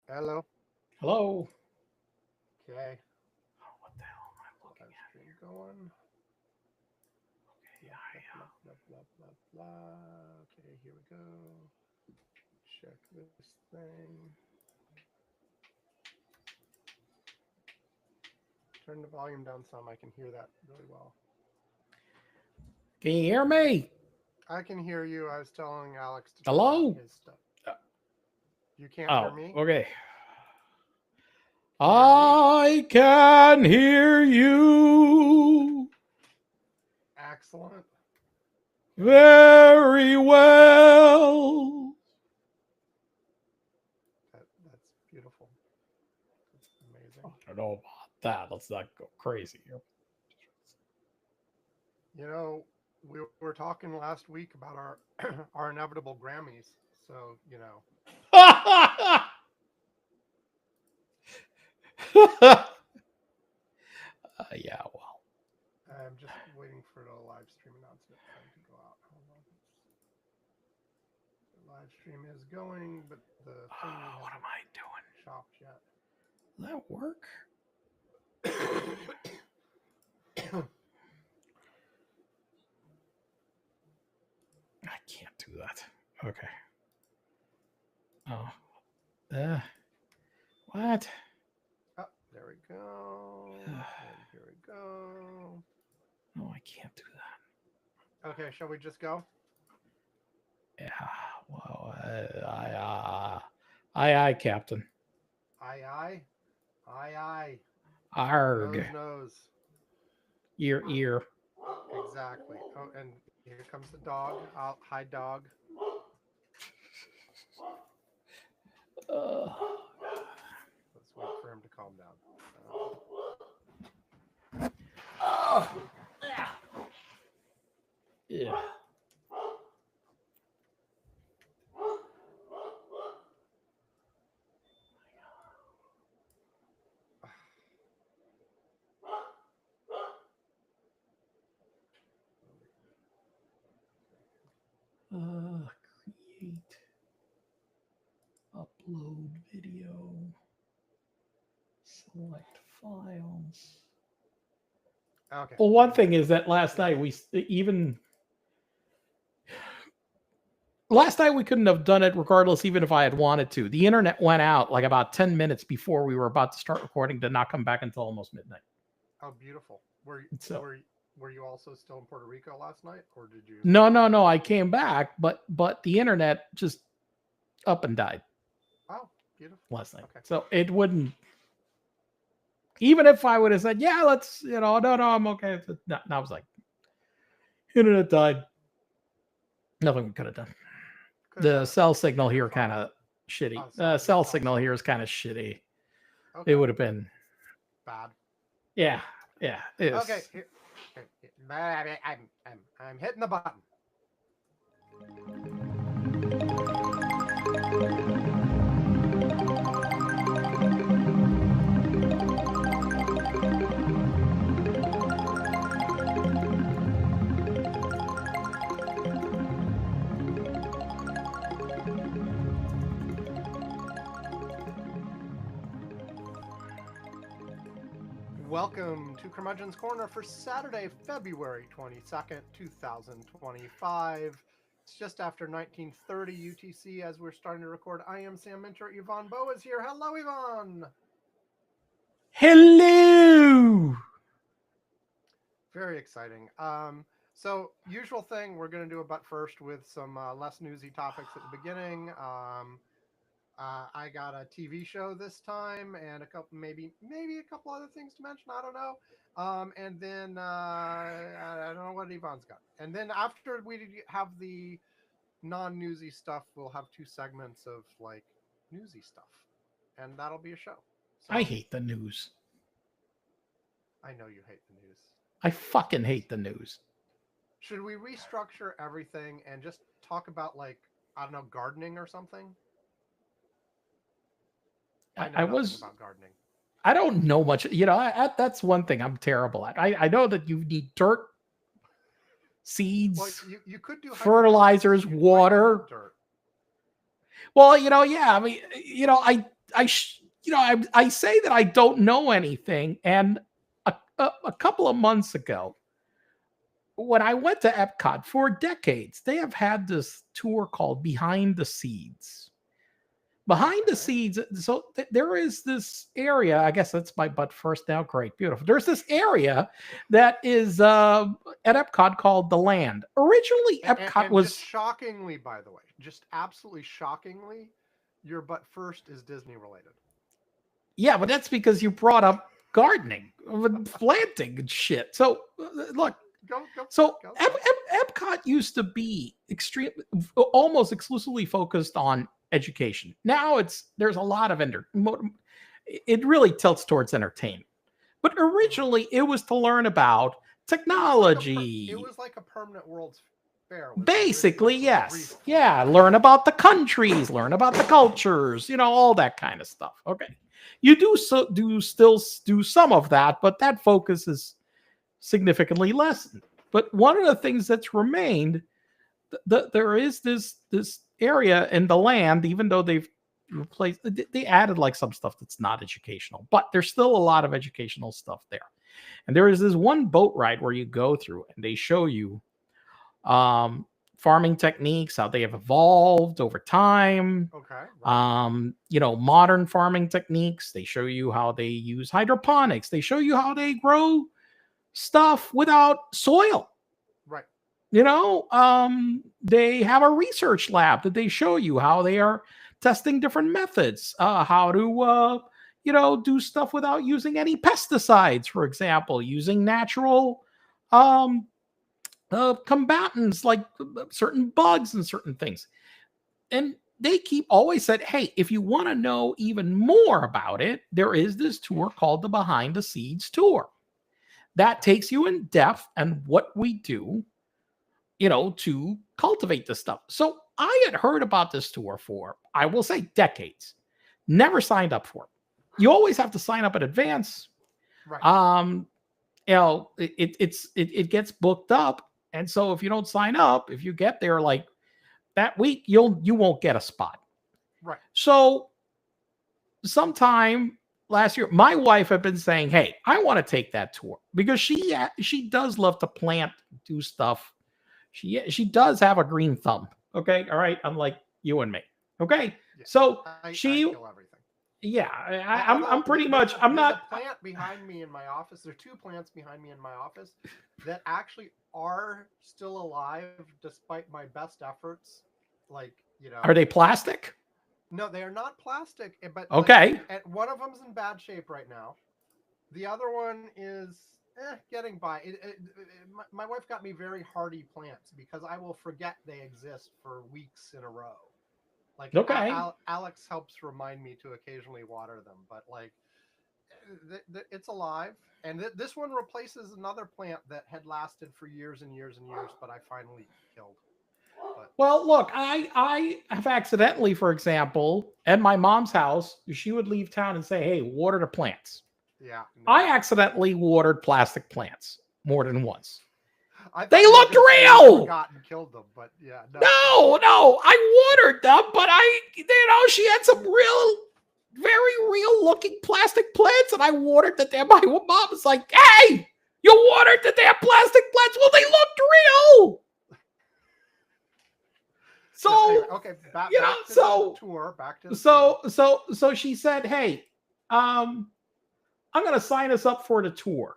Hello. Hello. Okay. Oh, what the hell am I looking Live at stream here? going. Okay, Blah, blah, blah, blah, blah, blah, blah. Okay, here we go. Check this thing. Turn the volume down some. I can hear that really well. can you hear me? I can hear you. I was telling Alex to turn down Hello. his stuff. Uh, You can't hear Oh, me? okay. Can you hear me? I can hear you Excellent. And very well. that's beautiful. That's I amazing. don't know about that. Let's not go crazy here. You know, we were talking last week about our our inevitable Grammys. So, Yeah, well. I'm just waiting for the live stream announcement thing to go out. Hold on. The live stream is going, but the thingy What hasn't am I doing? chopped yet. Will that work? I can't do that. Okay. Oh. What? Oh, there we go. And here we go. No, I can't do that. Okay, shall we just go? Yeah. Well, aye, Captain. Aye, aye. Aye, aye. Arg. Nose, nose. Ear. Exactly. Oh, and here comes the dog. Hi, dog. Uh, Let's wait for him to calm down. oh, yeah. Create. Upload video. Select files. Okay. Well, one thing is that last night we couldn't have done it regardless, even if I had wanted to. The internet went out like about 10 minutes before we were about to start recording, did not come back until almost midnight. Oh, beautiful. Were So were were you also still in Puerto Rico last night, or did you? no, I came back, but the internet just up and died Oh, beautiful. last night. Okay. So it wouldn't, even if I would have said, yeah, let's, no, I'm okay. No, I was like, internet died. Nothing we could have done. Could have The done it cell signal just here fine. kind of shitty. Oh, sorry. Cell signal here is kind of shitty. It Okay. would have been, Bad. yeah. It Okay. was, Here. I'm hitting the button. Welcome to Curmudgeon's Corner for Saturday, February 22nd, 2025. It's just after 1930 UTC as we're starting to record. I am Sam Minter. Yvonne Bow is here. Hello, Yvonne. hello. Very exciting. So usual thing, we're going to do a butt first with some less newsy topics at the beginning. I got a TV show this time, and a couple, maybe a couple other things to mention. I don't know. And then I don't know what Yvonne's got. And then after we have the non-newsy stuff, we'll have two segments of like newsy stuff, and that'll be a show. I So hate the news. I know you hate the news. I fucking hate the news. Should we restructure everything and just talk about like I don't know gardening or something? I know nothing about gardening. I don't know much. That's one thing I'm terrible at. I know that you need dirt, seeds, Well, you could do fertilizers, hydroponics. You might not water. need dirt. Well, yeah. I mean, I say that I don't know anything, and a couple of months ago, when I went to Epcot, for decades, they have had this tour called Behind the Seeds. Behind the Okay. Seeds, so there is this area. I guess that's my butt first now. Great, beautiful. There's this area that is at Epcot called the Land. Originally, Epcot And just was, shockingly, by the way, just absolutely shockingly, your but first is Disney related. yeah, but that's because you brought up gardening, planting and shit. So look, Go for it. so Go go. Epcot used to be almost exclusively focused on education. Now there's a lot of it really tilts towards entertainment. But Mhm. originally, it was to learn about It technology. was like a permanent World's Fair was the Basically, was the brief yes. for it. Yeah, learn about the countries, learn about the cultures, all that kind of stuff. Okay. You do still do some of that, but that focus is significantly lessened. But one of the things that's remained, there is this area in the Land, even though they've replaced, they added like some stuff that's not educational, but there's still a lot of educational stuff there. And there is this one boat ride where you go through and they show you um, farming techniques, how they have evolved over time, Okay, right. modern farming techniques. They show you how they use hydroponics. They show you how they grow stuff without soil. Right. They have a research lab that they show you how they are testing different methods, how to do stuff without using any pesticides, for example, using natural um combatants like certain bugs and certain things. And they keep always said, hey, if you want to know even more about it, there is this tour called the Behind the Seeds tour that Okay. takes you in depth and what we do, to cultivate this stuff. So I had heard about this tour for, I will say, decades. Never signed up for it. You always have to sign up in advance. Right. Um, it gets booked up, and so if you don't sign up, if you get there like that week, you won't get a spot. Right. So sometime last year, my wife had been saying, hey, I want to take that tour because she does love to plant, do stuff. She does have a green thumb. Okay, all right, unlike you and me. Okay, Yeah. so I she, kill everything. yeah, I'm Although pretty much, I'm there's a not. plant behind me in my office. There are two plants behind me in my office that actually are still alive despite my best efforts. Like, Are they plastic? no, they are not plastic, but Okay, and one of them's in bad shape right now. The other one is getting by. My wife got me very hardy plants because I will forget they exist for weeks in a row. Like okay. Alex helps remind me to occasionally water them, but like it's alive. And this one replaces another plant that had lasted for years and years and years, but I finally killed. But Well, look, I have accidentally, for example, at my mom's house, she would leave town and say, "Hey, water the plants." yeah, I no. accidentally watered plastic plants more than once. I They thought you were looked gonna say you real. forgot and killed them, but yeah, no. No, I watered them, but she had some very real looking plastic plants, and I watered the damn. My mom was like, "Hey, you watered the damn plastic plants? Well, they looked real." Yes. Anyway, So, okay. you know, Back to the so tour. Back to the tour. so she said, "Hey, um, I'm going to sign us up for the tour."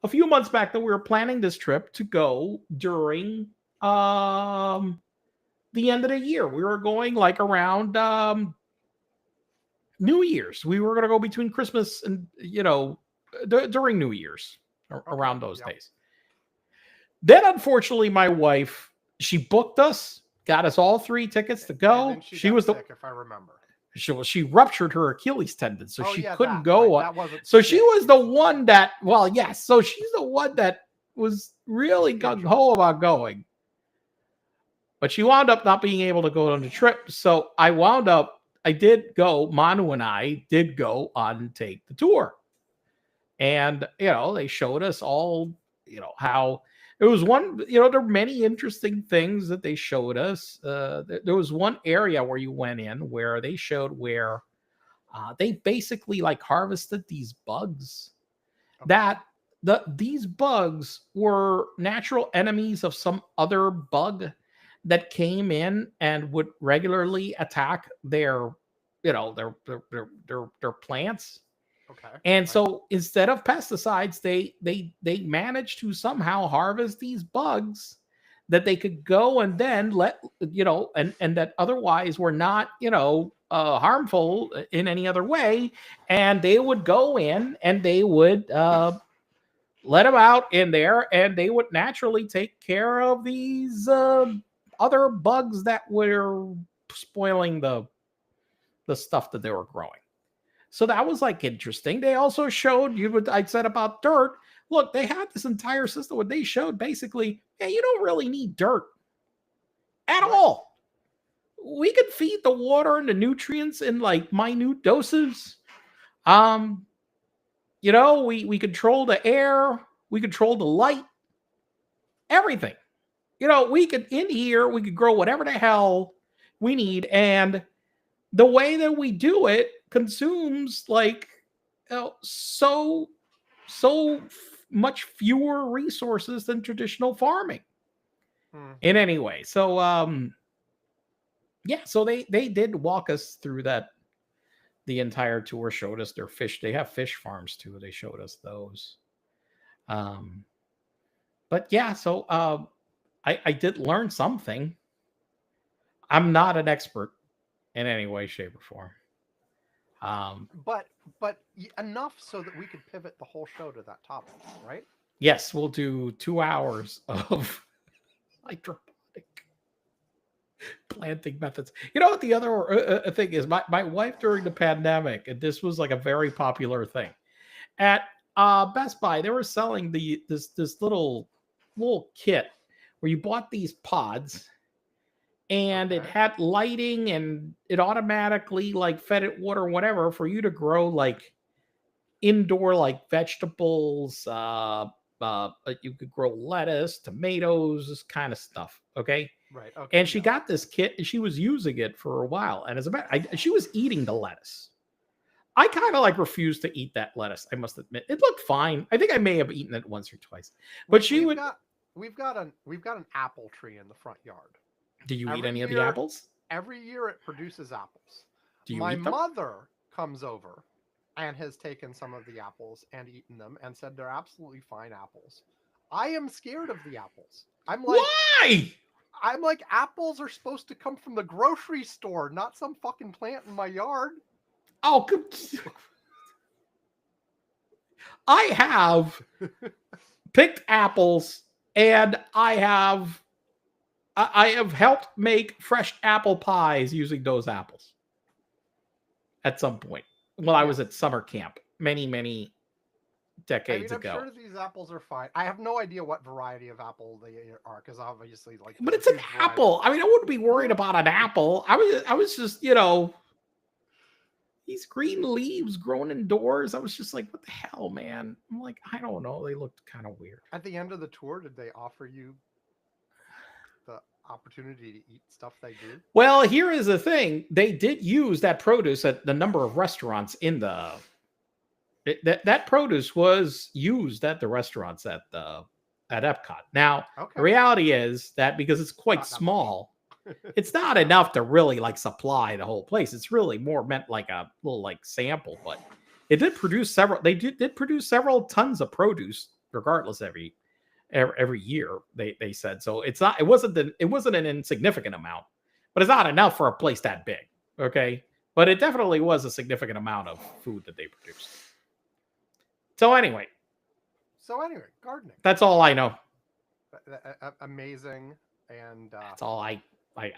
A few months back, that we were planning this trip to go during um the end of the year. We were going like around New Year's. We were going to go between Christmas and during New Year's, Okay. around those Yep. days. Then, unfortunately, my wife, she booked us, got us all three tickets to And then go. she She got was the sick, if I remember. she ruptured her Achilles tendon, so Oh she yeah, couldn't that right. go. That wasn't So she sick. was the one that, well, yes. So she's the one that was Was really gung injured. ho about going, but she wound up not being able to go on the trip. So I did go. Manu and I did go on take the tour, and they showed us all, how there was one, there were many interesting things that they showed us. There was one area where you went in where they showed where They basically like harvested these bugs Okay. that these bugs were natural enemies of some other bug that came in and would regularly attack their, their plants. Okay. And Right. so instead of pesticides, they managed to somehow harvest these bugs that they could go and then let, and that otherwise were not, harmful in any other way. And they would go in and they would let them out in there, and they would naturally take care of these other bugs that were spoiling the stuff that they were growing. So that was like interesting. They also showed you what I said about dirt. Look, they had this entire system where they showed basically, yeah, you don't really need dirt at Right. all. We could feed the water and the nutrients in like minute doses. Um, we control the air, we control the light, everything. We could in here, we could grow whatever the hell we need, and the way that we do it consumes like so much fewer resources than traditional farming in any way. So yeah, so they did walk us through that the entire tour, showed us their fish. They have fish farms too. They showed us those. But yeah, so I did learn something. I'm not an expert in any way, shape, or form. But enough so that we could pivot the whole show to that topic, right? Yes, we'll do 2 hours of hydroponic planting methods. You know what the other thing is? My wife during the pandemic, and this was like a very popular thing at Best Buy. They were selling this little kit where you bought these pods, and it Okay. had lighting, and it automatically like fed it water, whatever, for you to grow like indoor like vegetables. You could grow lettuce, tomatoes, this kind of stuff. Okay. Right. Okay. And she Yeah. got this kit and she was using it for a while. And as a matter, she was eating the lettuce. I kind of like refused to eat that lettuce. I must admit, it looked fine. I think I may have eaten it once or twice, but she would. We've got an apple tree in the front yard. Do you eat Every any of the year, apples? every year it produces apples. Do you My eat them? mother comes over and has taken some of the apples and eaten them and said they're absolutely fine apples. I am scared of the apples. Why? I'm like, apples are supposed to come from the grocery store, not some fucking plant in my yard. Oh, I have picked apples, and I have helped make fresh apple pies using those apples at some point. Well, I was at summer camp many decades I'm ago. sure these apples are fine. I have no idea what variety of apple they are, because obviously, like, But it's an apple. I mean, I wouldn't be worried about an apple. I was just, these green leaves growing indoors. I was just like, what the hell, man? I'm like, I don't know. They looked kind of weird. At the end of the tour, did they offer you the opportunity to eat stuff they grew? Well, here is the thing. They did use that produce at the number of restaurants in the that produce was used at the restaurants at Epcot. Now, the reality is that because it's quite small, it's not enough to really like supply the whole place. It's really more meant like a little like sample, but it did produce several. They did produce several tons of produce, regardless every year. They said so. It's not. It wasn't an insignificant amount, but it's not enough for a place that big. Okay, but it definitely was a significant amount of food that they produced. So anyway, gardening. That's all I know. Amazing, and that's all I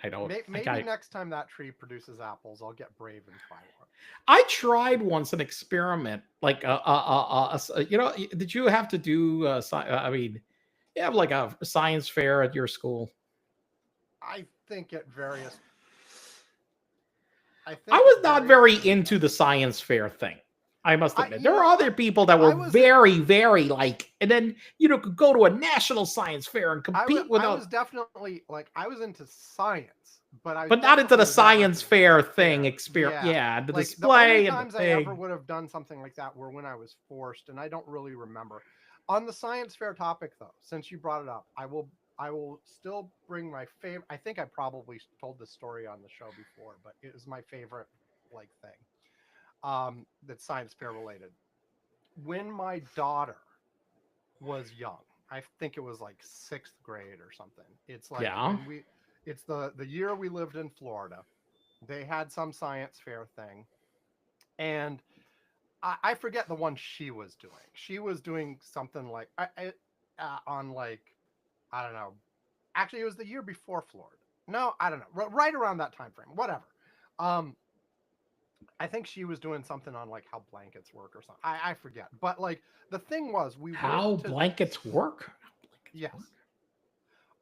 don't. Maybe next time that tree produces apples, I'll get brave and try one. I tried once an experiment, like did you have to do? I mean, you have like a science fair at your school. I think at various. I was not very into the science fair thing. I must admit, there were other people that were very, very like, and then could go to a national science fair and compete with. I was definitely like, I was into science, but I But not into definitely the was at, like, science a fair fair. thing experience. Yeah. Yeah, the Like, the only display and the times I ever thing. would have done something like that were when I was forced, and I don't really remember. On the science fair topic, though, since you brought it up, I will still bring my favorite. I think I probably told this story on the show before, but it is my favorite like thing. That's science fair related. When my daughter was young, I think it was like sixth grade or something. It's like Yeah. it's the year we lived in Florida. They had some science fair thing, and I forget the one she was doing. She was doing something like on like, I don't know. Actually, it was the year before Florida. No, I don't know. Right around that time frame. Whatever. Um, I think she was doing something on like how blankets work or something. I forget. But like the thing was, we went How to blankets work? How blankets yes. work?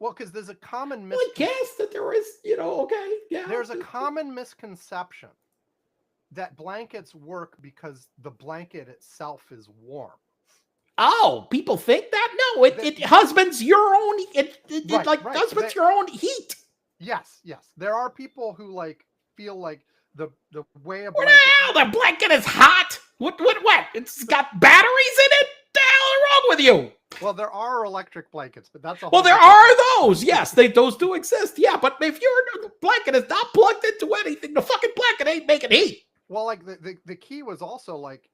Well, because there's a common Well, I guess that there is, okay, yeah. there's a common misconception that blankets work because the blanket itself is warm. Oh, people think that? No, it, That it husbands your own, it right, like right. husbands your own heat. Yes, yes. There are people who like feel like the way a What blanket the hell? The blanket is hot? What? It's got batteries in it? The hell is wrong with you? well, there are electric blankets, but that's a Well, whole there different thing. are those. Yes, those do exist. Yeah, but if your blanket is not plugged into anything, the fucking blanket ain't making heat. Well, like the key was also like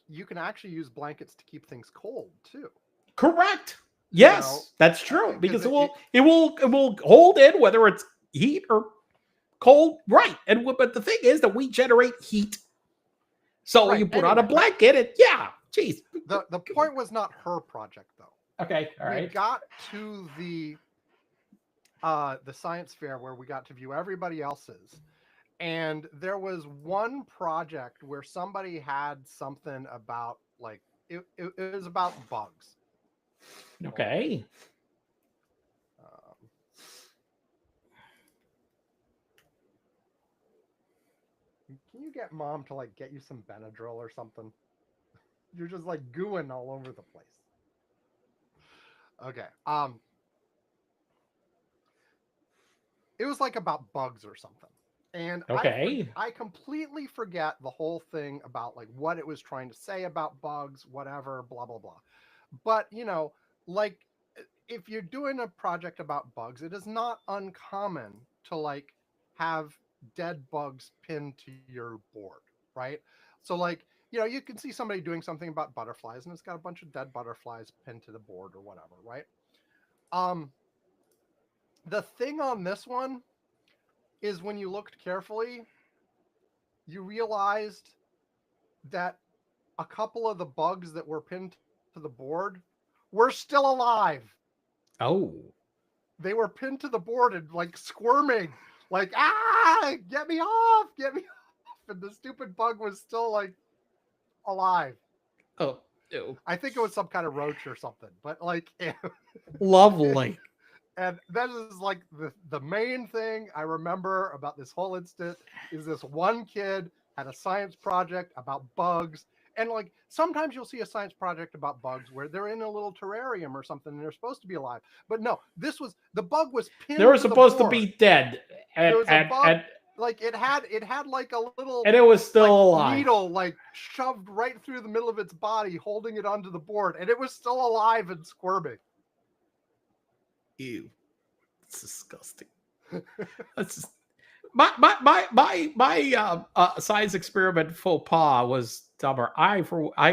you can actually use blankets to keep things cold too. Correct. You know, Yes, that's true because because it will hold in whether it's heat or cold. Right, but the thing is that we generate heat. So right. you put on a Anyway, blanket, and yeah, geez. the point was not her project though. Okay, all We right. got to the science fair where we got to view everybody else's. And there was one project where somebody had something about like it was about bugs. Okay. Um, can you get mom to like get you some Benadryl or something? You're just like gooing all over the place. Okay. It was like about bugs or something. And Okay. I completely forget the whole thing about like what it was trying to say about bugs, whatever, blah blah blah. But like if you're doing a project about bugs, it is not uncommon to like have dead bugs pinned to your board, right? So like, you can see somebody doing something about butterflies and it's got a bunch of dead butterflies pinned to the board or whatever, right? Um the thing on this one is when you looked carefully, you realized that a couple of the bugs that were pinned to the board were still alive. Oh. They were pinned to the board and like squirming, like, get me off, get me off. And the stupid bug was still like alive. Oh. Ew. I think it was some kind of roach or something, but like, Lovely. and that is like the main thing I remember about this whole incident is this one kid had a science project about bugs. And like sometimes you'll see a science project about bugs where they're in a little terrarium or something and they're supposed to be alive. But no, the bug was They pinned were to the supposed to board. be dead, There was a bug, and like it had like a little it was like still alive. needle like shoved right through the middle of its body, holding it onto the board, and it was still alive and squirming. Ew. It's disgusting. That's just, my science experiment faux pas was dumber. I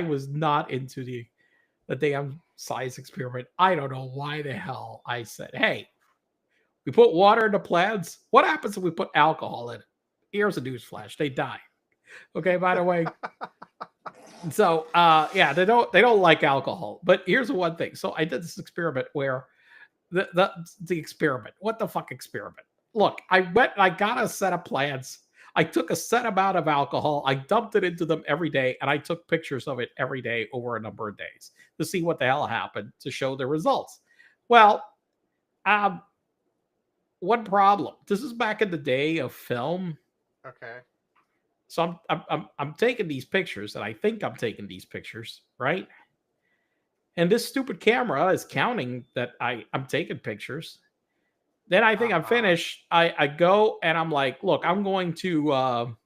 was not into the damn science experiment. I don't know why the hell I said, hey, we put water into plants. What happens if we put alcohol in it? Here's a news flash. They die. Okay, by the way. So yeah, they don't like alcohol. But here's the one thing. So I did this experiment where the experiment. What the fuck experiment? Look, I went and I got a set of plants. I took a set amount of alcohol. I dumped it into them every day, and I took pictures of it every day over a number of days to see what the hell happened to show the results. Well, one problem. This is back in the day of film. Okay. So I'm taking these pictures, and I think I'm taking these pictures, right? And this stupid camera is counting that I'm taking pictures. Then I think I'm finished. I go and I'm like, look, I'm going to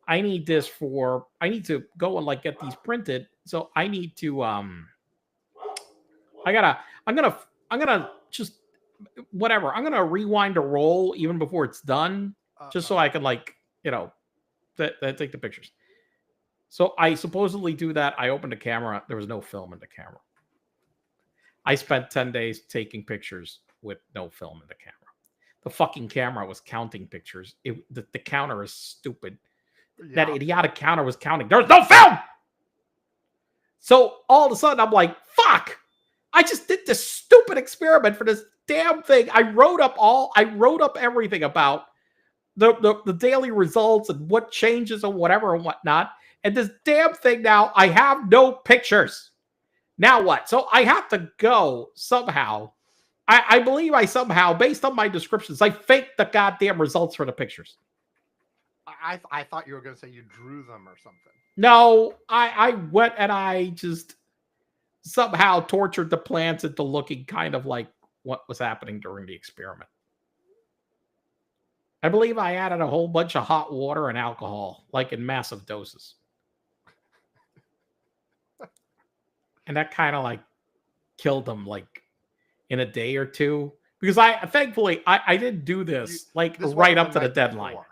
I need to go and like get these printed. So I need to I gotta I'm gonna just whatever. I'm gonna rewind a roll even before it's done, just so I can like, take the pictures. So I supposedly do that. I opened the camera. There was no film in the camera. I spent 10 days taking pictures with no film in the camera. The fucking camera was counting pictures. The counter is stupid. Yeah. That idiotic counter was counting. There was no film! So all of a sudden, I'm like, fuck! I just did this stupid experiment for this damn thing. I wrote up everything about the daily results and what changes and whatever and whatnot. And this damn thing now, I have no pictures. Now what? So I have to go somehow. I believe I somehow, based on my descriptions, I faked the goddamn results for the pictures. I thought you were going to say you drew them or something. No, I went and I just somehow tortured the plants into looking kind of like what was happening during the experiment. I believe I added a whole bunch of hot water and alcohol, like in massive doses. And that kind of like killed them like in a day or two. Because thankfully I didn't do this right up to the deadline. Before.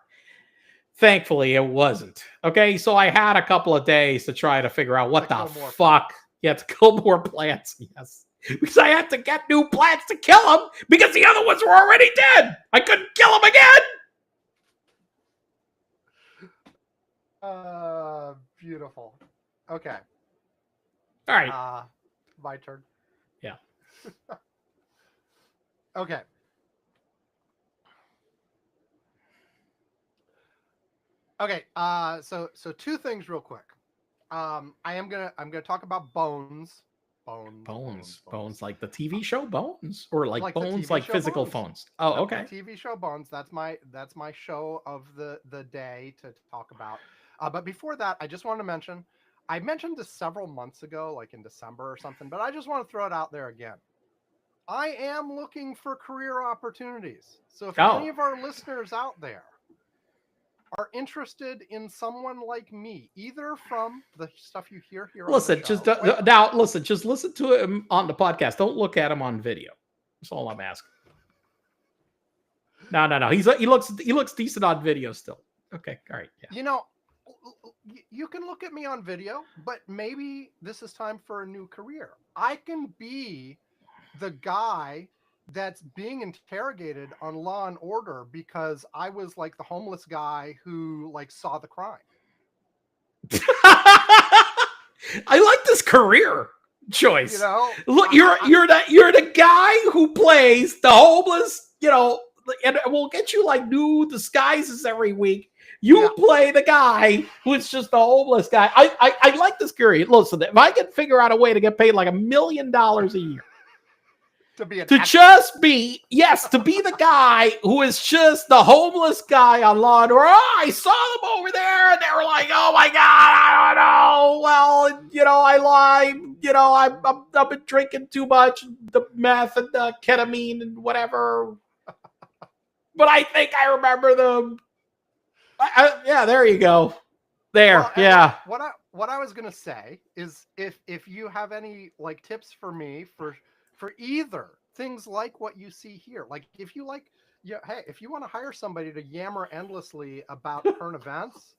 Thankfully, it wasn't. Okay, so I had a couple of days to try to figure out what the fuck. Yeah, to kill more plants. Yes, because I had to get new plants to kill them because the other ones were already dead. I couldn't kill them again. Beautiful. Okay. All right. My turn. Yeah. Okay. Okay, so two things real quick. I'm gonna talk about Bones, like the TV show Bones, or like Bones, like physical phones. Oh, okay. The TV show Bones. That's my show of the day to talk about. But before that, I just want to mention, I mentioned this several months ago, like in December or something. But I just want to throw it out there again. I am looking for career opportunities. So if any of our listeners out there are interested in someone like me, either from the stuff you hear here. Listen, just listen to him on the podcast. Don't look at him on video. That's all I'm asking. No. He looks decent on video still. Okay, all right. Yeah. You can look at me on video, but maybe this is time for a new career. I can be the guy that's being interrogated on Law and Order because I was like the homeless guy who like saw the crime. I like this career choice. Look, you're the guy who plays the homeless, and we'll get you like new disguises every week. You play the guy who's just the homeless guy. I like this career. Listen, if I can figure out a way to get paid like $1 million a year, to be the guy who is just the homeless guy on Law and Order. Oh, I saw them over there, and they were like, "Oh my god, I don't know." Well, I lied. I've been drinking too much, the meth and the ketamine and whatever. But I think I remember them. Yeah, there you go. There, well, yeah. What I was gonna say is, if you have any like tips for me for either things like what you see here, like if you like, hey, if you want to hire somebody to yammer endlessly about current events,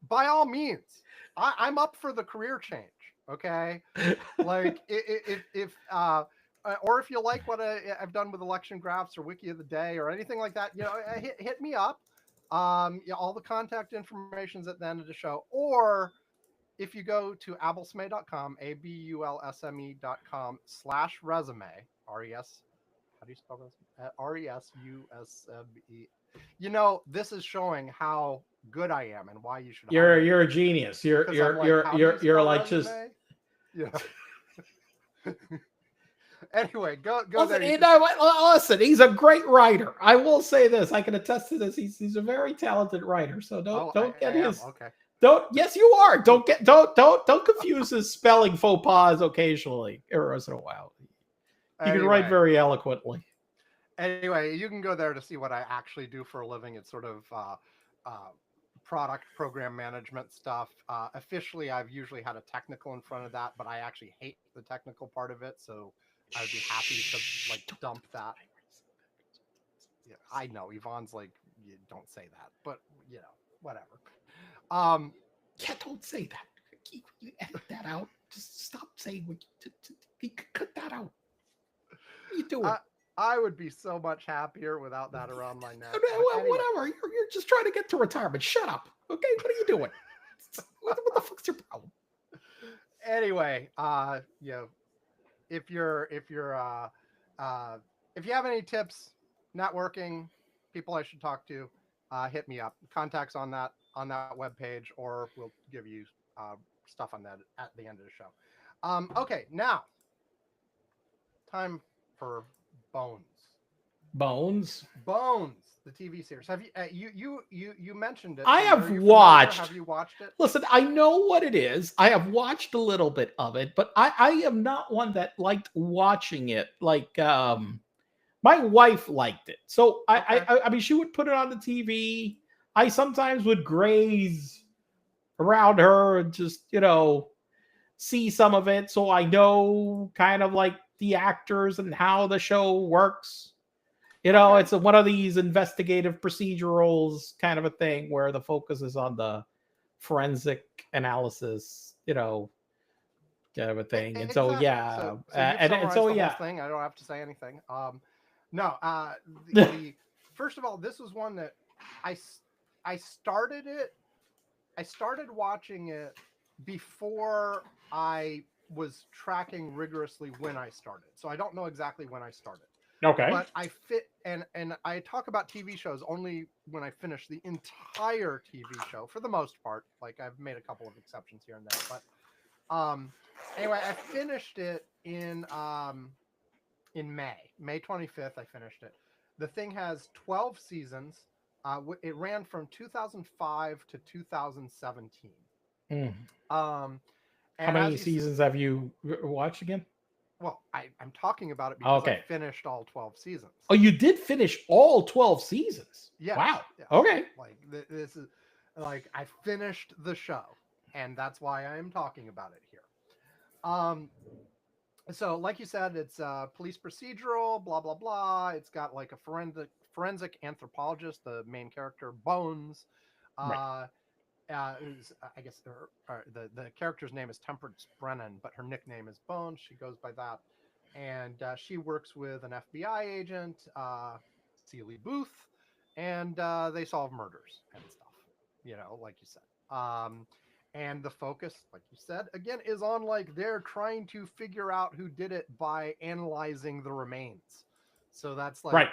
by all means, I'm up for the career change. Okay, like if or if you like what I've done with election graphs or wiki of the day or anything like that, hit me up. All the contact information's at the end of the show, or if you go to abulsme.com, abulsme.com/resume, R-E-S, how do you spell resume? R-E-S-U-S-M-E. This is showing how good I am and why you should. You're a genius. You're like resume? Just. Yeah. Anyway, go listen, there. Listen, he's a great writer. I will say this. I can attest to this. He's a very talented writer. So don't get his. Okay. Yes, you are. Don't confuse his spelling faux pas occasionally or once in a while. He can write very eloquently. Anyway, you can go there to see what I actually do for a living. It's sort of uh, product program management stuff. Officially, I've usually had a technical in front of that, but I actually hate the technical part of it. So I would be happy to like dump that. Yeah, I know Yvonne's like, you don't say that, but whatever. Um, Yeah, don't say that. You edit that out. Just stop saying what you cut that out. What are you doing? I I would be so much happier without that around my neck. But Well, anyway, whatever. You're just trying to get to retirement. Shut up. Okay, what are you doing? What the fuck's your problem? anyway, if you're uh, if you have any tips, networking, people I should talk to, hit me up. Contacts on that webpage, or we'll give you uh, stuff on that at the end of the show. Okay, now time for Bones. Bones. Bones, the TV series. Have you mentioned it? I So have are you familiar? watched. Have you watched it? Listen, I know what it is. I have watched a little bit of it, but I am not one that liked watching it. Like, my wife liked it, so Okay. I mean, she would put it on the TV. I sometimes would graze around her and just see some of it, so I know kind of like the actors and how the show works. Okay. It's one of these investigative procedurals kind of a thing where the focus is on the forensic analysis, kind of a thing. And so, Exactly. yeah, So you've and summarized so, the whole yeah. thing. I don't have to say anything. No. The first of all, this was one that I s- I started it. I started watching it before I was tracking rigorously when I started. So I don't know exactly when I started. Okay. But I fit and I talk about TV shows only when I finish the entire TV show for the most part. Like I've made a couple of exceptions here and there, but anyway, I finished it in May 25th. I finished it. The thing has 12 seasons. It ran from 2005 to 2017. Mm. Um, How and many as you seasons have you watched again? well, I'm talking about it because I Okay. finished all 12 seasons. Oh, you did finish all 12 seasons. Yes, Wow. yes. Okay. Like this is like I finished the show, and that's why I am talking about it here. Um, so like you said, it's police procedural, blah blah blah. It's got like a forensic anthropologist, the main character Bones. Right. Uh, I guess the character's name is Temperance Brennan, but her nickname is Bones. She goes by that, and she works with an FBI agent, Sealy Booth, and they solve murders and stuff. Like you said. And the focus, like you said, again, is on like they're trying to figure out who did it by analyzing the remains. So that's like Right.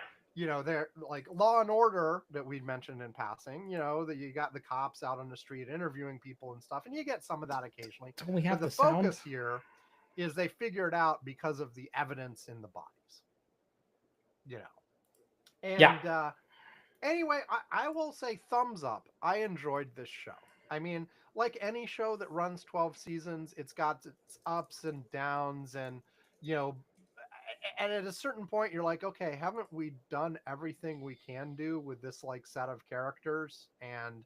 they're like Law and Order that we mentioned in passing, that you got the cops out on the street interviewing people and stuff, and you get some of that occasionally. Don't we But have the the sound? focus here is they figure it out because of the evidence in the bodies, Yeah. And anyway, I will say thumbs up. I enjoyed this show. I mean, like any show that runs 12 seasons, it's got its ups and downs, and you know and at a certain point you're like, okay, haven't we done everything we can do with this like set of characters? And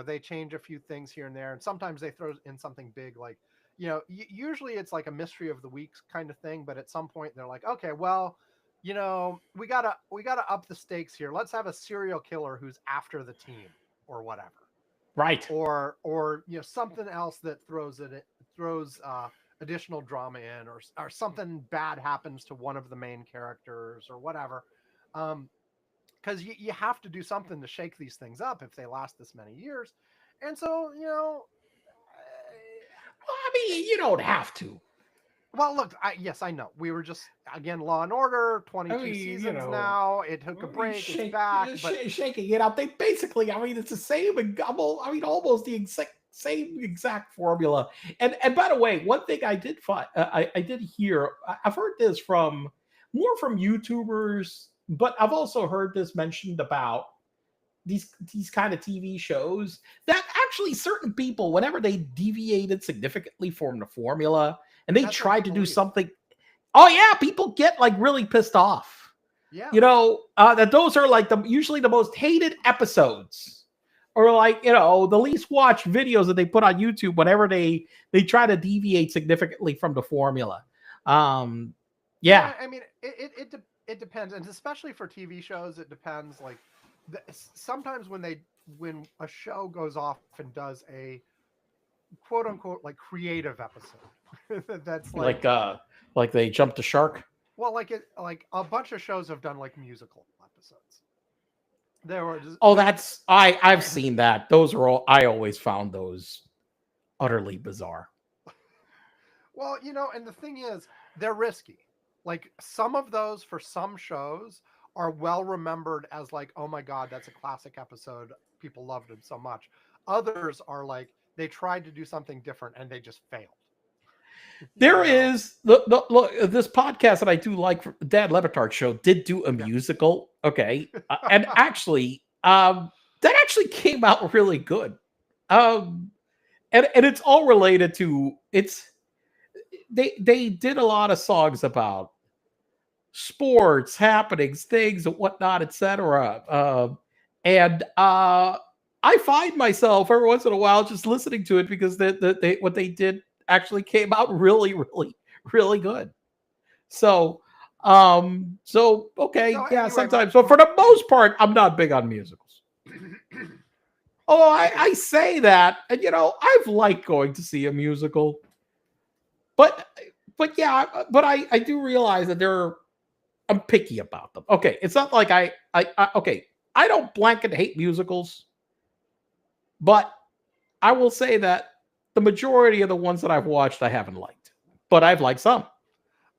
they change a few things here and there, and sometimes they throw in something big, like usually it's like a mystery of the weeks kind of thing, but at some point they're like, okay, well, we gotta up the stakes here. Let's have a serial killer who's after the team or whatever, Right. or something else that throws additional drama in, or something bad happens to one of the main characters or whatever. Because you have to do something to shake these things up if they last this many years. And so Well, I mean, you don't have to. well, look, yes, I know. We were just, again, Law and Order, I 22 mean, seasons now. It took a break. It's back. But shaking it up. They basically, I mean, it's the same. I mean, almost the same exact formula. And by the way, one thing I did find, I did hear. I've heard this from more from YouTubers, but I've also heard this mentioned about these kind of TV shows that actually certain people, whenever they deviated significantly from the formula and they that's hard to tried to do believe. something, oh yeah, people get like really pissed off. Yeah. That those are like usually the most hated episodes, or like the least watched videos that they put on YouTube whenever they try to deviate significantly from the formula. Yeah, I mean, it depends, and especially for TV shows, it depends. Like, sometimes when a show goes off and does a quote unquote like creative episode, that's like they jumped the shark. well, like a bunch of shows have done like musical episodes. Oh, There I've seen that. Those are all I always found those utterly bizarre. well, and the thing is, they're risky. Like some of those for some shows are well remembered as like, oh my god, that's a classic episode. People loved it so much. Others are like they tried to do something different and they just failed. There is look this podcast that I do like, Dad Levitard show, did do a Yeah. musical. Okay, and actually, that actually came out really good. And it's all related to they did a lot of songs about sports happenings, things and whatnot, etc. And I find myself every once in a while just listening to it because what they did actually came out really, really, really good. So, okay, So yeah, anyway, sometimes, but for the most part, I'm not big on musicals. Although I say that, and I've liked going to see a musical, but yeah, but I do realize that I'm picky about them. Okay, it's not like okay, I don't blanket hate musicals, but I will say that the majority of the ones that I've watched I haven't liked, but I've liked some.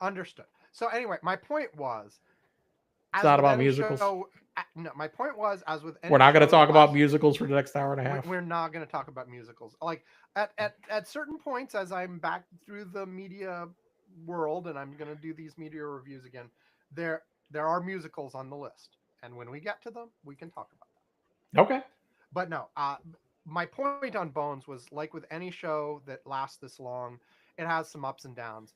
understood. So anyway, my point was, It's as not with about any musicals. show, no, my point was, as with We're any not going to show that talk about lasts, musicals for the next hour and a half. we're not going to talk about musicals. Like at certain points, as I'm back through the media world, and I'm going to do these media reviews again, there there are musicals on the list, and when we get to them, we can talk about that. Okay. But no, my point on Bones was like with any show that lasts this long, it has some ups and downs.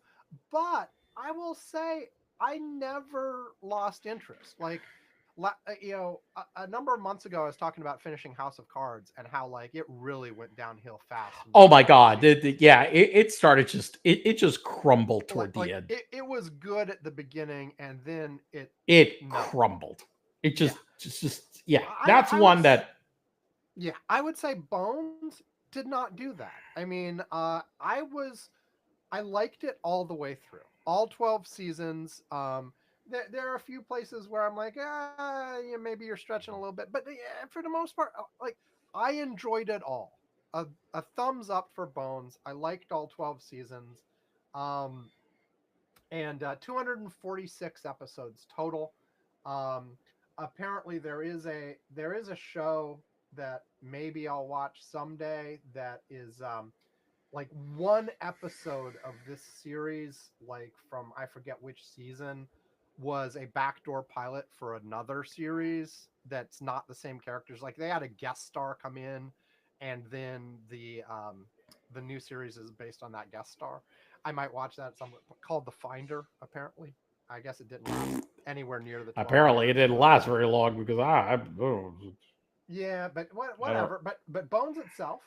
But I will say I never lost interest. Like, a number of months ago, I was talking about finishing House of Cards and how like it really went downhill fast in the Oh my last few god. seasons. Yeah, it started it just crumbled Like, toward the end. it was good at the beginning, and then It no, crumbled. It yeah. just yeah. I That's I would one that Yeah, I would say Bones did not do that. I mean, I liked it all the way through, all 12 seasons. There are a few places where I'm like, yeah, maybe you're stretching a little bit, but yeah, for the most part, like I enjoyed it all. A thumbs up for Bones. I liked all 12 seasons, um, and 246 episodes total. Um, Apparently, there is a show that maybe I'll watch someday that is like one episode of this series, like from I forget which season, was a backdoor pilot for another series that's not the same characters. Like they had a guest star come in, and then the new series is based on that guest star. I might watch that somewhere called The Finder. Apparently, I guess it didn't last anywhere near the 12 apparently it years, didn't but last very long because yeah, but I don't. whatever. But Bones itself,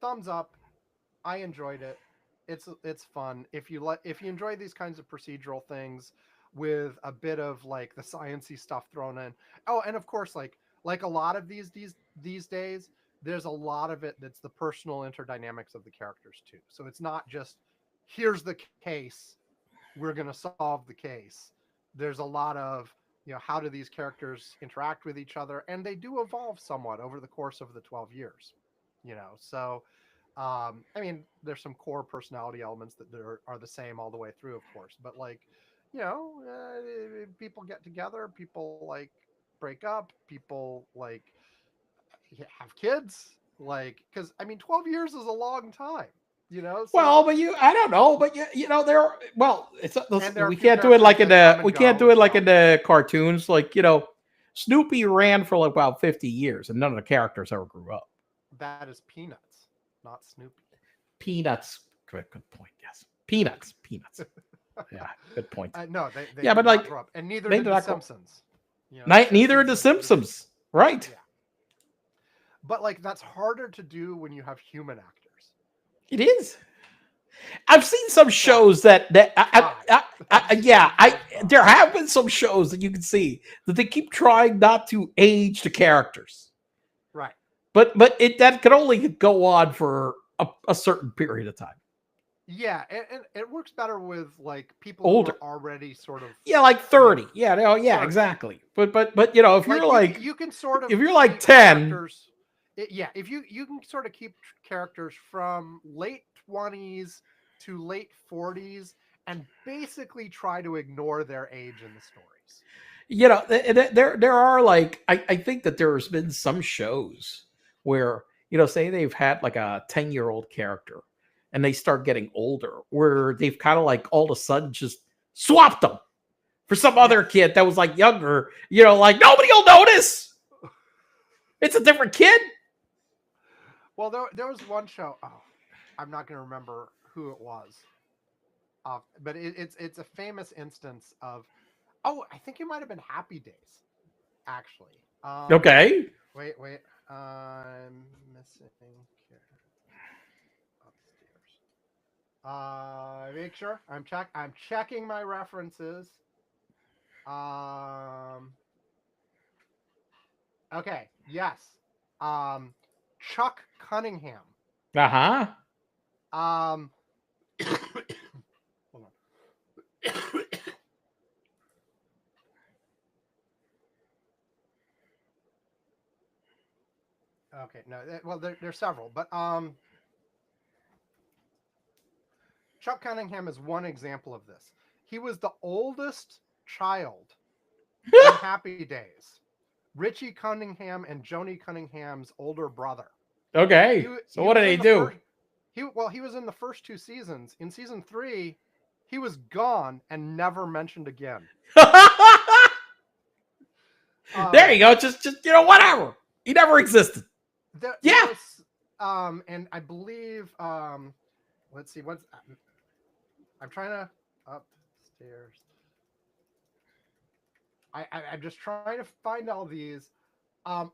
thumbs up. I enjoyed it. It's fun. If you enjoy these kinds of procedural things with a bit of like the sciency stuff thrown in. Oh, and of course, like a lot of these days, there's a lot of it that's the personal interdynamics of the characters too. So it's not just here's the case, we're gonna solve the case. There's a lot of how do these characters interact with each other, and they do evolve somewhat over the course of the 12 years. So I mean, there's some core personality elements that are the same all the way through, of course. But like, people get together, people like break up, people like have kids, like because I mean, 12 years is a long time, So Well, but I don't know, but there. Well, and we can't do it like characters in that come and we can't go do it as like in well. the cartoons. Like Snoopy ran for like about 50 years, and none of the characters ever grew up. That is Peanuts, not Snoopy. Peanuts. Good point. Yes, peanuts. Yeah, good point. No, they Yeah, did but not like grow up, and neither they did did the not go. Simpsons. You know, the Neither of Simpsons the is Simpsons, right? yeah, but like that's harder to do when you have human actors. It is. I've seen some Try, shows that try. I've yeah, seen shows try. there have been some shows that you can see that they keep trying not to age the characters, Right. but that can only go on for a certain period of time. Yeah, and it works better with like people who Older, are already sort of, yeah, like you 30. know, Yeah, no, yeah, 30. exactly. But you know, if you're Like like you can sort of if you're like keep 10, characters. Yeah, if you can sort of keep characters from late 20s to late 40s and basically try to ignore their age in the stories. you know, there are like I think that there's been some shows where, you know, say they've had like a 10-year-old character and they start getting older, where they've kind of like all of a sudden just swapped them for some other Yes. kid that was like younger, you know, like nobody will notice. It's a different kid. Well, there was one show. Oh, I'm not going to remember who it was. But it's a famous instance of. Oh, I think it might have been Happy Days, actually. Okay. Wait. I'm missing here upstairs. Make sure I'm checking my references. Um. Okay. Yes. Um. Chuck Cunningham. Uh-huh. Um. Hold on. Okay. No. Well, there's several, but Chuck Cunningham is one example of this. He was the oldest child in Happy Days. Richie Cunningham and Joni Cunningham's older brother. Okay. So He what did was they in the do? first. He was in the first two seasons. In season 3, he was gone and never mentioned again. There Um, you go. Just you know, whatever. He never existed. there Yeah. was and I believe let's see what's I'm trying to upstairs. I'm just trying to find all these.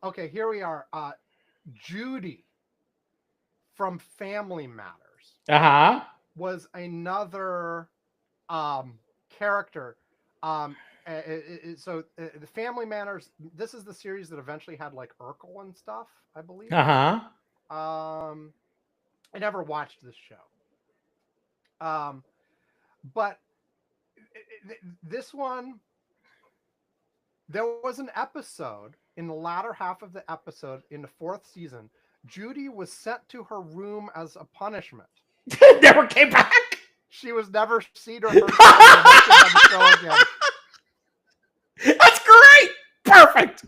Okay, here we are. Judy from Family Matters Uh-huh. was another character. Um, so the Family Matters. This is the series that eventually had like Urkel and stuff, I believe. Uh-huh. Um, I never watched this show. Um, but this one, there was an episode in the latter half of the episode in the fourth season. Judy was sent to her room as a punishment. Never came back. She was never seen or heard from on the show again. That's great. Perfect.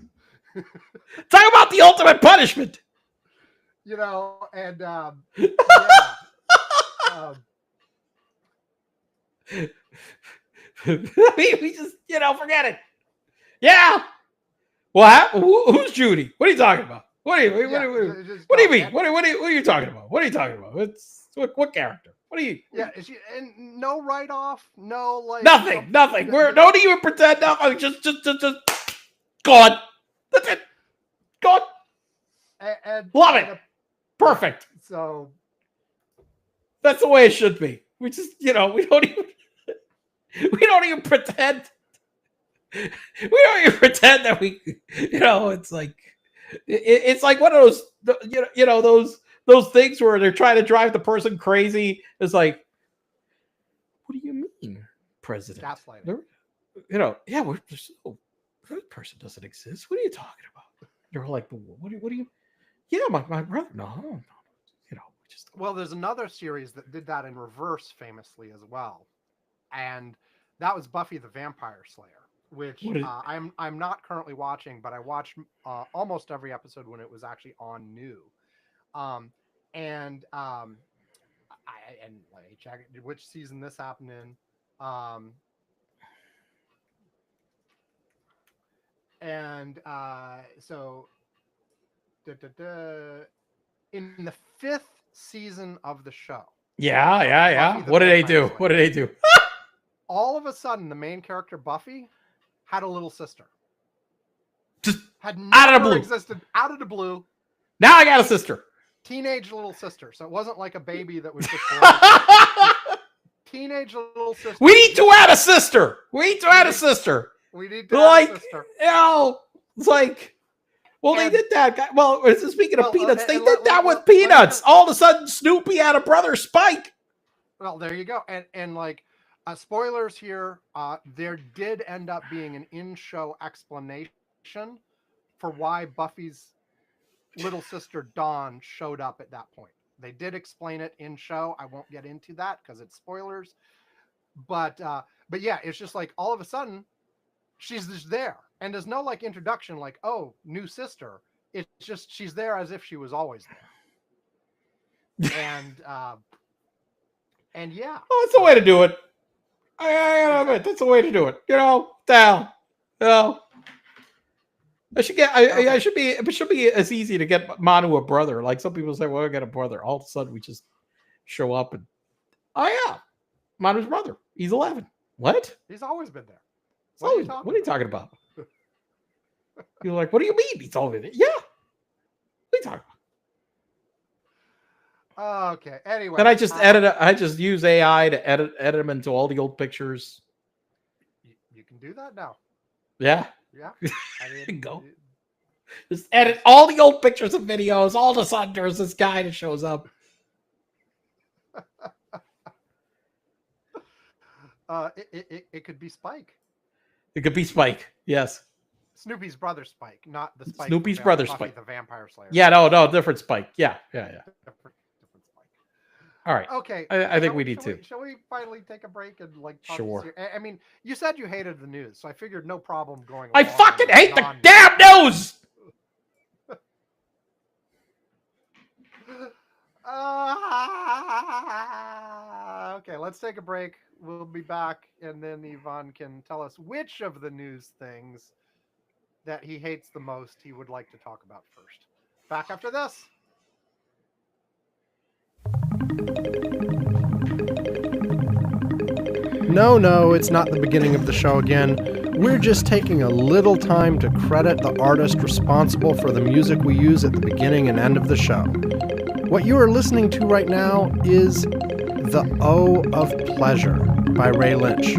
Talk about the ultimate punishment. You know, and yeah. We just, you know, forget it. Yeah. What? Who's Judy? What are you talking about? What do you mean? Yeah, What do you mean? What are you talking about? What are you talking about? What character? What are you? Yeah, and no write off, no like Nothing. Don't even pretend nothing. Just gone. That's it. Gone. and Love it. Perfect. So that's the way it should be. We just, you know, we don't even pretend. We don't even pretend that we, you know, it's like one of those, those things where they're trying to drive the person crazy. It's like, what do you mean, President? gaslighting. You know, yeah, that person doesn't exist. What are you talking about? They're like, what do you? Yeah, my brother. No, you know, just. Well, there's another series that did that in reverse famously as well, and that was Buffy the Vampire Slayer, which I'm not currently watching, but I watched almost every episode when it was actually on new. And let me check which season this happened in. So in the fifth season of the show. Yeah. What did they do? What did they do? all of a sudden, the main character Buffy had a little sister. Just Had out of the never blue. existed, out of the blue. Now I got a sister. Teenage little sister. So it wasn't like a baby that was just born. Teenage little sister. We need to add a sister. We need to add a sister. We need to add a sister. You know, it's like, well, they did that. Well, speaking of Peanuts, they did that with Peanuts. All of a sudden, Snoopy had a brother, Spike. Well, there you go. And like, spoilers here, there did end up being an in-show explanation for why Buffy's little sister Dawn showed up at that point. They did explain it in show. I won't get into that because it's spoilers. But yeah, it's just like all of a sudden she's just there, and there's no like introduction like, oh, new sister. It's just she's there as if she was always there. And yeah, that's the way to do it. I admit, that's the way to do it. You know, down. You know, it should be as easy to get Manu a brother. Like some people say, well, I got a brother. All of a sudden, we just show up and, oh yeah, Manu's brother. He's 11. What? He's always been there. What are you talking about? You're like, what do you mean? He's always there. Yeah. What are you talking about? Okay. Anyway, then I just use AI to edit them into all the old pictures. You can do that now. Yeah. Yeah. I mean, go. Just edit all the old pictures and videos. All of a sudden, there's this guy that shows up. It could be Spike. It could be Spike. Yes. Snoopy's brother Spike, not the Spike. Snoopy's brother Buffy, Spike, the Vampire Slayer. Yeah, no, different Spike. Yeah. Different Spike. All right. Okay. I think we need to. Shall we finally take a break and like? Sure. I mean, you said you hated the news, so I figured no problem going. I fucking hate the damn news. Okay, let's take a break. We'll be back, and then Yvonne can tell us which of the news things that he hates the most he would like to talk about first. Back after this. No, it's not the beginning of the show again. We're just taking a little time to credit the artist responsible for the music we use at the beginning and end of the show. What you are listening to right now is The O of Pleasure by Ray Lynch.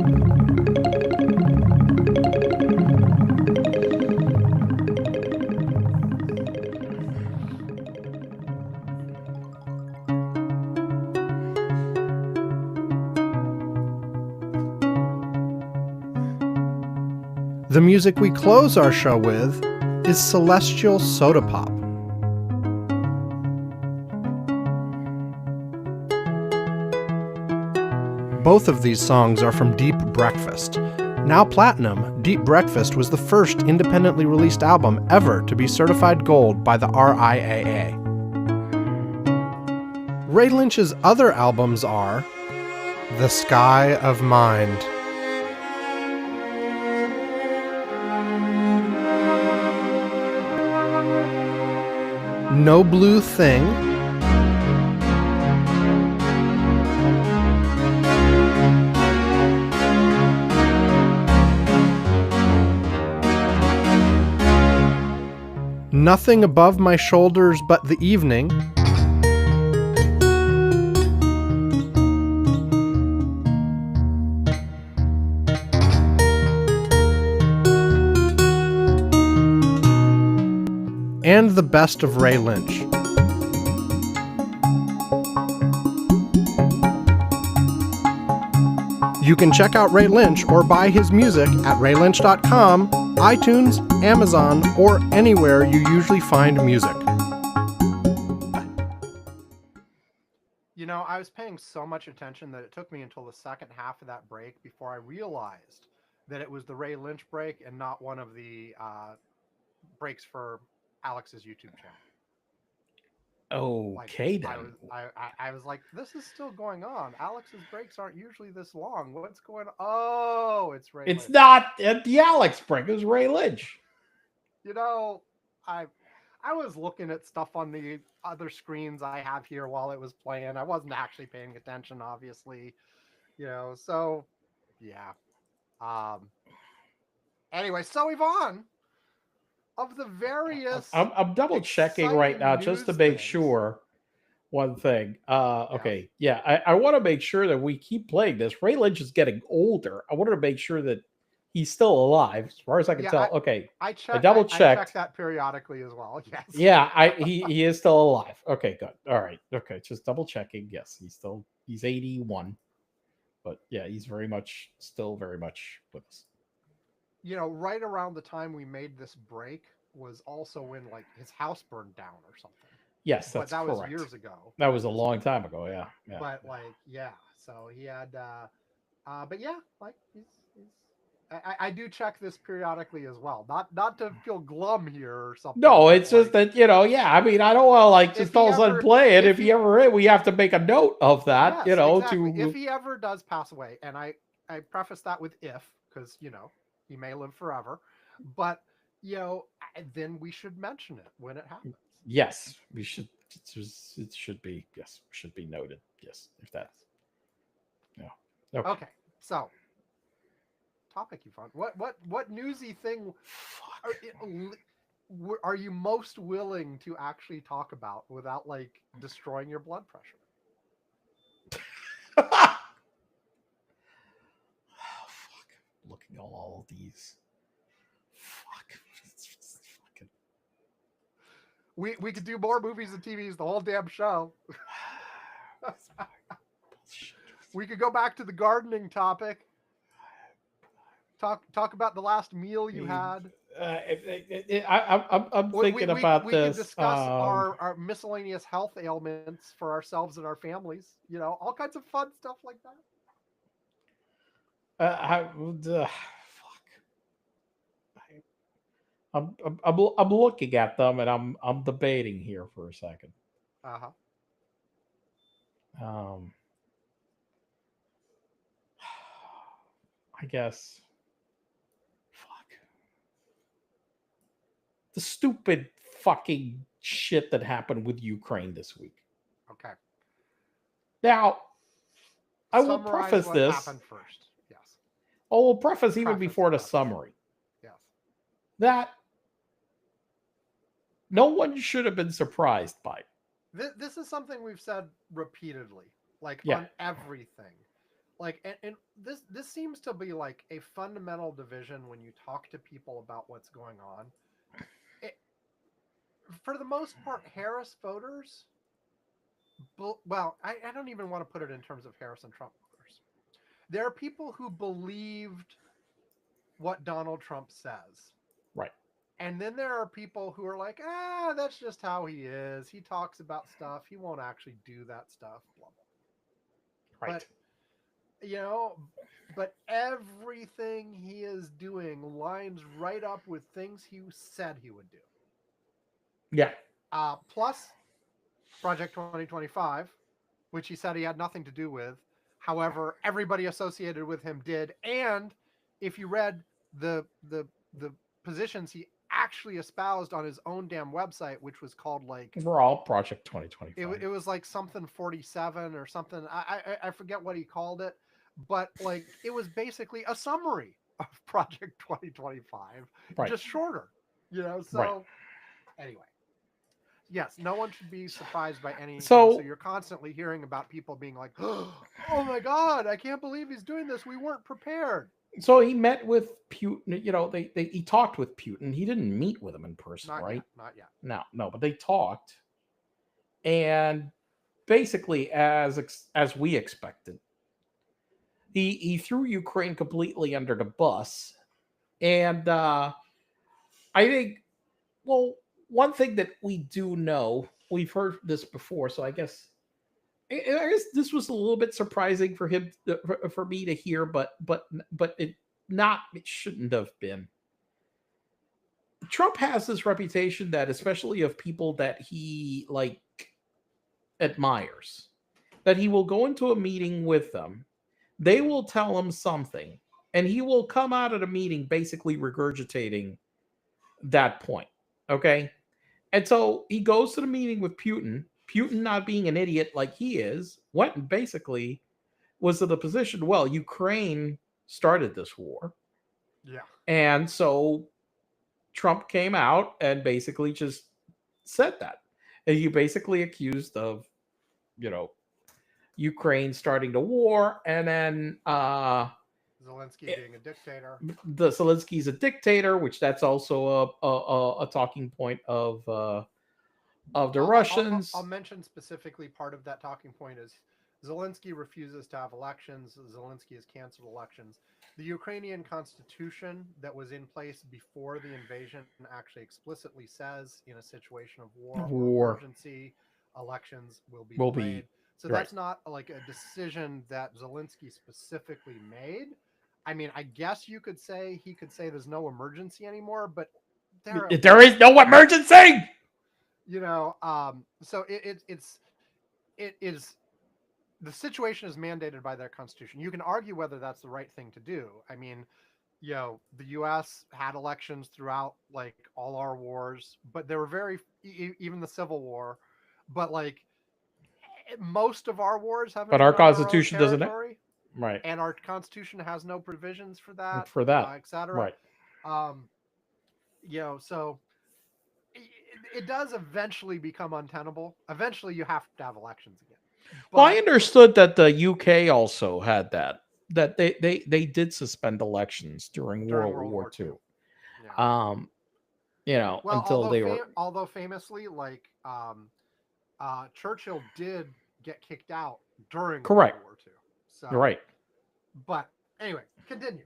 The music we close our show with is Celestial Soda Pop. Both of these songs are from Deep Breakfast. Now platinum, Deep Breakfast was the first independently released album ever to be certified gold by the RIAA. Ray Lynch's other albums are The Sky of Mind, No Blue Thing, Nothing Above My Shoulders But the Evening, and The Best of Ray Lynch. You can check out Ray Lynch or buy his music at raylynch.com, iTunes, Amazon, or anywhere you usually find music. You know, I was paying so much attention that it took me until the second half of that break before I realized that it was the Ray Lynch break and not one of the breaks for Alex's YouTube channel. Okay, then. I was like, this is still going on. Alex's breaks aren't usually this long. What's going on? Oh, it's Ray Lynch. It's not the Alex break. It was Ray Lynch. You know, I was looking at stuff on the other screens I have here while it was playing. I wasn't actually paying attention, obviously. You know, so Yeah. Um. Anyway, so Yvonne, of the various I'm double checking right exciting now just to news make things, sure one thing. yes, Okay, yeah, I want to make sure that we keep playing this. Ray Lynch is getting older. I wanted to make sure that he's still alive, as far as I can yeah, tell. Okay, I I check double I check checked. that periodically as well. Yes. Yeah, he is still alive. Okay, good. All right. Okay, just double checking. Yes, he's 81. But yeah, he's still very much with us. Right around the time we made this break was also when like his house burned down or something. Yes, But that's that was correct. years ago That was at a this long point. time ago. Yeah, yeah. But like, yeah, so he had but yeah, like he's I do check this periodically as well. Not to feel glum here or something, No, but it's just like that yeah. I mean, I don't want to like if just he all of a sudden ever play it. if If he he ever, we have to make a note of that. yes, exactly. If To he ever does pass away, and I preface that with if, because he may live forever, but then we should mention it when it happens. yes, we should. It should be should be noted. Yes, if that. Yes. Yeah. Okay. Okay. So topic you found. What newsy thing Fuck. are, are you most willing to actually talk about without like destroying your blood pressure? Oh, fuck. Looking at all of these. Fuck. Fucking. We could do more movies and TVs the whole damn show. We could go back to the gardening topic. Talk about the last meal you had. I'm thinking about We could this. discuss our miscellaneous health ailments for ourselves and our families. All kinds of fun stuff like that. Fuck. I'm looking at them and I'm debating here for a second. Uh huh. Um, I guess. Fuck. The stupid fucking shit that happened with Ukraine this week. Okay. Now, I will Summarize preface what this. happened first. Yes. I will preface even Preface. before the summary Yes. that no one should have been surprised by it. This is something we've said repeatedly, like Yeah. on everything. Like, and this seems to be like a fundamental division when you talk to people about what's going on. It, for the most part, Harris voters, well, I don't even want to put it in terms of Harris and Trump voters. There are people who believed what Donald Trump says. Right. And then there are people who are like, that's just how he is. He talks about stuff. He won't actually do that stuff. Blah, blah. Right. But everything he is doing lines right up with things he said he would do. Yeah. Plus Project 2025, which he said he had nothing to do with. However, everybody associated with him did. And if you read the positions he actually espoused on his own damn website, which was called like We're all Project 2025. it was like something 47 or something. I forget what he called it, but like it was basically a summary of Project 2025, Right. just shorter. So Right. anyway, yes, no one should be surprised by anything. So- So you're constantly hearing about people being like, "Oh my god, I can't believe he's doing this. We weren't prepared." So he met with Putin. He talked with Putin. He didn't meet with him in person, Not right? yet. Not yet. No, but they talked, and basically, as we expected, he threw Ukraine completely under the bus, and I think, well, one thing that we do know, we've heard this before, so I guess this was a little bit surprising for him, for me to hear, but it shouldn't have been. Trump has this reputation that, especially of people that he like admires, that he will go into a meeting with them, they will tell him something, and he will come out of the meeting basically regurgitating that point. Okay. And so he goes to the meeting with Putin. Putin, not being an idiot like he is, went and basically was in the position, well, Ukraine started this war. Yeah. And so Trump came out and basically just said that. And he basically accused of, you know, Ukraine starting the war, and then Zelensky being a dictator. the Zelensky's a dictator, which that's also a talking point of the I'll Russians. mention specifically part of that talking point is Zelensky refuses to have elections. Zelensky has canceled elections. The Ukrainian constitution that was in place before the invasion actually explicitly says in a situation of war or War emergency, elections will be will be delayed. So right. that's not like a decision that Zelensky specifically made. I mean, I guess you could say he could say there's no emergency anymore, but there at There is least, no emergency. so it is the situation is mandated by their constitution. You can argue whether that's the right thing to do. I mean, the U.S. had elections throughout like all our wars, but they were even the Civil War, but like most of our wars haven't But been our on our own Constitution doesn't it? territory, Right. and our constitution has no provisions for that, For that. etc. Right. Um, so it does eventually become untenable. Eventually, you have to have elections again. Well, I But understood that the UK also had that. That they did suspend elections during during World World War War II, II. yeah. Um, Well, until they were although famously, like Churchill did get kicked out during World correct. War II. You're So, right. but anyway, continue.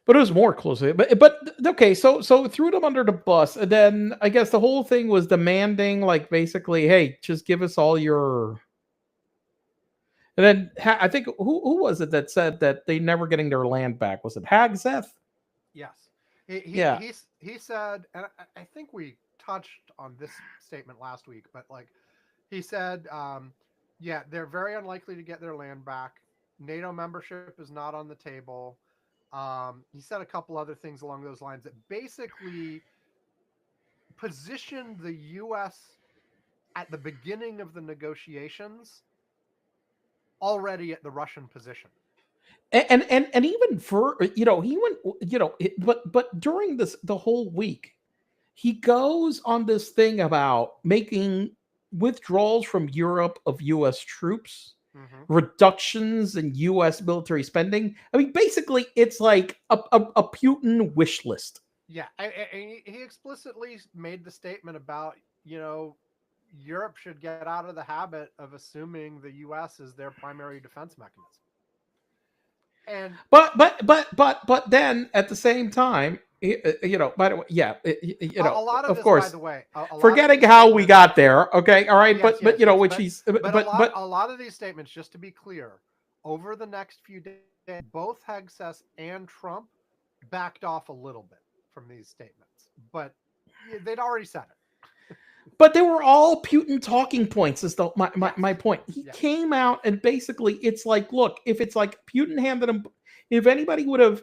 But it was more closely. But okay, so threw them under the bus, and then I guess the whole thing was demanding, like basically, hey, just give us all your. And then I think who was it that said that they never getting their land back? Was it Hagzeth? Yes, he he Yeah, he, he said, and I think we touched on this statement last week, but like he said, yeah, they're very unlikely to get their land back. NATO membership is not on the table. He said a couple other things along those lines that basically positioned the U.S. at the beginning of the negotiations already at the Russian position. and even for he went but during this the whole week he goes on this thing about making withdrawals from Europe of U.S. troops, Mm-hmm. reductions in U.S. military spending. I mean, basically, it's like a Putin wish list. Yeah, he explicitly made the statement about Europe should get out of the habit of assuming the U.S. is their primary defense mechanism. And But then at the same time, by the way, yeah, a lot of of this, by course, the way, a lot of forgetting these how we statements. got there. Okay, all right, but Yes, which he's but a lot of these statements, just to be clear, over the next few days, both Hegseth and Trump backed off a little bit from these statements, but they'd already said it. but they were all Putin talking points. Is the my Yes, point? He yes, came out and basically, it's like, look, if it's like Putin handed him, if anybody would have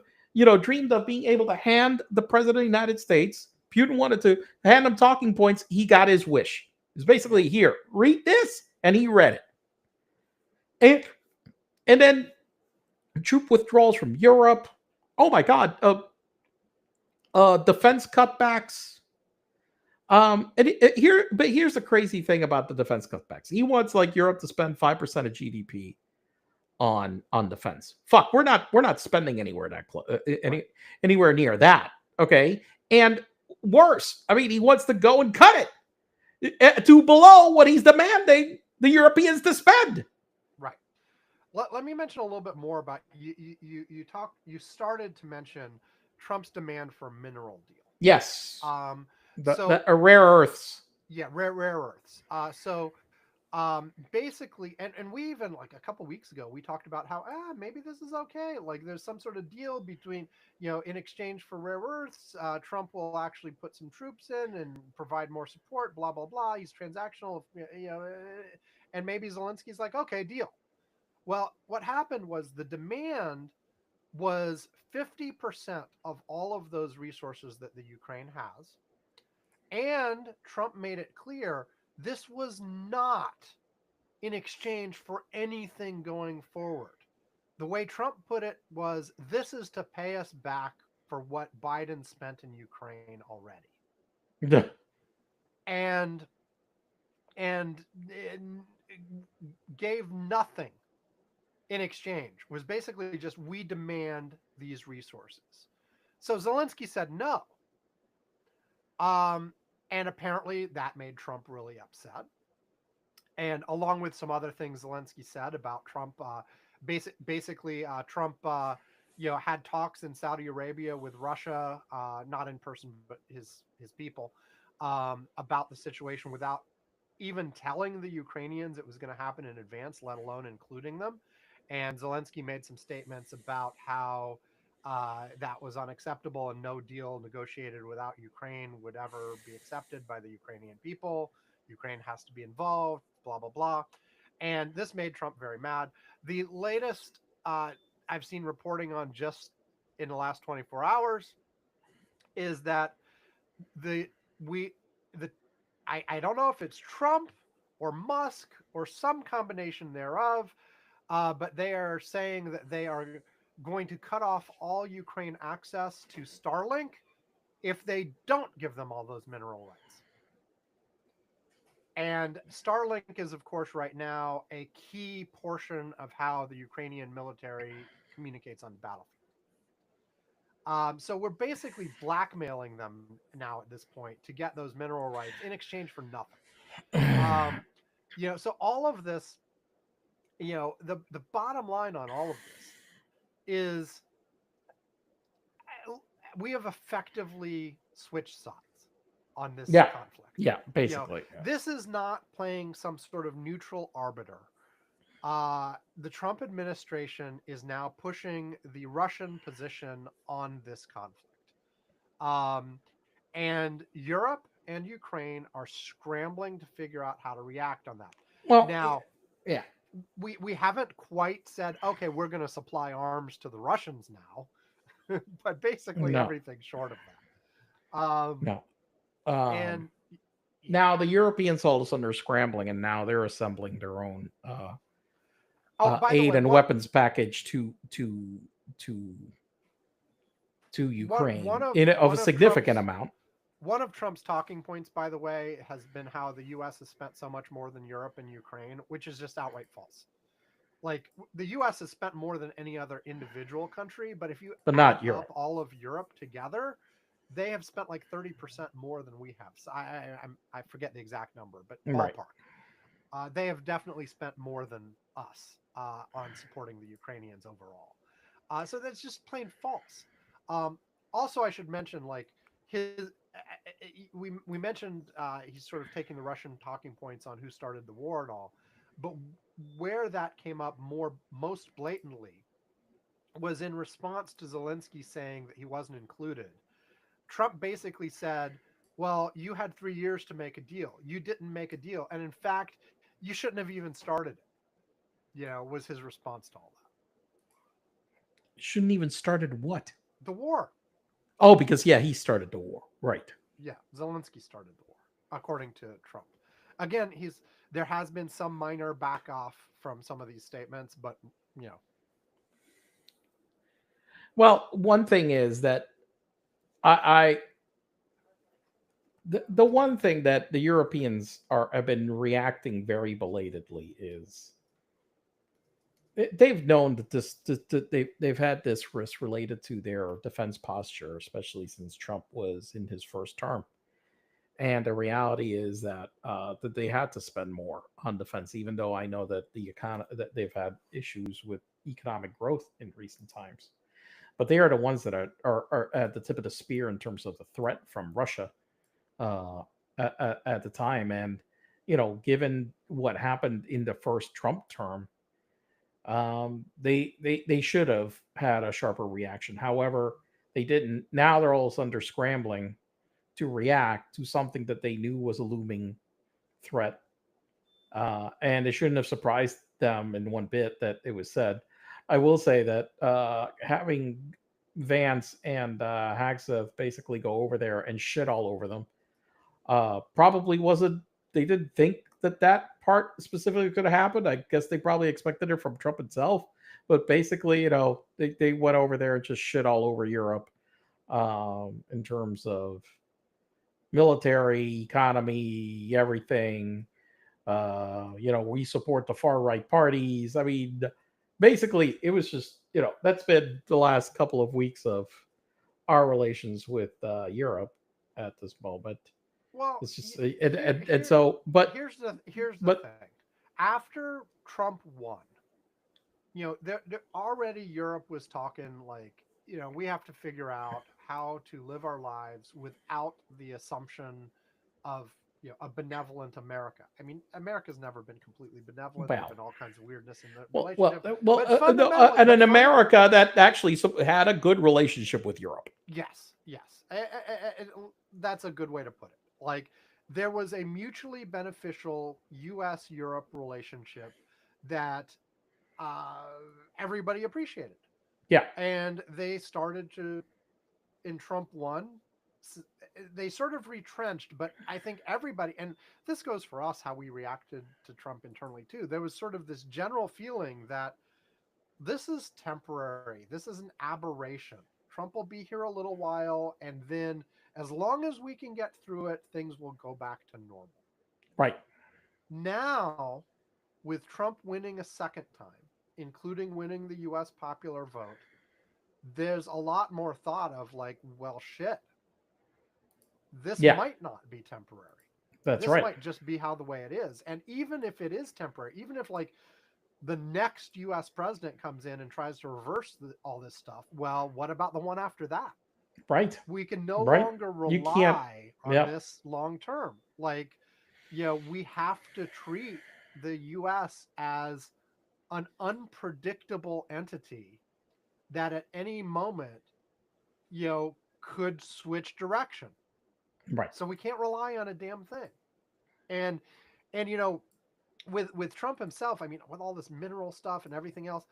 dreamed of being able to hand the president of the United States, Putin wanted to hand him talking points. He got his wish. It's basically, yes. here, read this, and he read it, and then troop withdrawals from Europe. Oh my God, defense cutbacks. But here's the crazy thing about the defense cutbacks. He wants like Europe to spend 5% of GDP on defense. Fuck, we're not spending anywhere Right. anywhere near that. Okay, and worse, I mean, he wants to go and cut it to below what he's demanding the Europeans to spend. Right. Let me mention a little bit more about you started to mention Trump's demand for a mineral deal. Yes, Um, the so rare earths. yeah, rare earths. Basically, and we even like a couple weeks ago we talked about how maybe this is okay. Like there's some sort of deal between in exchange for rare earths, Trump will actually put some troops in and provide more support. Blah blah blah. He's transactional, and maybe Zelensky's like, okay, deal. Well, what happened was the demand was 50% of all of those resources that the Ukraine has. And Trump made it clear this was not in exchange for anything going forward. The way Trump put it was, this is to pay us back for what Biden spent in Ukraine already. Yeah. And and gave nothing in exchange. Was basically just, we demand these resources. So Zelensky said no. And apparently that made Trump really upset. And along with some other things Zelensky said about Trump, basically Trump, had talks in Saudi Arabia with Russia, not in person, but his people, about the situation without even telling the Ukrainians it was going to happen in advance, let alone including them. And Zelensky made some statements about how that was unacceptable and no deal negotiated without Ukraine would ever be accepted by the Ukrainian people. Ukraine has to be involved, blah, blah, blah. And this made Trump very mad. The latest I've seen reporting on just in the last 24 hours is that the we the I don't know if it's Trump or Musk or some combination thereof, but they are saying that they are going to cut off all Ukraine access to Starlink if they don't give them all those mineral rights. And Starlink is, of course, right now a key portion of how the Ukrainian military communicates on the battlefield. So we're basically blackmailing them now at this point to get those mineral rights in exchange for nothing. Um, so all of this, the bottom line on all of this is, we have effectively switched sides on this Yeah. conflict. Yeah. Basically. Yeah. This is not playing some sort of neutral arbiter. The Trump administration is now pushing the Russian position on this conflict. Um, and Europe and Ukraine are scrambling to figure out how to react on that. Well, Now, yeah. we haven't quite said, okay, we're going to supply arms to the Russians now, but basically No. everything short of that. No. And Now the Europeans all of a sudden are scrambling, and now they're assembling their own by the aid way, and weapons package to Ukraine of a significant amount. One of Trump's talking points, by the way, has been how the U.S. has spent so much more than Europe and Ukraine, which is just outright false. Like, the U.S. has spent more than any other individual country, but if you But add not up Europe. all of Europe together, they have spent like 30% more than we have. So I forget the exact number, but Right. ballpark. They have definitely spent more than us on supporting the Ukrainians overall. So that's just plain false. Also, I should mention, like, we mentioned he's sort of taking the Russian talking points on who started the war and all, but where that came up most blatantly was in response to Zelensky saying that he wasn't included. Trump basically said, well, you had 3 years to make a deal. You didn't make a deal. And in fact, you shouldn't have even started it, was his response to all that. Shouldn't even started what? The war. Oh, because he started the war. Right. Yeah, Zelensky started the war, according to Trump. Again, there has been some minor back off from some of these statements, but Well, one thing is that I the one thing that the Europeans have been reacting very belatedly is they've known that they've had this risk related to their defense posture, especially since Trump was in his first term. And the reality is that that they had to spend more on defense, even though I know that that they've had issues with economic growth in recent times. But they are the ones that are at the tip of the spear in terms of the threat from Russia at the time. And given what happened in the first Trump term, they should have had a sharper reaction. However, they didn't. Now they're all under scrambling to react to something that they knew was a looming threat. And it shouldn't have surprised them in one bit that it was said. I will say that having Vance and Hagseth basically go over there and shit all over them probably wasn't. They didn't think that part specifically could have happened. I guess they probably expected it from Trump himself, But basically, they went over there and just shit all over Europe, in terms of military, economy, everything. We support the far right parties. I mean, basically, it was just, that's been the last couple of weeks of our relations with Europe at this moment. Well, It's just, here, and here, so, here's the but, thing. After Trump won, there already Europe was talking like, we have to figure out how to live our lives without the assumption of a benevolent America. I mean, America's never been completely benevolent. There's well, been all kinds of weirdness in the well, well, relationship, well, but fundamentally, and an America that actually had a good relationship with Europe. yes, yes, that's a good way to put it. Like, there was a mutually beneficial U.S. Europe relationship that uh, everybody appreciated, Yeah, and they started to, in Trump one, they sort of retrenched. But I think everybody, and this goes for us, how we reacted to Trump internally too. There was sort of this general feeling that this is temporary. This is an aberration. Trump will be here a little while, and then as long as we can get through it, things will go back to normal. right, Now, with Trump winning a second time, including winning the US popular vote, there's a lot more thought of like, well, shit, this yeah, might not be temporary. that's This right, might just be how the way it is. And even if it is temporary, even if like the next US president comes in and tries to reverse all this stuff, well, what about the one after that? right, We can no right. longer You can't. rely on Yep, this long term. Like, we have to treat the US as an unpredictable entity that at any moment, could switch direction. right, So we can't rely on a damn thing. And and with Trump himself, I mean, with all this mineral stuff and everything else,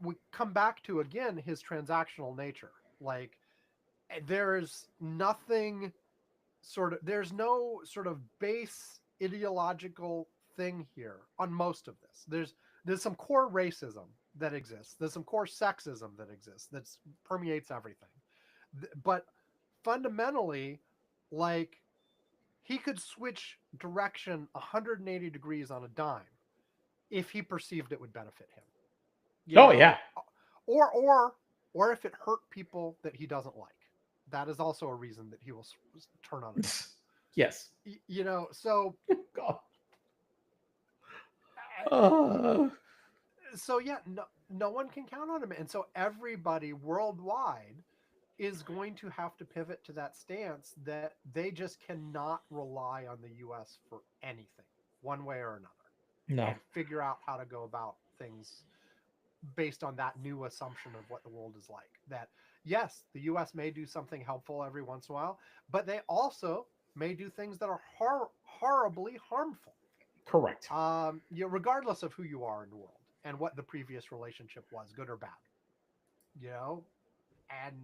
we come back to again his transactional nature. Like, there's nothing there's no sort of base ideological thing here on most of this. There's some core racism that exists. There's some core sexism that exists that permeates everything. But fundamentally, like, he could switch direction 180 degrees on a dime if he perceived it would benefit him. You oh know, yeah, or if it hurt people that he doesn't like. That is also a reason that he will turn on a dime. yes. So God. uh, Uh, so yeah, no one can count on him, and so everybody worldwide is going to have to pivot to that stance that they just cannot rely on the US for anything, one way or another, no, and figure out how to go about things based on that new assumption of what the world is like. That yes, the US may do something helpful every once in a while, but they also may do things that are horribly harmful. correct. Regardless of who you are in the world and what the previous relationship was, good or bad, you know, and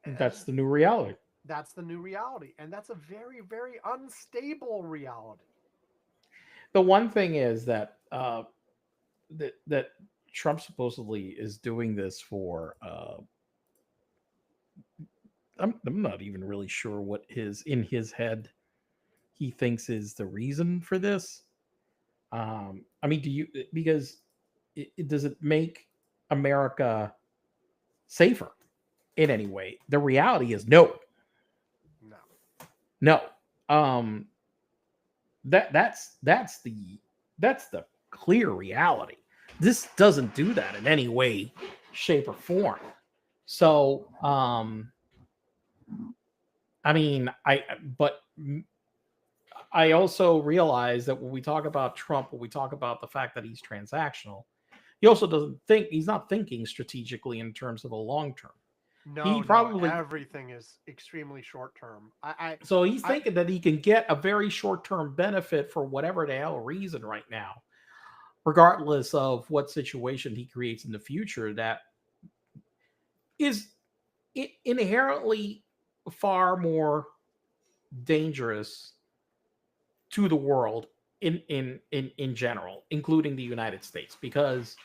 That's the new reality. that's the new reality, and that's a very, very unstable reality. The one thing is that that Trump supposedly is doing this for. I'm not even really sure what his in his head he thinks is the reason for this. I mean, do you because does it make America safer in any way? The reality is no, No. no. Um, that's the clear reality. This doesn't do that in any way, shape, or form. So, I mean, but I also realize that when we talk about Trump, when we talk about the fact that he's transactional, he also doesn't think he's not thinking strategically in terms of the long term. No, He no, probably everything is extremely short term. so he's I thinking that he can get a very short term benefit for whatever the hell reason right now, regardless of what situation he creates in the future that is inherently far more dangerous to the world in general, including the United States, because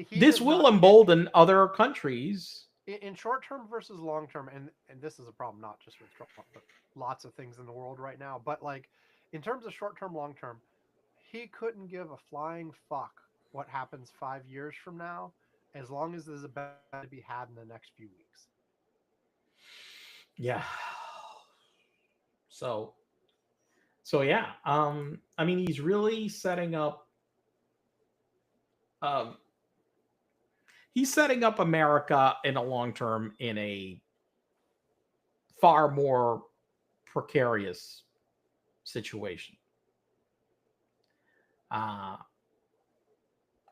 he this does will not. embolden other countries. In short term versus long term, and this is a problem not just with Trump, but lots of things in the world right now. But like in terms of short term, long term, he couldn't give a flying fuck what happens 5 years from now, as long as there's a bet to be had in the next few weeks. Yeah. So yeah. I mean, he's really setting up. Um, he's setting up America in a long term in a far more precarious situation. Uh,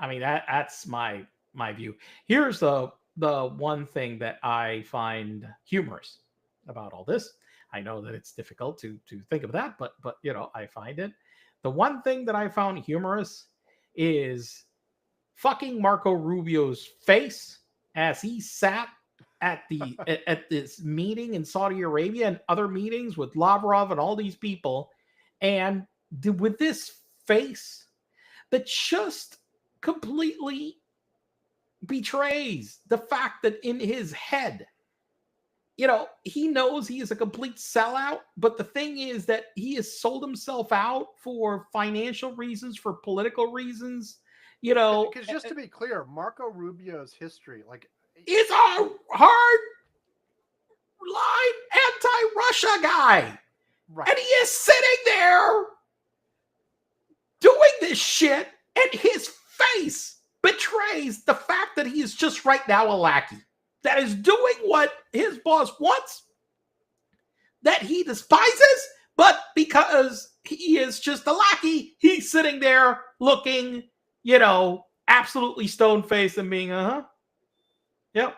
I mean that's my view. Here's the one thing that I find humorous about all this. I know that it's difficult to think of that, but I find it. The one thing that I found humorous is fucking Marco Rubio's face as he sat at this meeting in Saudi Arabia and other meetings with Lavrov and all these people, and with this face that just completely betrays the fact that in his head, he knows he is a complete sellout. But the thing is that he has sold himself out for financial reasons, for political reasons. Because just to be clear, Marco Rubio's history, like, is a hard line anti-Russia guy. right? And he is sitting there doing this shit, and his face betrays the fact that he is just right now a lackey that is doing what his boss wants, that he despises, but because he is just a lackey, he's sitting there looking, absolutely stone-faced and being, yep.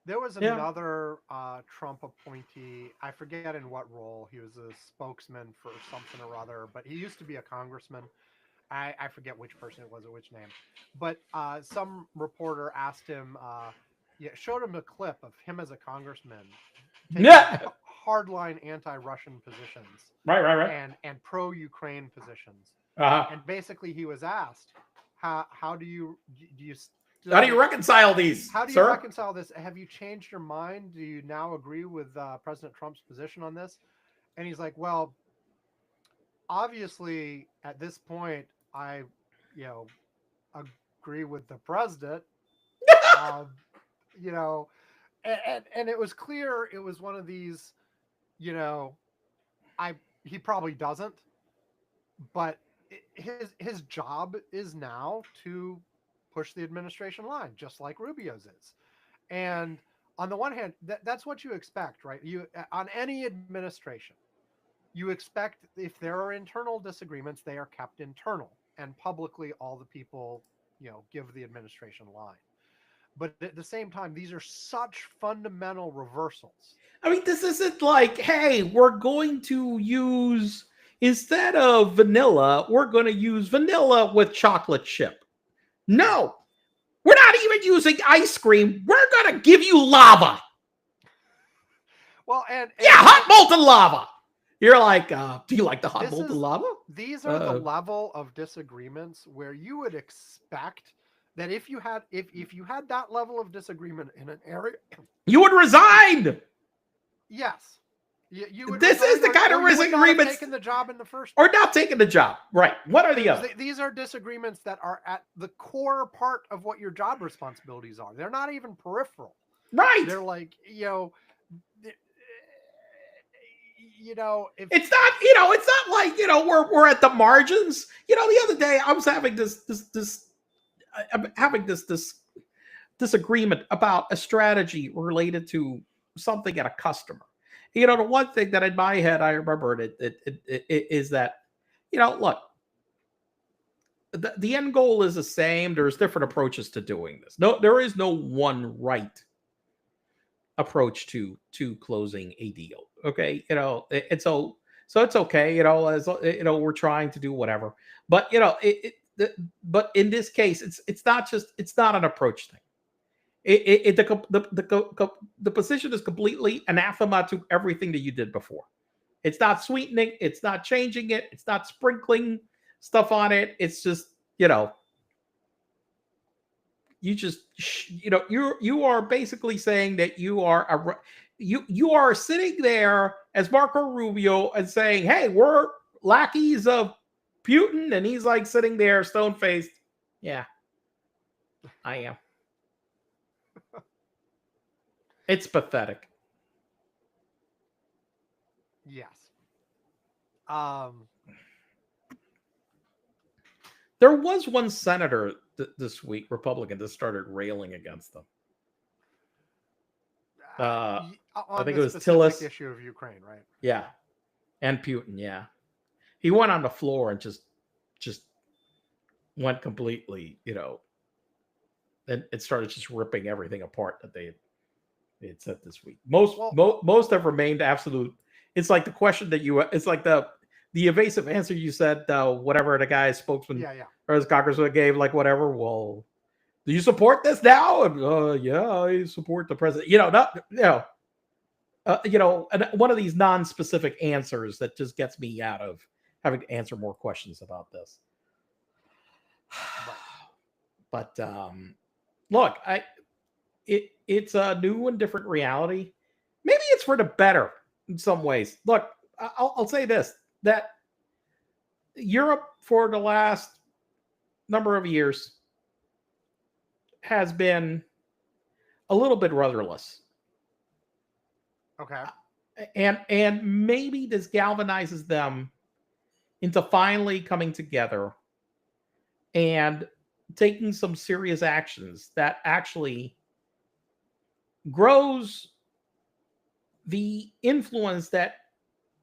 There was another Trump appointee. I forget in what role. He was a spokesman for something or other, but he used to be a congressman. I forget which person it was or which name. But some reporter asked him, showed him a clip of him as a congressman taking hardline anti-Russian positions, right, and pro-Ukraine positions. Uh-huh. And basically, he was asked, how do you how do you reconcile these? How do you reconcile this? Have you changed your mind? Do you now agree with President Trump's position on this? And he's like, well, obviously, at this point, I, agree with the president. And it was clear it was one of these, he probably doesn't, but his job is now to push the administration line, just like Rubio's is. And on the one hand, that's what you expect, right? You on any administration, you expect if there are internal disagreements, they are kept internal, and publicly all the people, give the administration line. But at the same time, these are such fundamental reversals. I mean, this isn't like, hey, we're going to use, instead of vanilla, we're going to use vanilla with chocolate chip. No, we're not even using ice cream. We're going to give you lava. Well, and hot molten lava. You're like, do you like the hot molten lava? These are the level of disagreements where you would expect that if you had that level of disagreement in an area, you would resign. Yes. You would. This is the kind of disagreements. Taking the job in the first place. Or not taking the job. Right. What are the other? These are disagreements that are at the core part of what your job responsibilities are. They're not even peripheral. Right. They're like, if it's not like, we're at the margins. The other day I was having this disagreement about a strategy related to something at a customer. The one thing that in my head I remembered it is that, look, the end goal is the same. There's different approaches to doing this. No, there is no one right approach to closing a deal. Okay, and so it's okay. As we're trying to do whatever, but but in this case, it's not an approach thing. The position is completely anathema to everything that you did before. It's not sweetening. It's not changing it. It's not sprinkling stuff on it. It's just, You just, you are basically saying that you are you are sitting there as Marco Rubio and saying, "Hey, we're lackeys of Putin," and he's like sitting there stone faced. Yeah, I am. It's pathetic. Yes. There was one senator this week, Republican, that started railing against them. On I think the it was specific Tillis. issue of Ukraine, right? Yeah, and Putin. Yeah, he went on the floor and just went completely, and it started just ripping everything apart that they had said this week. Most have remained absolute. It's like the question that it's like the evasive answer you said, whatever the guy's spokesman or his congressman gave, like whatever. Well, do you support this now? And, yeah, I support the president. And one of these non-specific answers that just gets me out of having to answer more questions about this. But look, it's a new and different reality. Maybe it's for the better in some ways. Look, I'll say this, that Europe for the last number of years has been a little bit rudderless. Okay. And maybe this galvanizes them into finally coming together and taking some serious actions that actually grows the influence that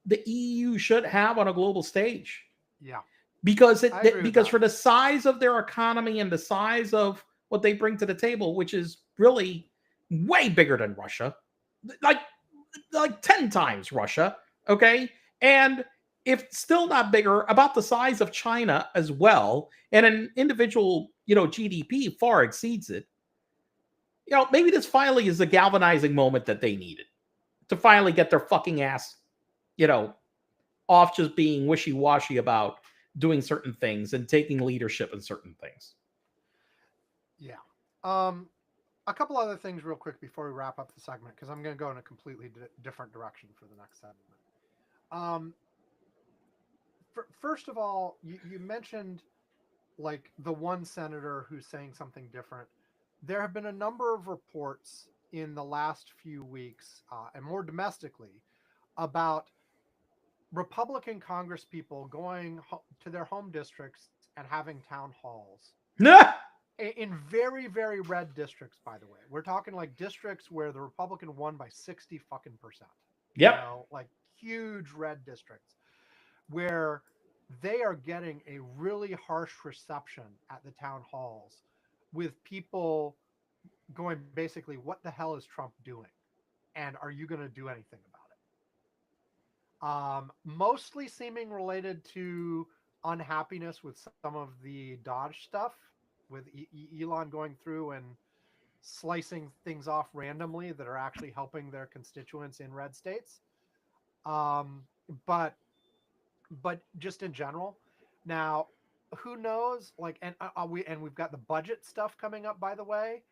the EU should have on a global stage. Yeah. Because for the size of their economy and the size of what they bring to the table, which is really way bigger than Russia, like 10 times Russia, okay? And if still not bigger, about the size of China as well, and an individual, GDP far exceeds it. Maybe this finally is a galvanizing moment that they needed to finally get their fucking ass, off just being wishy-washy about doing certain things and taking leadership in certain things. Yeah. A couple other things real quick before we wrap up the segment, because I'm going to go in a completely different direction for the next segment. First of all, you mentioned like the one senator who's saying something different. There have been a number of reports in the last few weeks, and more domestically, about Republican congresspeople going to their home districts and having town halls. In very, very red districts, by the way. We're talking like districts where the Republican won by 60 fucking percent. Yep. Like huge red districts where they are getting a really harsh reception at the town halls with people going basically, what the hell is Trump doing? And are you going to do anything about it? Mostly seeming related to unhappiness with some of the Dodge stuff, with Elon going through and slicing things off randomly that are actually helping their constituents in red states. But just in general. Now, who knows? Like, and we've got the budget stuff coming up, by the way,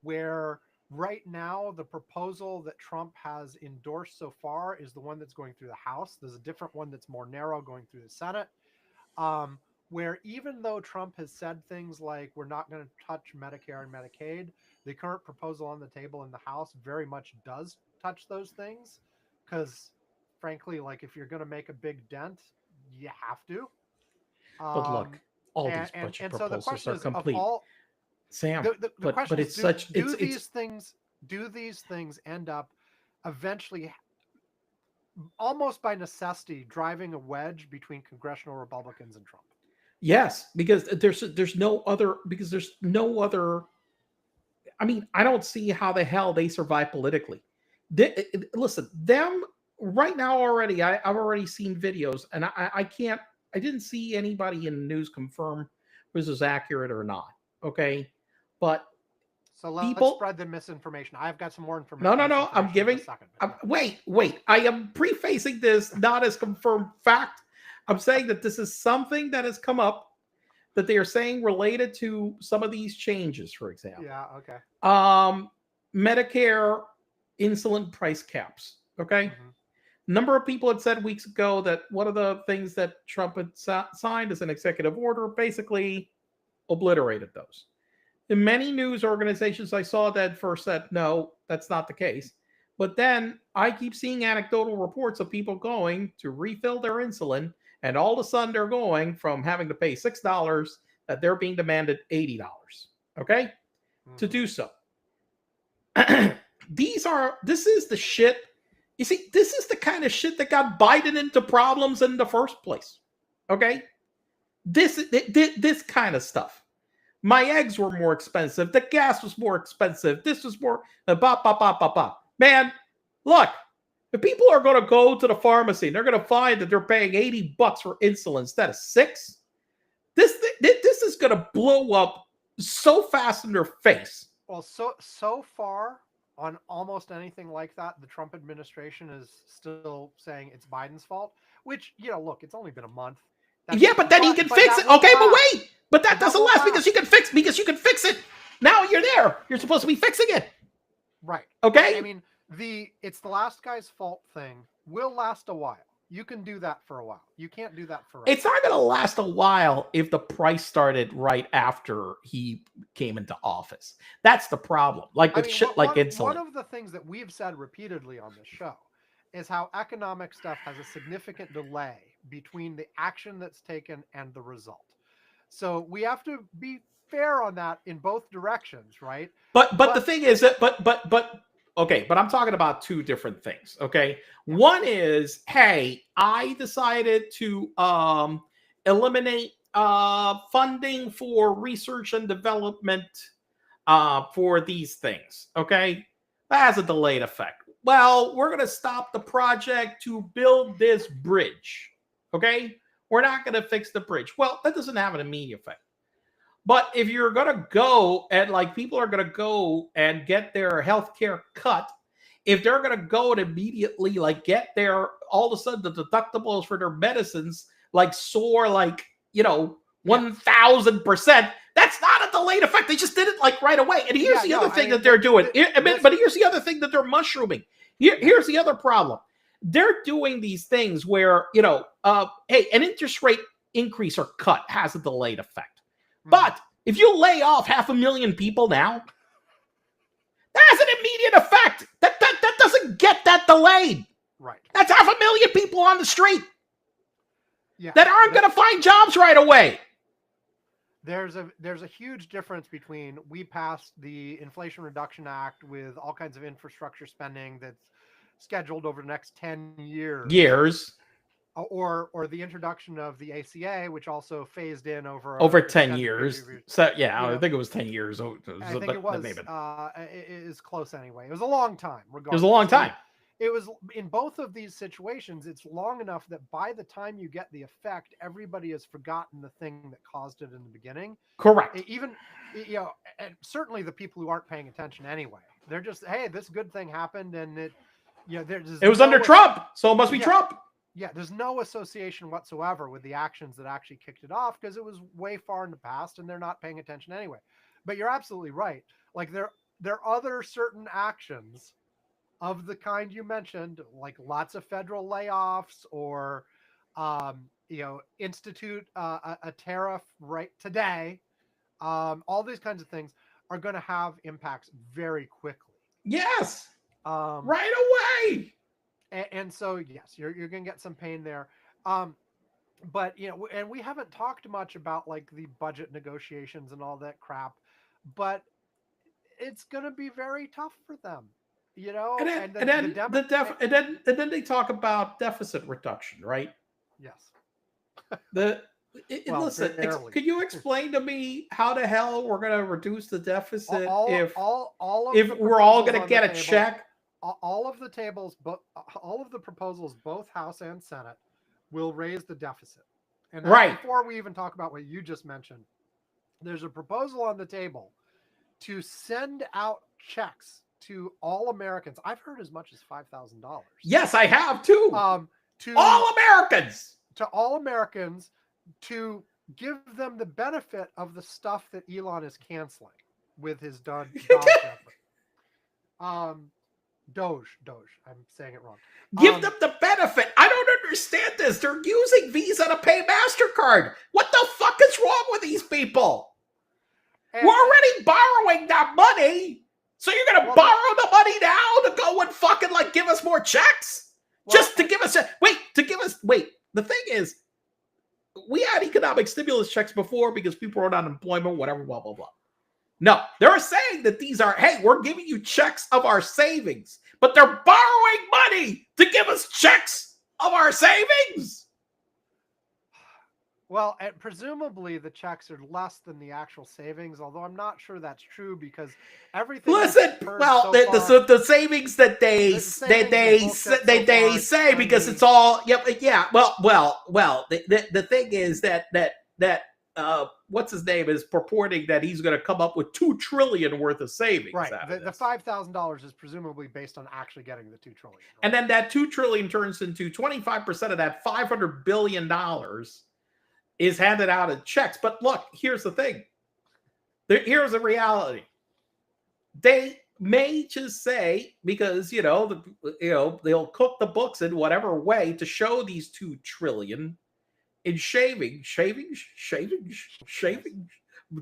where right now the proposal that Trump has endorsed so far is the one that's going through the House. There's a different one that's more narrow going through the Senate, where even though Trump has said things like we're not going to touch Medicare and Medicaid, the current proposal on the table in the House very much does touch those things, because frankly, like if you're going to make a big dent, you have to. But look, all these budget proposals are complete. Sam, the question is, it's such. Do these things end up eventually, almost by necessity, driving a wedge between congressional Republicans and Trump? Yes, because there's no other. I mean, I don't see how the hell they survive politically. Listen, them right now already. I've already seen videos, and I didn't see anybody in the news confirm this is accurate or not. Okay, but so let's spread the misinformation. I've got some more information. No. I'm giving. Wait. I am prefacing this not as confirmed fact. I'm saying that this is something that has come up that they are saying related to some of these changes, for example. Yeah. Okay. Medicare insulin price caps. Okay. Mhm. Number of people had said weeks ago that one of the things that Trump had signed as an executive order basically obliterated those. In many news organizations I saw that first said, no, that's not the case. But then I keep seeing anecdotal reports of people going to refill their insulin, and all of a sudden they're going from having to pay $6 that they're being demanded $80. Okay? To Mhm. do so. This is the shit. You see, this is the kind of shit that got Biden into problems in the first place. Okay? This kind of stuff. My eggs were more expensive. The gas was more expensive. This was more. Man, look, if people are going to go to the pharmacy and they're going to find that they're paying $80 for insulin instead of $6, this is going to blow up so fast in their face. Well, so far on almost anything like that, the Trump administration is still saying it's Biden's fault. Which, look, it's only been a month. Yeah, but then he can fix it. Okay, but wait. But that doesn't last because you can fix it. Now you're there. You're supposed to be fixing it. Right. Okay? I mean, it's the last guy's fault thing will last a while. You can do that for a while. You can't do that forever. It's not going to last a while if the price started right after he came into office. That's the problem. Like with insulin. One of the things that we've said repeatedly on this show is how economic stuff has a significant delay between the action that's taken and the result. So we have to be fair on that in both directions, right? But the thing is that okay, but I'm talking about two different things. Okay, Yeah. One is, hey, I decided to eliminate funding for research and development for these things. Okay, that has a delayed effect. Well, we're going to stop the project to build this bridge. Okay, we're not going to fix the bridge. Well, that doesn't have an immediate effect. But if you're going to go and people are going to go and get their health care cut, if they're going to go and immediately get their, all of a sudden the deductibles for their medicines soar 1,000%, that's not a delayed effect. They just did it right away. And here's the other thing that they're doing. But here's the other thing that they're mushrooming. Here's the other problem. They're doing these things where, hey, an interest rate increase or cut has a delayed effect. But if you lay off 500,000 people now, that has an immediate effect. That doesn't get that delayed. Right. That's 500,000 people on the street. Yeah. That aren't going to find jobs right away. There's a huge difference between we passed the Inflation Reduction Act with all kinds of infrastructure spending that's scheduled over the next 10 years. Or the introduction of the ACA, which also phased in over 10 years. So I think it was 10 years. I think it was. It is close anyway. It was a long time. It was a long time. It was in both of these situations. It's long enough that by the time you get the effect, everybody has forgotten the thing that caused it in the beginning. Correct. Even and certainly the people who aren't paying attention anyway. They're just, hey, this good thing happened, and it was under Trump, so it must be Trump. Yeah, there's no association whatsoever with the actions that actually kicked it off because it was way far in the past and they're not paying attention anyway. But you're absolutely right. There are other certain actions of the kind you mentioned, like lots of federal layoffs or, institute a tariff right today. All these kinds of things are going to have impacts very quickly. Yes. Right away. And so, yes, you're going to get some pain there. But, and we haven't talked much about the budget negotiations and all that crap, but it's going to be very tough for them, And then they talk about deficit reduction, right? Yes. Listen, could you explain to me how the hell we're going to reduce the deficit if we're all going to get a check? All of the proposals, both House and Senate, will raise the deficit. And before we even talk about what you just mentioned, there's a proposal on the table to send out checks to all Americans. I've heard as much as $5,000. Yes, I have too. To all Americans. To all Americans to give them the benefit of the stuff that Elon is canceling with his Dodge effort. Um, Doge. I'm saying it wrong. Give them the benefit. I don't understand this. They're using Visa to pay MasterCard. What the fuck is wrong with these people? We're already borrowing that money. So you're going to borrow the money now to go and fucking like give us more checks? Just to give us wait. The thing is, we had economic stimulus checks before because people were on unemployment, whatever, blah, blah, blah. No, they're saying that these are, hey, we're giving you checks of our savings, but they're borrowing money to give us checks of our savings. Well, and presumably the checks are less than the actual savings, although I'm not sure that's true because everything. Listen, well, the savings that they say because it's all yeah. Well. The thing is that what's his name is purporting that he's going to come up with $2 trillion worth of savings. Right. The $5,000 is presumably based on actually getting the $2 trillion. Right? And then that $2 trillion turns into 25% of that $500 billion is handed out in checks. But look, here's the thing. Here's the reality. They may just say, because they'll cook the books in whatever way to show these $2 trillion in shavings. I'm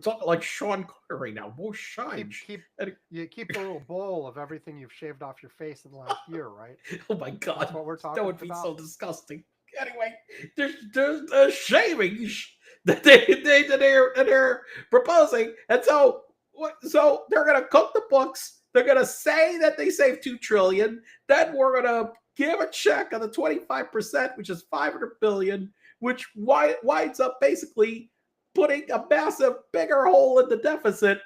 talking like Sean Connery now. More shine. You keep the little bowl of everything you've shaved off your face in the last year, right? Oh my God. That's what we're talking about. That would be so disgusting. Anyway, there's a shavings that they're proposing, and so they're gonna cook the books. They're gonna say that they saved $2 trillion. Then we're gonna give a check on the 25%, which is $500 billion, which winds up basically putting a massive bigger hole in the deficit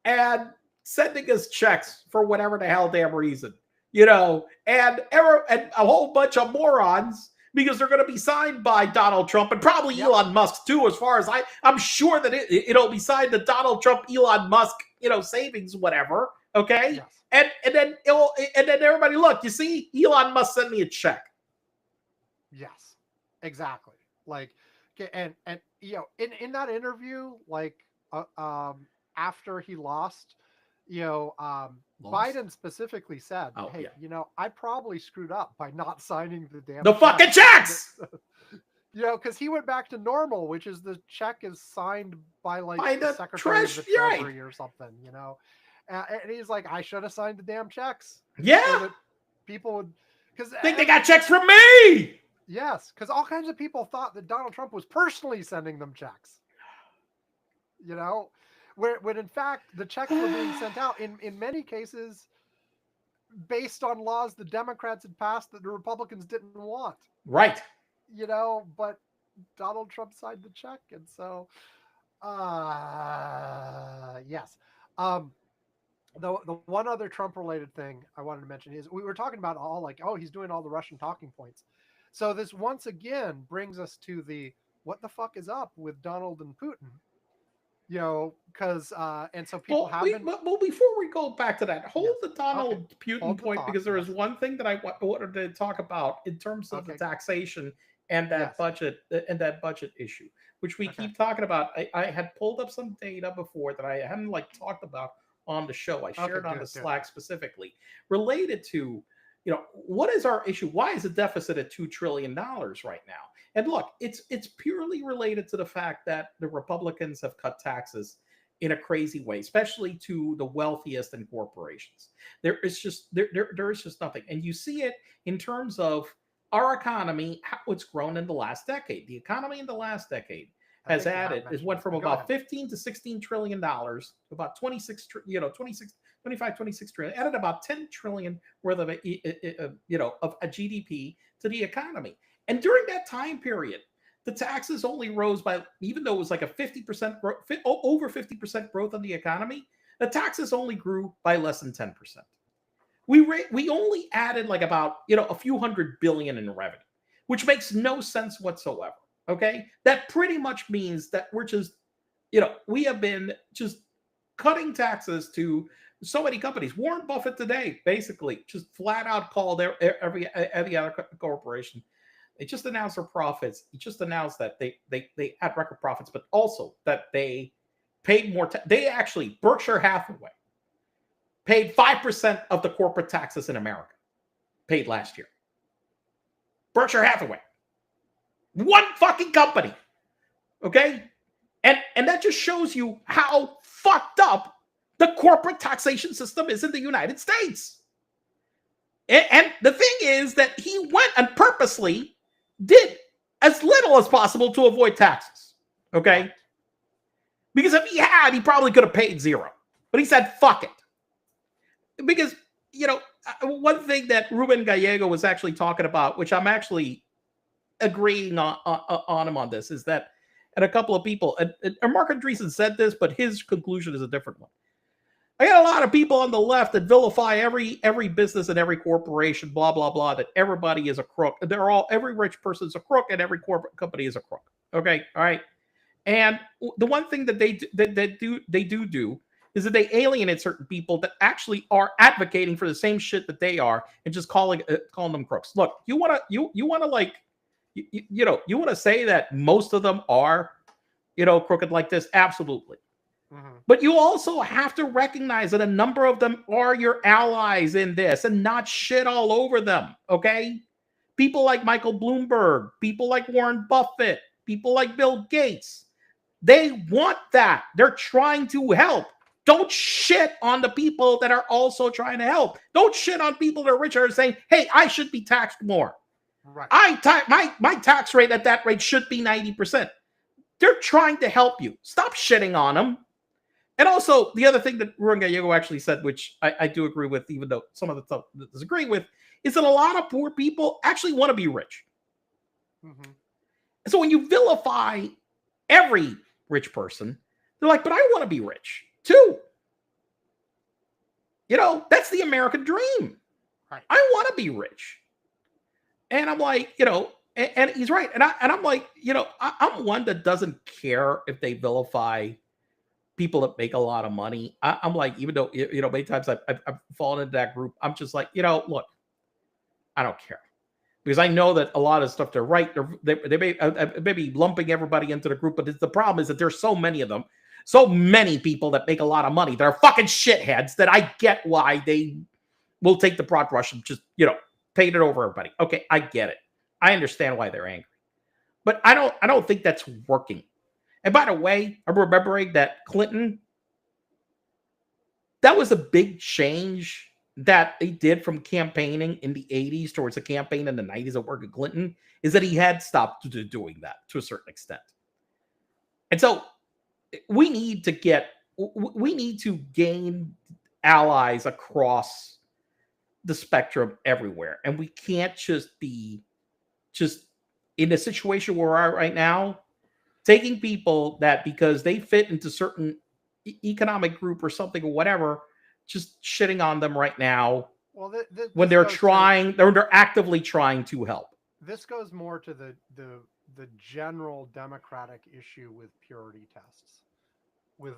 and sending us checks for whatever the hell damn reason, and a whole bunch of morons. Because they're going to be signed by Donald Trump and probably Elon Musk too. As far as I'm sure that it'll be signed to Donald Trump, Elon Musk, savings, whatever. Okay, yes. and then everybody look. You see, Elon Musk sent me a check. Yes, exactly. Like, and in that interview, like, after he lost. Biden specifically said, "Hey, I probably screwed up by not signing the fucking checks." Because he went back to normal, which is the check is signed by the Secretary of the Treasury or something. And he's like, "I should have signed the damn checks." Yeah, so that people would think they got checks from me. Yes, because all kinds of people thought that Donald Trump was personally sending them checks. When in fact the checks were being sent out in many cases based on laws the Democrats had passed that the Republicans didn't want. Right. But Donald Trump signed the check, and so yes. The one other Trump related thing I wanted to mention is we were talking about all like, oh, he's doing all the Russian talking points. So this once again brings us to the what the fuck is up with Donald and Putin. Because and so people have been. Well, before we go back to that, hold the Donald Putin point, because there is one thing that I wanted to talk about in terms of the taxation and that budget issue, which we keep talking about. I had pulled up some data before that I hadn't talked about on the show. I shared on the Slack specifically related to what is our issue? Why is the deficit at $2 trillion right now? And look, it's purely related to the fact that the Republicans have cut taxes in a crazy way, especially to the wealthiest and corporations. There is just nothing. And you see it in terms of our economy, how it's grown in the last decade. The economy in the last decade has went from about 15 to 16 trillion dollars to about 26 trillion, added about 10 trillion worth of a GDP to the economy. And during that time period, the taxes only rose by, even though it was like a 50% growth, over 50% growth on the economy, the taxes only grew by less than 10%. We only added about a few $100 billion in revenue, which makes no sense whatsoever. Okay, that pretty much means that we're just, we have been just cutting taxes to so many companies. Warren Buffett today basically just flat out called every other corporation They just announced their profits. It just announced that they had record profits, but also that they paid more. They actually, Berkshire Hathaway paid 5% of the corporate taxes in America, paid last year. Berkshire Hathaway. One fucking company. Okay? And that just shows you how fucked up the corporate taxation system is in the United States. And the thing is that he went and purposely did as little as possible to avoid taxes. Okay? Because if he had, he probably could have paid zero. But he said, fuck it. Because, one thing that Ruben Gallego was actually talking about, which I'm actually agreeing on him on this, is that, and a couple of people, and Mark Andreessen said this, but his conclusion is a different one. I got a lot of people on the left that vilify every business and every corporation, blah blah blah, that everybody is a crook. Every rich person is a crook, and every corporate company is a crook. Okay, all right. And the one thing that they do is that they alienate certain people that actually are advocating for the same shit that they are, and just calling them crooks. Look, you want to say that most of them are, crooked like this? Absolutely. Mm-hmm. But you also have to recognize that a number of them are your allies in this and not shit all over them, okay? People like Michael Bloomberg, people like Warren Buffett, people like Bill Gates. They want that. They're trying to help. Don't shit on the people that are also trying to help. Don't shit on people that are richer and saying, hey, I should be taxed more. Right. My tax rate at that rate should be 90%. They're trying to help you. Stop shitting on them. And also, the other thing that Ruben Gallego actually said, which I do agree with, even though some of the stuff I disagree with, is that a lot of poor people actually want to be rich. Mm-hmm. So when you vilify every rich person, they're like, but I want to be rich too. That's the American dream. Right. I want to be rich. And I'm like, and he's right. And I'm like, I'm one that doesn't care if they vilify people that make a lot of money. I'm like, even though, many times I've fallen into that group, I'm just like, look, I don't care. Because I know that a lot of stuff they're right. They may be lumping everybody into the group, but the problem is that there's so many of them, so many people that make a lot of money that are fucking shitheads that I get why they will take the broad brush and just, paint it over everybody. Okay, I get it. I understand why they're angry. But I don't think that's working. And by the way, I'm remembering that Clinton, that was a big change that they did from campaigning in the 80s towards a campaign in the 90s at work at Clinton, is that he had stopped doing that to a certain extent. And so we need to gain allies across the spectrum everywhere. And we can't just be in a situation where we're at right now, taking people that because they fit into certain economic group or something or whatever, just shitting on them right now. Well, when they're actively trying to help. This goes more to the general democratic issue with purity tests, with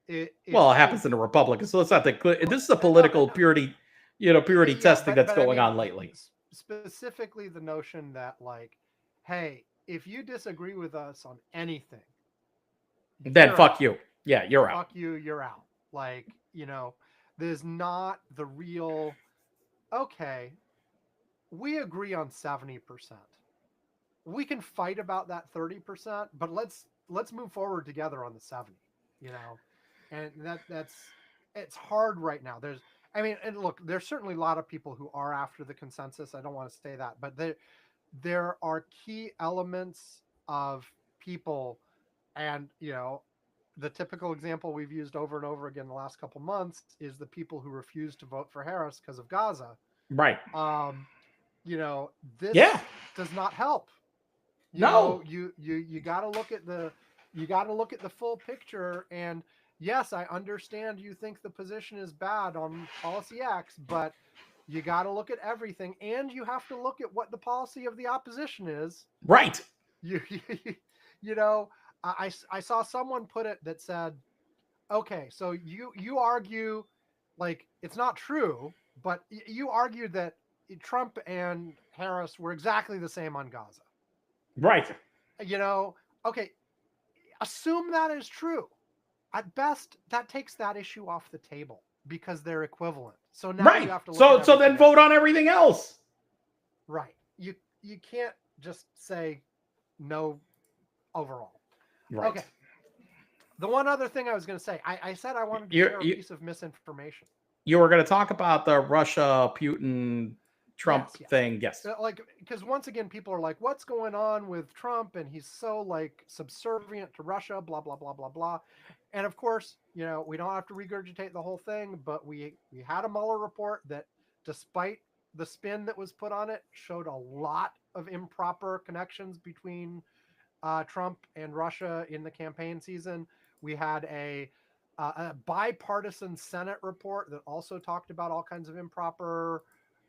it happens in the Republicans, so it's not that good. This is a political purity testing that's going on lately. Specifically, the notion that hey, if you disagree with us on anything, then fuck you. Yeah, you're out. Fuck you, you're out. There's not the real, okay, we agree on 70%. We can fight about that 30%, but let's move forward together on the 70, And it's hard right now. And look, there's certainly a lot of people who are after the consensus. I don't want to say that, but there are key elements of people, and the typical example we've used over and over again the last couple months is the people who refuse to vote for Harris because of Gaza. Right. This does not help. You got to look at the full picture. And yes, I understand you think the position is bad on policy X, but you got to look at everything, and you have to look at what the policy of the opposition is. Right. I saw someone put it that said, okay, so you argue it's not true, but you argue that Trump and Harris were exactly the same on Gaza. Right. You know, okay, assume that is true. At best, that takes that issue off the table because they're equivalent. So now you Right. have to look at So then everything vote else. on everything else. Right. You can't just say no overall. Right. Okay. The one other thing I was going to say, I said I wanted to You share a you piece of misinformation. you were going to talk about the Russia Putin Trump Yes, yes. thing. Yes. Like, because once again, people are like, what's going on with Trump? And he's so like subservient to Russia, blah, blah, blah, blah, blah. And of course, we don't have to regurgitate the whole thing, but we had a Mueller report that, despite the spin that was put on it, showed a lot of improper connections between Trump and Russia in the campaign season. We had a bipartisan Senate report that also talked about all kinds of improper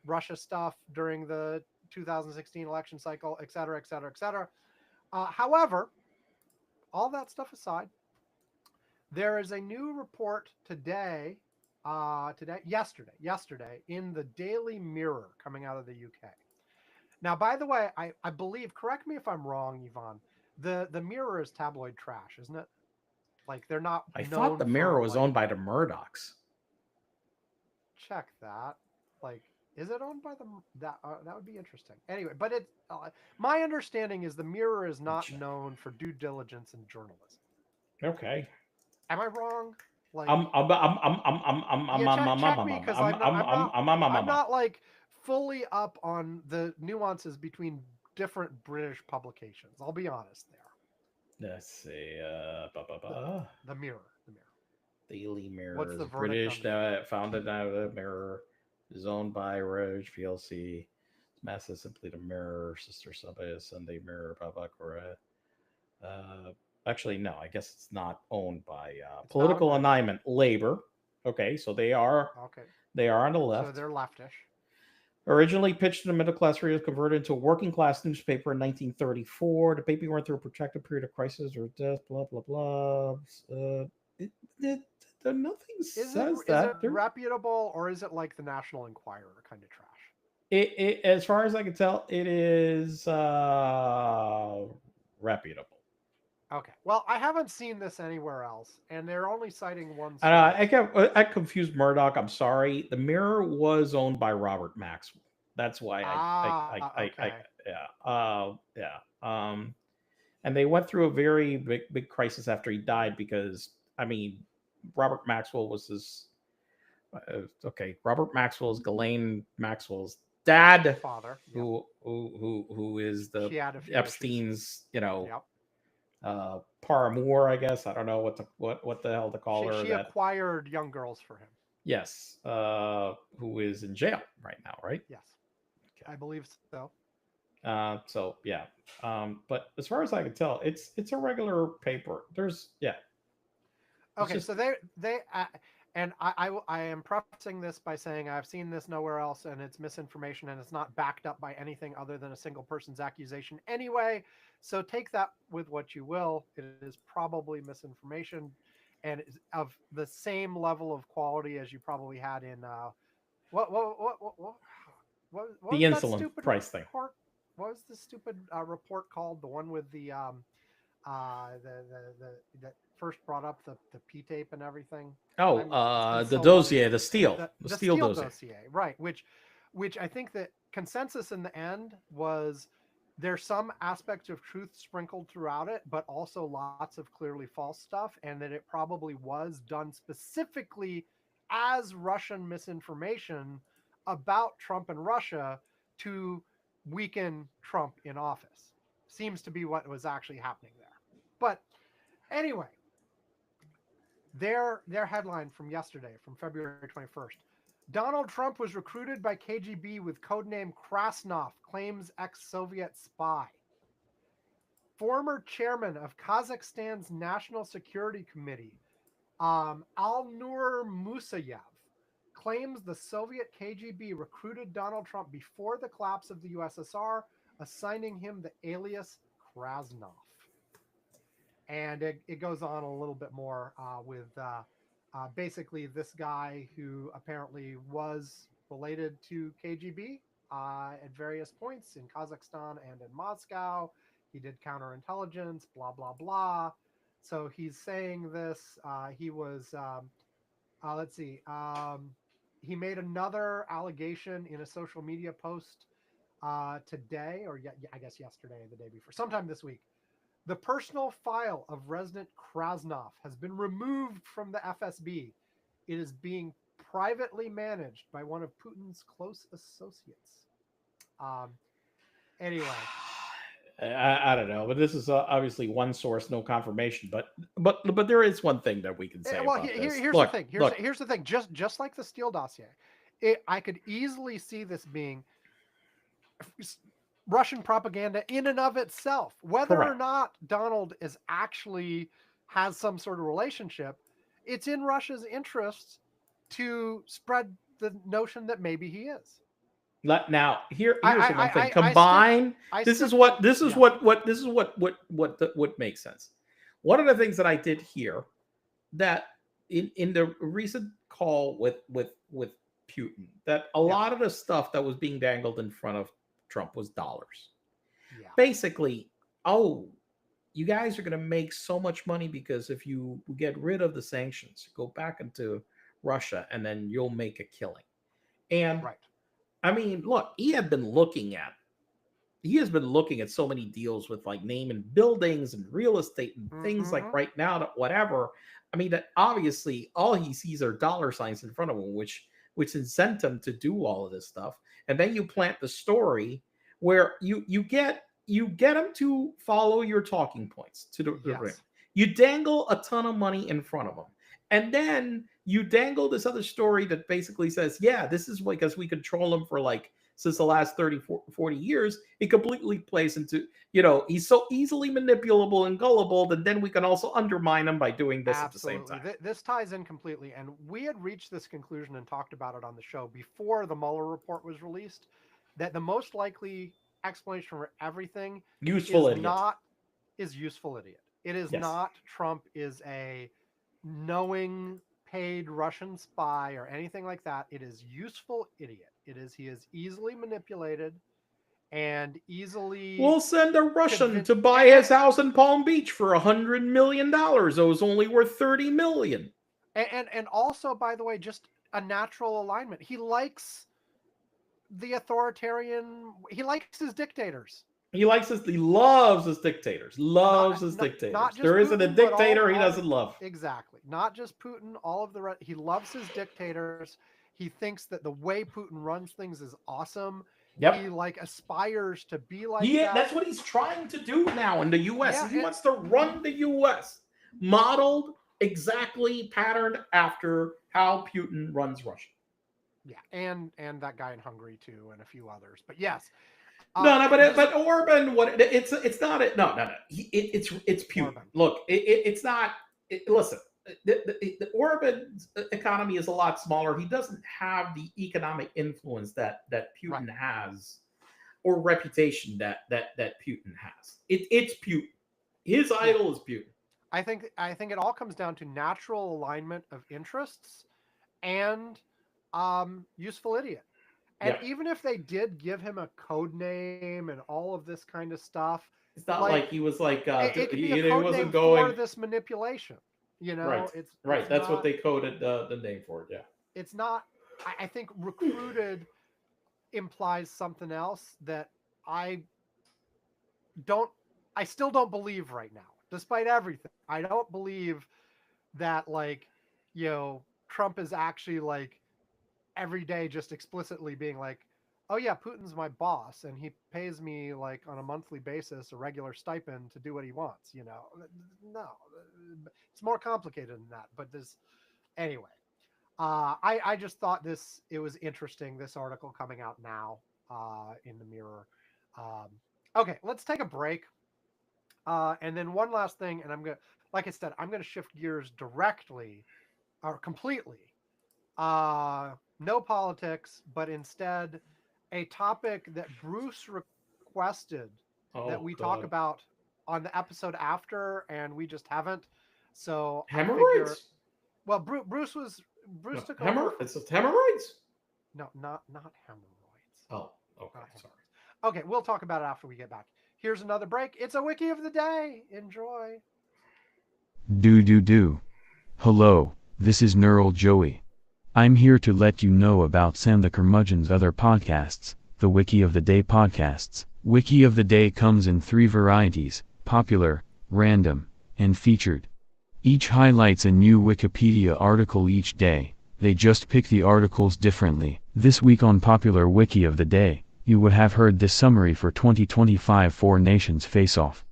Russia stuff during the 2016 election cycle, et cetera, et cetera, et cetera. However, all that stuff aside, there is a new report yesterday in the Daily Mirror coming out of the UK. Now, by the way, I believe, correct me if I'm wrong, Yvonne, the Mirror is tabloid trash, isn't it? Like, they're not I thought known the Mirror for was like, owned by the Murdochs. check that. Like, is it owned by the that would be interesting. Anyway, but my understanding is the Mirror is not known for due diligence in journalism. Okay. Am I wrong? Like, I'm yeah, check me because I'm not like fully up on the nuances between different British publications. I'll be honest there. Let's see. The, the Mirror, the Mirror. Daily What's Mirror the is verdict on British, the Mirror? founded out of the Mirror, is owned by Roche PLC. Massive simply the Mirror, sister Sunday, Sunday Mirror, Baba Korea. Actually, no, I guess it's not owned by It's not a political British. alignment, Labor. Okay, so Okay, they are on the so left. they're leftish. Originally pitched in the middle class area, converted into a working class newspaper in 1934. The paper went through a protracted period of crisis or death, blah, blah, blah. It, it, nothing says Is it that. There, reputable, or is it like the National Enquirer kind of trash? as far as I can tell, it is reputable. Okay. Well, I haven't seen this anywhere else, and they're only citing one I source. get I confused Murdoch. I'm sorry. The Mirror was owned by Robert Maxwell. That's why I Okay. yeah. And they went through a very big crisis after he died because I mean, Robert Maxwell was his. Okay, Robert Maxwell is Ghislaine Maxwell's dad, Father. Yep. who is the She had a few issues. Epstein's, Yep. paramour, I guess. I don't know what the hell to call her. She That acquired young girls for him. yes, who is in jail right now, right? Yes, Okay. I believe so. So yeah, but as far as I can tell, it's a regular paper. There's yeah, it's Okay, just so they and I am prefacing this by saying I've seen this nowhere else, and it's misinformation, and it's not backed up by anything other than a single person's accusation anyway. So take that with what you will. It is probably misinformation, and it's of the same level of quality as you probably had in what the was that insulin stupid price thing. report? What was the stupid report called? The one with the that first brought up the P tape and everything. Oh, It's been the so long. dossier, the The steel Steele dossier. dossier, right? Which I think that consensus in the end was there's some aspects of truth sprinkled throughout it, but also lots of clearly false stuff, and that it probably was done specifically as Russian misinformation about Trump and Russia to weaken Trump in office. Seems to be what was actually happening there. But anyway, their headline from yesterday, from February 21st. Donald Trump was recruited by KGB with codename Krasnov, claims ex-Soviet spy. Former chairman of Kazakhstan's National Security Committee, Alnur Musayev, claims the Soviet KGB recruited Donald Trump before the collapse of the USSR, assigning him the alias Krasnov. And it goes on a little bit more with basically this guy who apparently was related to KGB, at various points in Kazakhstan and in Moscow. He did counterintelligence, blah, blah, blah. So he's saying this. He was, let's see, he made another allegation in a social media post today, or I guess yesterday or the day before, sometime this week. The personal file of Resident Krasnov has been removed from the FSB. It is being privately managed by one of Putin's close associates. Um, anyway, I don't know, but this is obviously one source, no confirmation. But there is one thing that we can say well, about this. here's the thing. Here's the thing. Just like the Steele dossier, I could easily see this being Russian propaganda in and of itself. Whether or correct. not Donald is actually has some sort of relationship, it's in Russia's interests to spread the notion that maybe he is. Now here's the one thing. This is what makes sense. One of the things that I did hear that in the recent call with Putin, that a lot of the stuff that was being dangled in front of Trump was dollars. Yeah. Basically, oh, you guys are going to make so much money because if you get rid of the sanctions, go back into Russia, and then you'll make a killing. And right. I mean, look, he has been looking at so many deals with like name and buildings and real estate and things like right now that whatever. I mean, that obviously all he sees are dollar signs in front of him, which incent him to do all of this stuff. And then you plant the story where you get him to follow your talking points to the rim. You dangle a ton of money in front of him. And then you dangle this other story that basically says, yeah, this is because we control him for like since the last 30, 40 years. It completely plays into, he's so easily manipulable and gullible that then we can also undermine him by doing this at the same time. This ties in completely. And we had reached this conclusion and talked about it on the show before the Mueller report was released, that the most likely explanation for everything is useful idiot. It is not Trump is a knowing paid Russian spy or anything like that. It is useful idiot. He is easily manipulated and easily. We'll send a Russian to buy his house in Palm Beach for $100 million. It was only worth $30 million. And also, by the way, just a natural alignment. He likes the authoritarian. He likes his dictators. He loves his dictators. There isn't a dictator he doesn't love. Exactly. Not just Putin, all of the rest. He loves his dictators. He thinks that the way Putin runs things is awesome. Yep. He aspires to be like that. That's what he's trying to do now in the U.S. Yeah, he wants to run the U.S. modeled exactly patterned after how Putin runs Russia. Yeah, and that guy in Hungary too, and a few others. But yes. But Orban, it's not it. No. It's Putin. Orban. Look, it's not. Listen, the Orban's economy is a lot smaller. He doesn't have the economic influence that Putin has, or reputation that Putin has. It's Putin. His idol is Putin. I think it all comes down to natural alignment of interests and useful idiot. And even if they did give him a code name and all of this kind of stuff, it's not like he was like he wasn't going for this manipulation. Right. It's that's what they coded the name for. Yeah. It's not. I think recruited implies something else that I still don't believe right now, despite everything. I don't believe that Trump is actually every day just explicitly being like, oh yeah, Putin's my boss and he pays me on a monthly basis a regular stipend to do what he wants. No, it's more complicated than that. But anyway, I just thought it was interesting, this article coming out now in the Mirror. Okay, let's take a break. And then one last thing, and I'm going to shift gears directly or completely. No politics, but instead a topic that Bruce requested that we talk about on the episode after, and we just haven't. So hemorrhoids. Bruce took over. It's hemorrhoids. No, not hemorrhoids. Oh, Okay, Not sorry. hemorrhoids. Okay, we'll talk about it after we get back. Here's another break. It's a wiki of the day. Enjoy. Do. Hello, this is Neural Joey. I'm here to let you know about Sam the Curmudgeon's other podcasts, the Wiki of the Day podcasts. Wiki of the Day comes in 3 varieties: popular, random, and featured. Each highlights a new Wikipedia article each day. They just pick the articles differently. This week on Popular Wiki of the Day, you would have heard this summary for 2025 Four Nations Face-Off.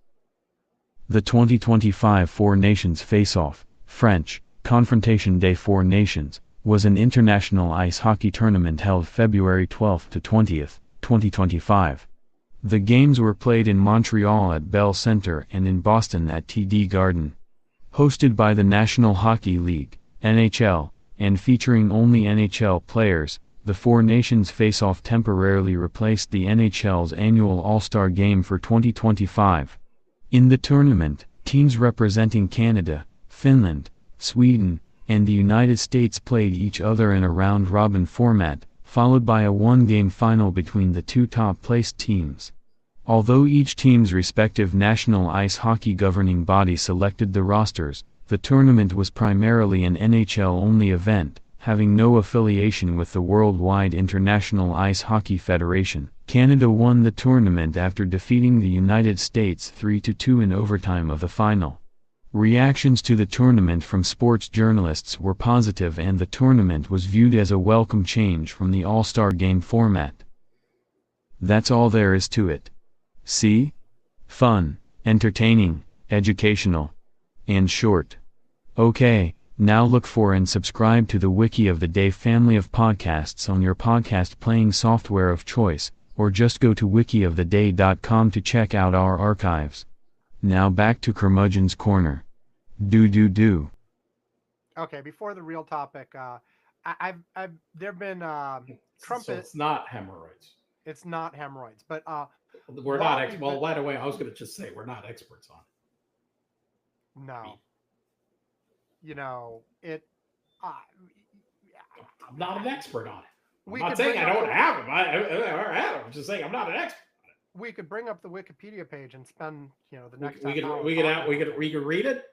The 2025 Four Nations Face-Off, French, Confrontation des Four Nations, was an international ice hockey tournament held February 12 to 20th, 2025. The games were played in Montreal at Bell Center and in Boston at TD Garden. Hosted by the National Hockey League, NHL, and featuring only NHL players, the Four Nations Face-Off temporarily replaced the NHL's annual All-Star Game for 2025. In the tournament, teams representing Canada, Finland, Sweden, and the United States played each other in a round-robin format, followed by a one-game final between the 2 top-placed teams. Although each team's respective national ice hockey governing body selected the rosters, the tournament was primarily an NHL-only event, having no affiliation with the Worldwide International Ice Hockey Federation. Canada won the tournament after defeating the United States 3-2 in overtime of the final. Reactions to the tournament from sports journalists were positive, and the tournament was viewed as a welcome change from the All-Star Game format. That's all there is to it. See? Fun, entertaining, educational, and short. Okay, now look for and subscribe to the Wiki of the Day family of podcasts on your podcast playing software of choice, or just go to wikioftheday.com to check out our archives. Now back to Curmudgeon's Corner. Do. Okay, before the real topic, there've been So trumpet. it's not hemorrhoids. It's not hemorrhoids, but We're while not. we've Well, been- by the way, I was going to just say we're not experts on it. no, you know it. Uh, I'm not an expert on it. I'm we not could saying bring I up don't the- have them. I have them. I'm just saying I'm not an expert. we could bring up the Wikipedia page and spend the next We half could hour we talking could about it. we could read it.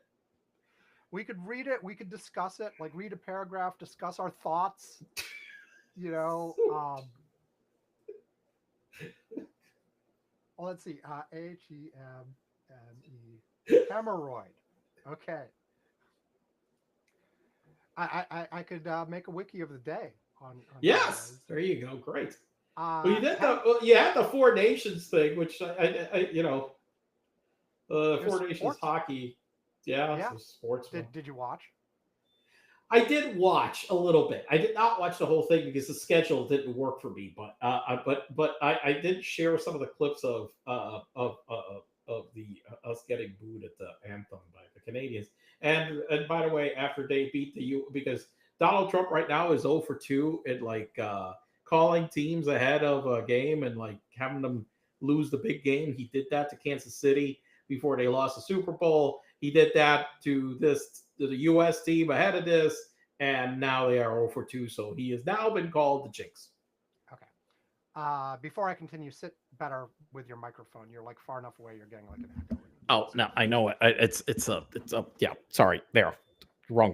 We could read it. We could discuss it. Like read a paragraph, discuss our thoughts. Well, let's see. HEMME hemorrhoid. Okay. I could make a wiki of the day on Yes, hemorrhoids. there you go. Great. Uh, Well, you had the Four Nations thing, which Four Nations sports. hockey. Yeah, Yeah. it's a sports. Did you watch? I did watch a little bit. I did not watch the whole thing because the schedule didn't work for me. But I did share some of the clips of the us getting booed at the anthem by the Canadians. And by the way, after they beat the U, because Donald Trump right now is 0 for 2 in calling teams ahead of a game and having them lose the big game. He did that to Kansas City before they lost the Super Bowl. He did that to the U.S. team ahead of this, and now they are 0 for 2. So he has now been called the Jinx. Okay. Before I continue, sit better with your microphone. You're far enough away. You're getting an echo. Oh no, I know it. It's a yeah. Sorry, there,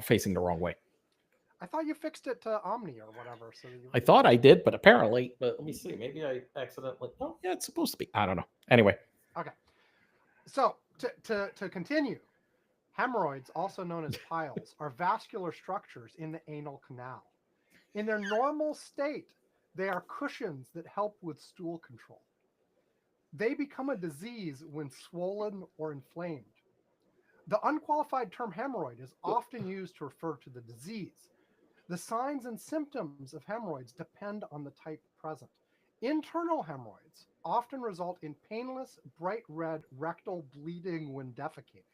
facing the wrong way. I thought you fixed it to Omni or whatever. So I thought I did, but apparently, let me see. Maybe I accidentally. Oh yeah, it's supposed to be. I don't know. Anyway. Okay. So to continue, hemorrhoids, also known as piles, are vascular structures in the anal canal. In their normal state, they are cushions that help with stool control. They become a disease when swollen or inflamed. The unqualified term hemorrhoid is often used to refer to the disease. The signs and symptoms of hemorrhoids depend on the type present. Internal hemorrhoids often result in painless, bright red rectal bleeding when defecating.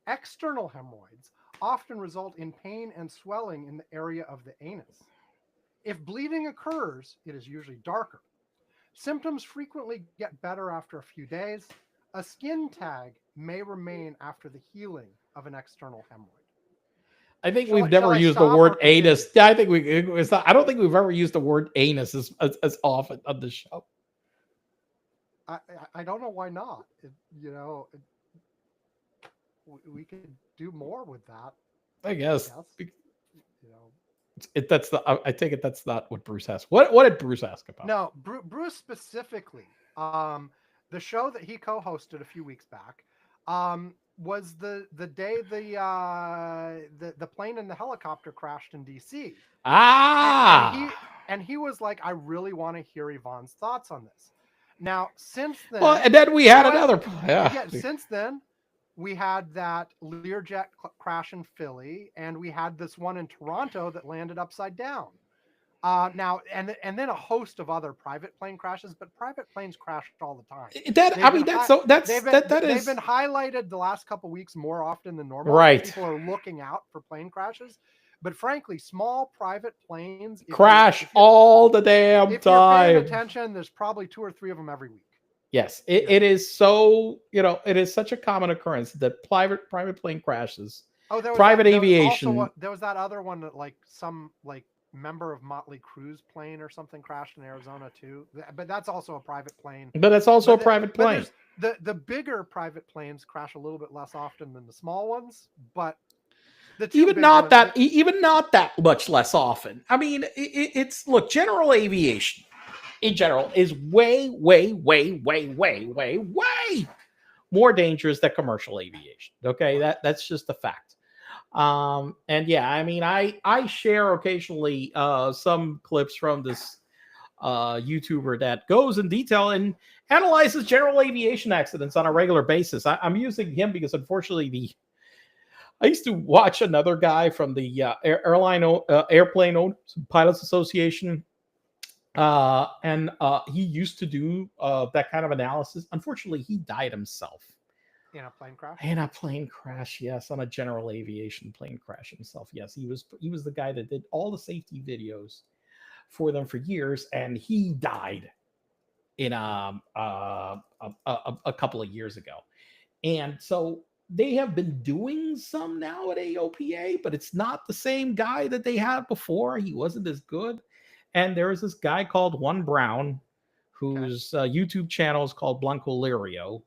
External hemorrhoids often result in pain and swelling in the area of the anus. If bleeding occurs, it is usually darker. Symptoms frequently get better after a few days. A skin tag may remain after the healing of an external hemorrhoid. I think Shall we've I- never shall I used the stop word or continue? anus. Yeah, I think I don't think we've ever used the word anus as often on the show. I don't know why not. We could do more with that. I guess. You know. That's the. I take it that's not what Bruce asked. What did Bruce ask about? No, Bruce specifically. The show that he co-hosted a few weeks back, was the day the plane and the helicopter crashed in D.C. Ah. And he was like, I really want to hear Yvonne's thoughts on this. Now, since then, Well, and then we had what? another. Yeah. Yeah, since then, we had that Learjet crash in Philly, and we had this one in Toronto that landed upside down. Now, and then a host of other private plane crashes, but private planes crash all the time. They've been highlighted the last couple weeks more often than normal. Right. People are looking out for plane crashes, but frankly, small private planes crash all the damn if time. you're paying attention, there's probably 2 or 3 of them every week. Yes, it is so, it is such a common occurrence that private plane crashes. Oh, private aviation. There was that other one that some member of Motley Crue's plane or something crashed in Arizona too. But that's also a private plane. But it's also a private plane. The bigger private planes crash a little bit less often than the small ones, but even not that much less often. I mean, it's look, general aviation in general is way more dangerous than commercial aviation. Okay, that's just a fact. And yeah, I mean, I share occasionally some clips from this YouTuber that goes in detail and analyzes general aviation accidents on a regular basis. I'm using him because unfortunately I used to watch another guy from the Airplane Owners Pilots Association. And he used to do that kind of analysis. Unfortunately, he died himself. In a plane crash? In a plane crash, yes. On a general aviation plane crash himself. Yes, he was the guy that did all the safety videos for them for years, and he died in a couple of years ago. And so they have been doing some now at AOPA, but it's not the same guy that they had before. He wasn't as good. And there is this guy called One Brown, whose YouTube channel is called Blanco Lirio,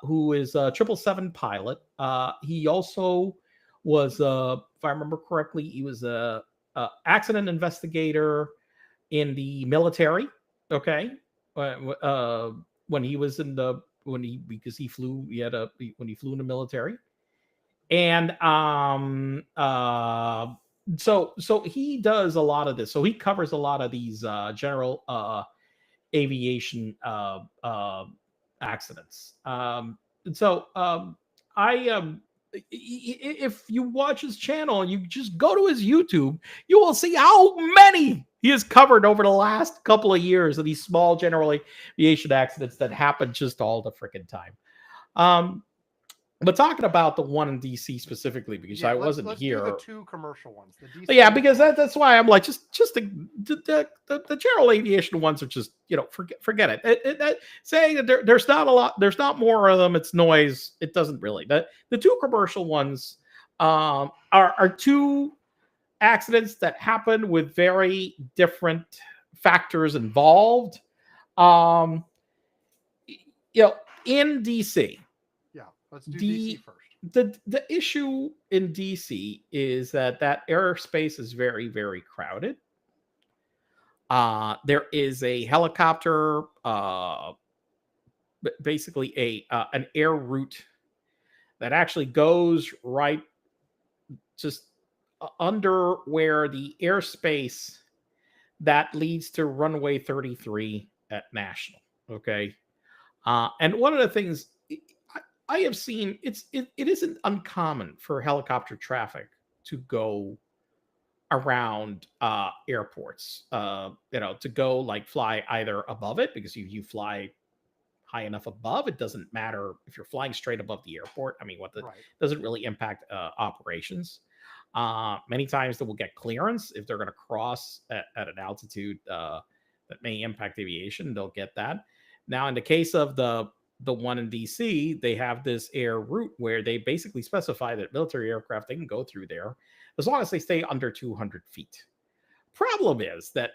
who is a 777 pilot. He also was, if I remember correctly, he was a accident investigator in the military. Okay, when he was in the because he flew, when he flew in the military, and so he does a lot of this. So he covers a lot of these general aviation accidents. And so if you watch his channel, you just go to his YouTube, you will see how many he has covered over the last couple of years of these small general aviation accidents that happen just all the freaking time. But talking about the one in DC specifically, because I wasn't here. Do the 2 commercial ones. The DC yeah, because that's why I'm like, just the general aviation ones are just, forget it. Saying that there's not a lot, there's not more of them. It's noise. It doesn't really. The 2 commercial ones are 2 accidents that happen with very different factors involved. In DC. Let's do DC first. The issue in DC is that airspace is very, very crowded. There is a helicopter, basically an air route that actually goes right just under where the airspace that leads to runway 33 at National. Okay. And one of the things I have seen, it isn't uncommon for helicopter traffic to go around airports, to go fly either above it, because you fly high enough above, it doesn't matter if you're flying straight above the airport. I mean, doesn't really impact operations. Many times they will get clearance if they're going to cross at an altitude that may impact aviation. They'll get that. Now, in the case of the the one in DC, they have this air route where they basically specify that military aircraft, they can go through there as long as they stay under 200 feet. Problem is that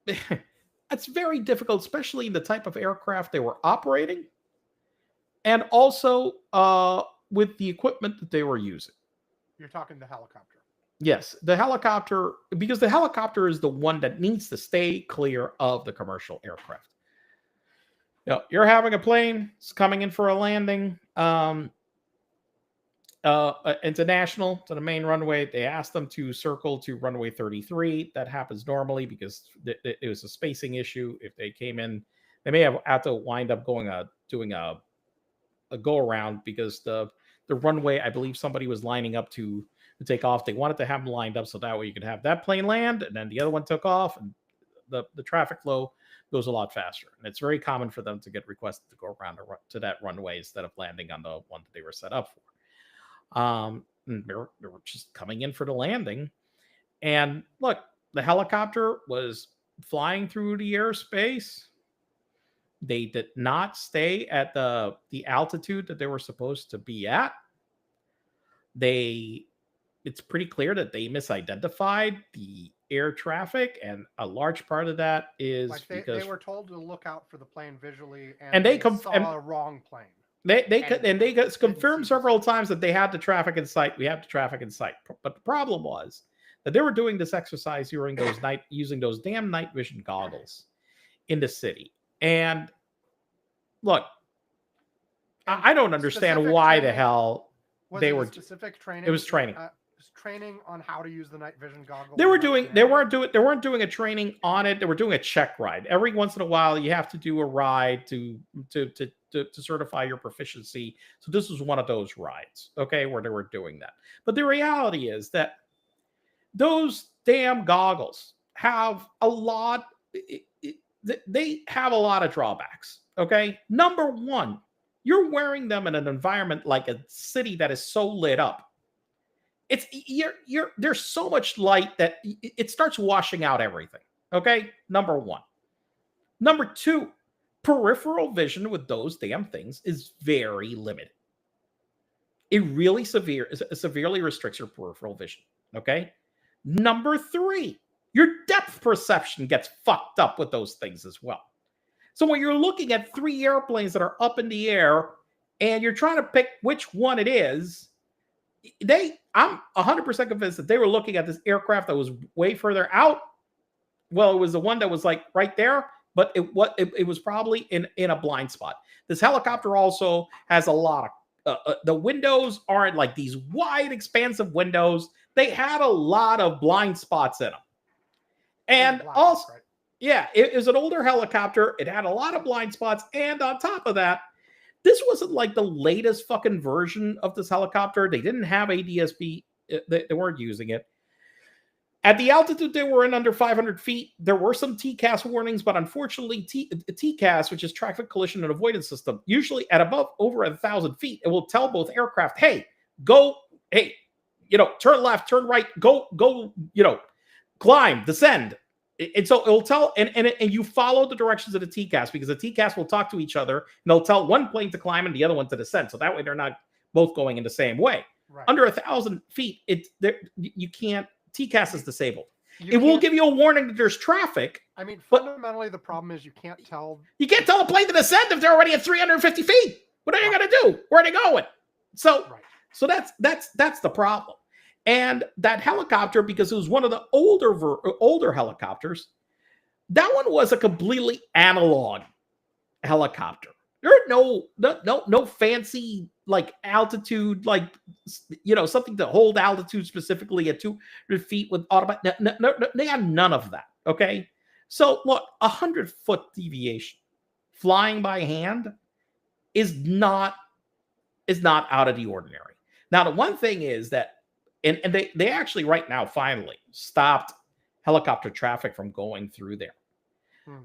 it's very difficult, especially in the type of aircraft they were operating, and also with the equipment that they were using. You're talking the helicopter. Yes, the helicopter, because the helicopter is the one that needs to stay clear of the commercial aircraft. You're having a plane, it's coming in for a landing, international to the main runway. They asked them to circle to runway 33. That happens normally because it was a spacing issue. If they came in, they may have had to wind up doing a go around because the runway, I believe somebody was lining up to take off. They wanted to have them lined up so that way you could have that plane land and then the other one took off, and the traffic flow goes a lot faster. And it's very common for them to get requested to go around to that runway instead of landing on the one that they were set up for. They were just coming in for the landing. And look, the helicopter was flying through the airspace. They did not stay at the altitude that they were supposed to be at. It's pretty clear that they misidentified the air traffic, and a large part of that is like because they were told to look out for the plane visually, and they saw a wrong plane. They confirmed several times that they had the traffic in sight. We have the traffic in sight, but the problem was that they were doing this exercise using those damn night vision goggles in the city. And look, I don't understand why the hell they were specific training. It was training. Training on how to use the night vision goggles. They weren't doing a training on it. They were doing a check ride. Every once in a while, you have to do a ride to certify your proficiency. So this was one of those rides, okay, where they were doing that. But the reality is that those damn goggles have a lot. They have a lot of drawbacks. Okay, number one, you're wearing them in an environment like a city that is so lit up. There's so much light that it starts washing out everything. Okay, number one. Number two, peripheral vision with those damn things is very limited. It really severely restricts your peripheral vision. Okay. Number three, your depth perception gets fucked up with those things as well. So when you're looking at three airplanes that are up in the air and you're trying to pick which one it is, I'm 100% convinced that they were looking at this aircraft that was way further out. Well, it was the one that was like right there, but it was probably in a blind spot. This helicopter also has a lot of the windows aren't like these wide, expansive windows. They had a lot of blind spots in them, and also, right? Yeah, it was an older helicopter. It had a lot of blind spots, and on top of that, this wasn't like the latest fucking version of this helicopter. They didn't have ADS-B. They weren't using it. At the altitude they were in, under 500 feet, there were some TCAS warnings, but unfortunately, TCAS, which is Traffic Collision and Avoidance System, usually at over 1,000 feet, it will tell both aircraft, hey, turn left, turn right, go, climb, descend. And so it'll tell, and you follow the directions of the TCAS, because the TCAS will talk to each other, and they'll tell one plane to climb and the other one to descend. So that way they're not both going in the same way. Right. Under 1,000 feet, you can't. TCAS is disabled. It will give you a warning that there's traffic. I mean, fundamentally, the problem is you can't tell a plane to descend if they're already at 350 feet. What are you going to do? Where are they going? So that's the problem. And that helicopter, because it was one of the older helicopters, that one was a completely analog helicopter. There are no fancy like altitude, like something to hold altitude specifically at 200 feet with automatic. No, they have none of that. Okay, so look, 100-foot deviation flying by hand is not out of the ordinary. Now, the one thing is that, and they actually right now finally stopped helicopter traffic from going through there.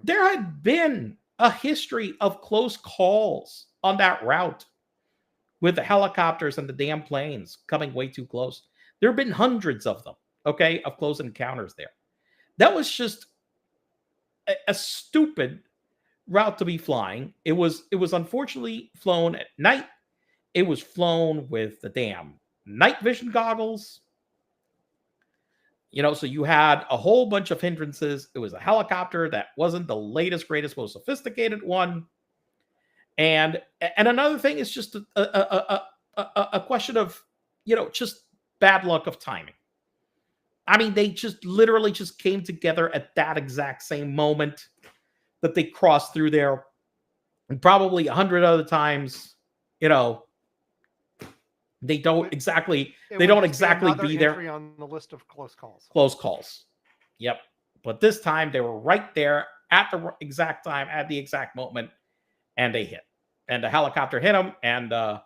There had been a history of close calls on that route with the helicopters and the damn planes coming way too close. There have been hundreds of them, okay, of close encounters there. That was just a stupid route to be flying. It was unfortunately flown at night. It was flown with the damn night vision goggles. So you had a whole bunch of hindrances. It was a helicopter that wasn't the latest, greatest, most sophisticated one. And another thing is just a question of, just bad luck of timing. I mean, they just literally just came together at that exact same moment that they crossed through there. And probably 100 other times, they don't exactly be there on the list of close calls. Close calls. Yep. But this time they were right there at the exact time, at the exact moment, and they hit. And the helicopter hit them, and the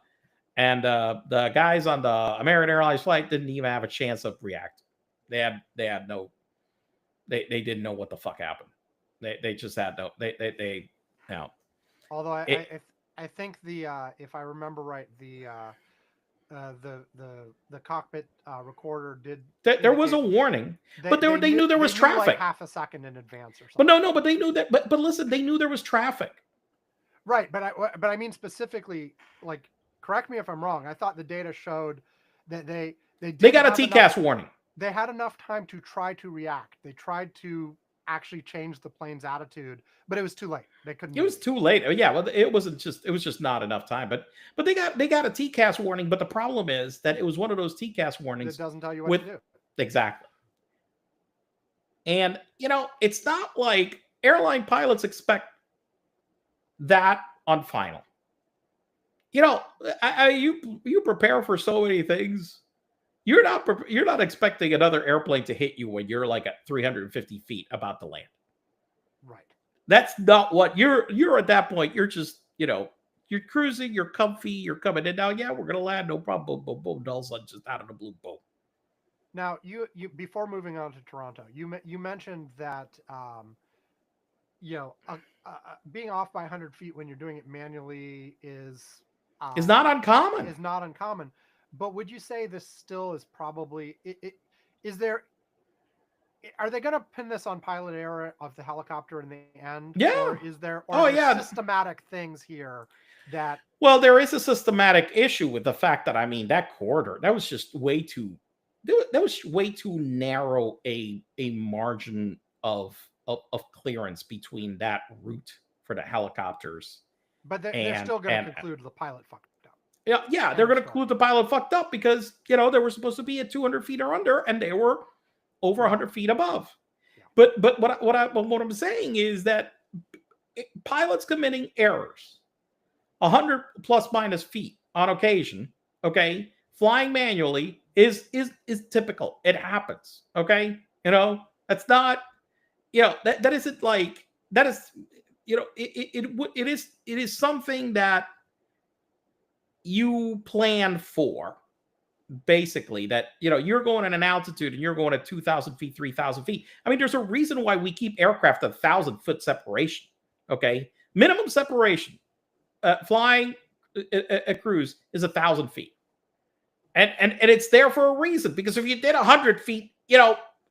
guys on the American Airlines flight didn't even have a chance of reacting. They didn't know what the fuck happened. They just had no. They. Although I think if I remember right, the cockpit recorder did. There was a warning, but they knew there was traffic. Like half a second in advance or something. But no, but they knew that. But listen, they knew there was traffic. Right, but I mean specifically, like, correct me if I'm wrong. I thought the data showed that they got a TCAS warning. They had enough time to try to react. They tried to actually change the plane's attitude, but it was too late. They couldn't. It was too late. Yeah, well, it was just not enough time. But they got a TCAS warning. But the problem is that it was one of those TCAS warnings that doesn't tell you what to do. Exactly. And it's not like airline pilots expect that on final. You prepare for so many things. You're not expecting another airplane to hit you when you're like at 350 feet about to land. Right. That's not what you're at that point. You're just, you're cruising, you're comfy, you're coming in now. Yeah, we're gonna land, no problem. Boom, boom, boom. Just out of the blue, boom. Now, you before moving on to Toronto, you mentioned that being off by 100 feet when you're doing it manually is not uncommon. Is not uncommon. But would you say this still is probably is there? Are they going to pin this on pilot error of the helicopter in the end? Yeah. Or is there? Or systematic things here that? Well, there is a systematic issue with the fact that that corridor that was just way too. That was way too narrow a margin of clearance between that route for the helicopters. But they're still going to conclude the pilot fucked up. Yeah, they're going to conclude the pilot fucked up because they were supposed to be at 200 feet or under, and they were over 100 feet above. Yeah. But what I'm saying is that pilots committing errors, 100 plus minus feet on occasion, okay, flying manually is typical. It happens, okay. That's not, that isn't like that is, it is something that you plan for, basically, that you're going at an altitude and you're going at 2,000 feet, 3,000 feet. I mean, there's a reason why we keep aircraft at 1,000-foot separation. Okay, minimum separation. Flying a cruise is 1,000 feet, and it's there for a reason, because if you did 100 feet,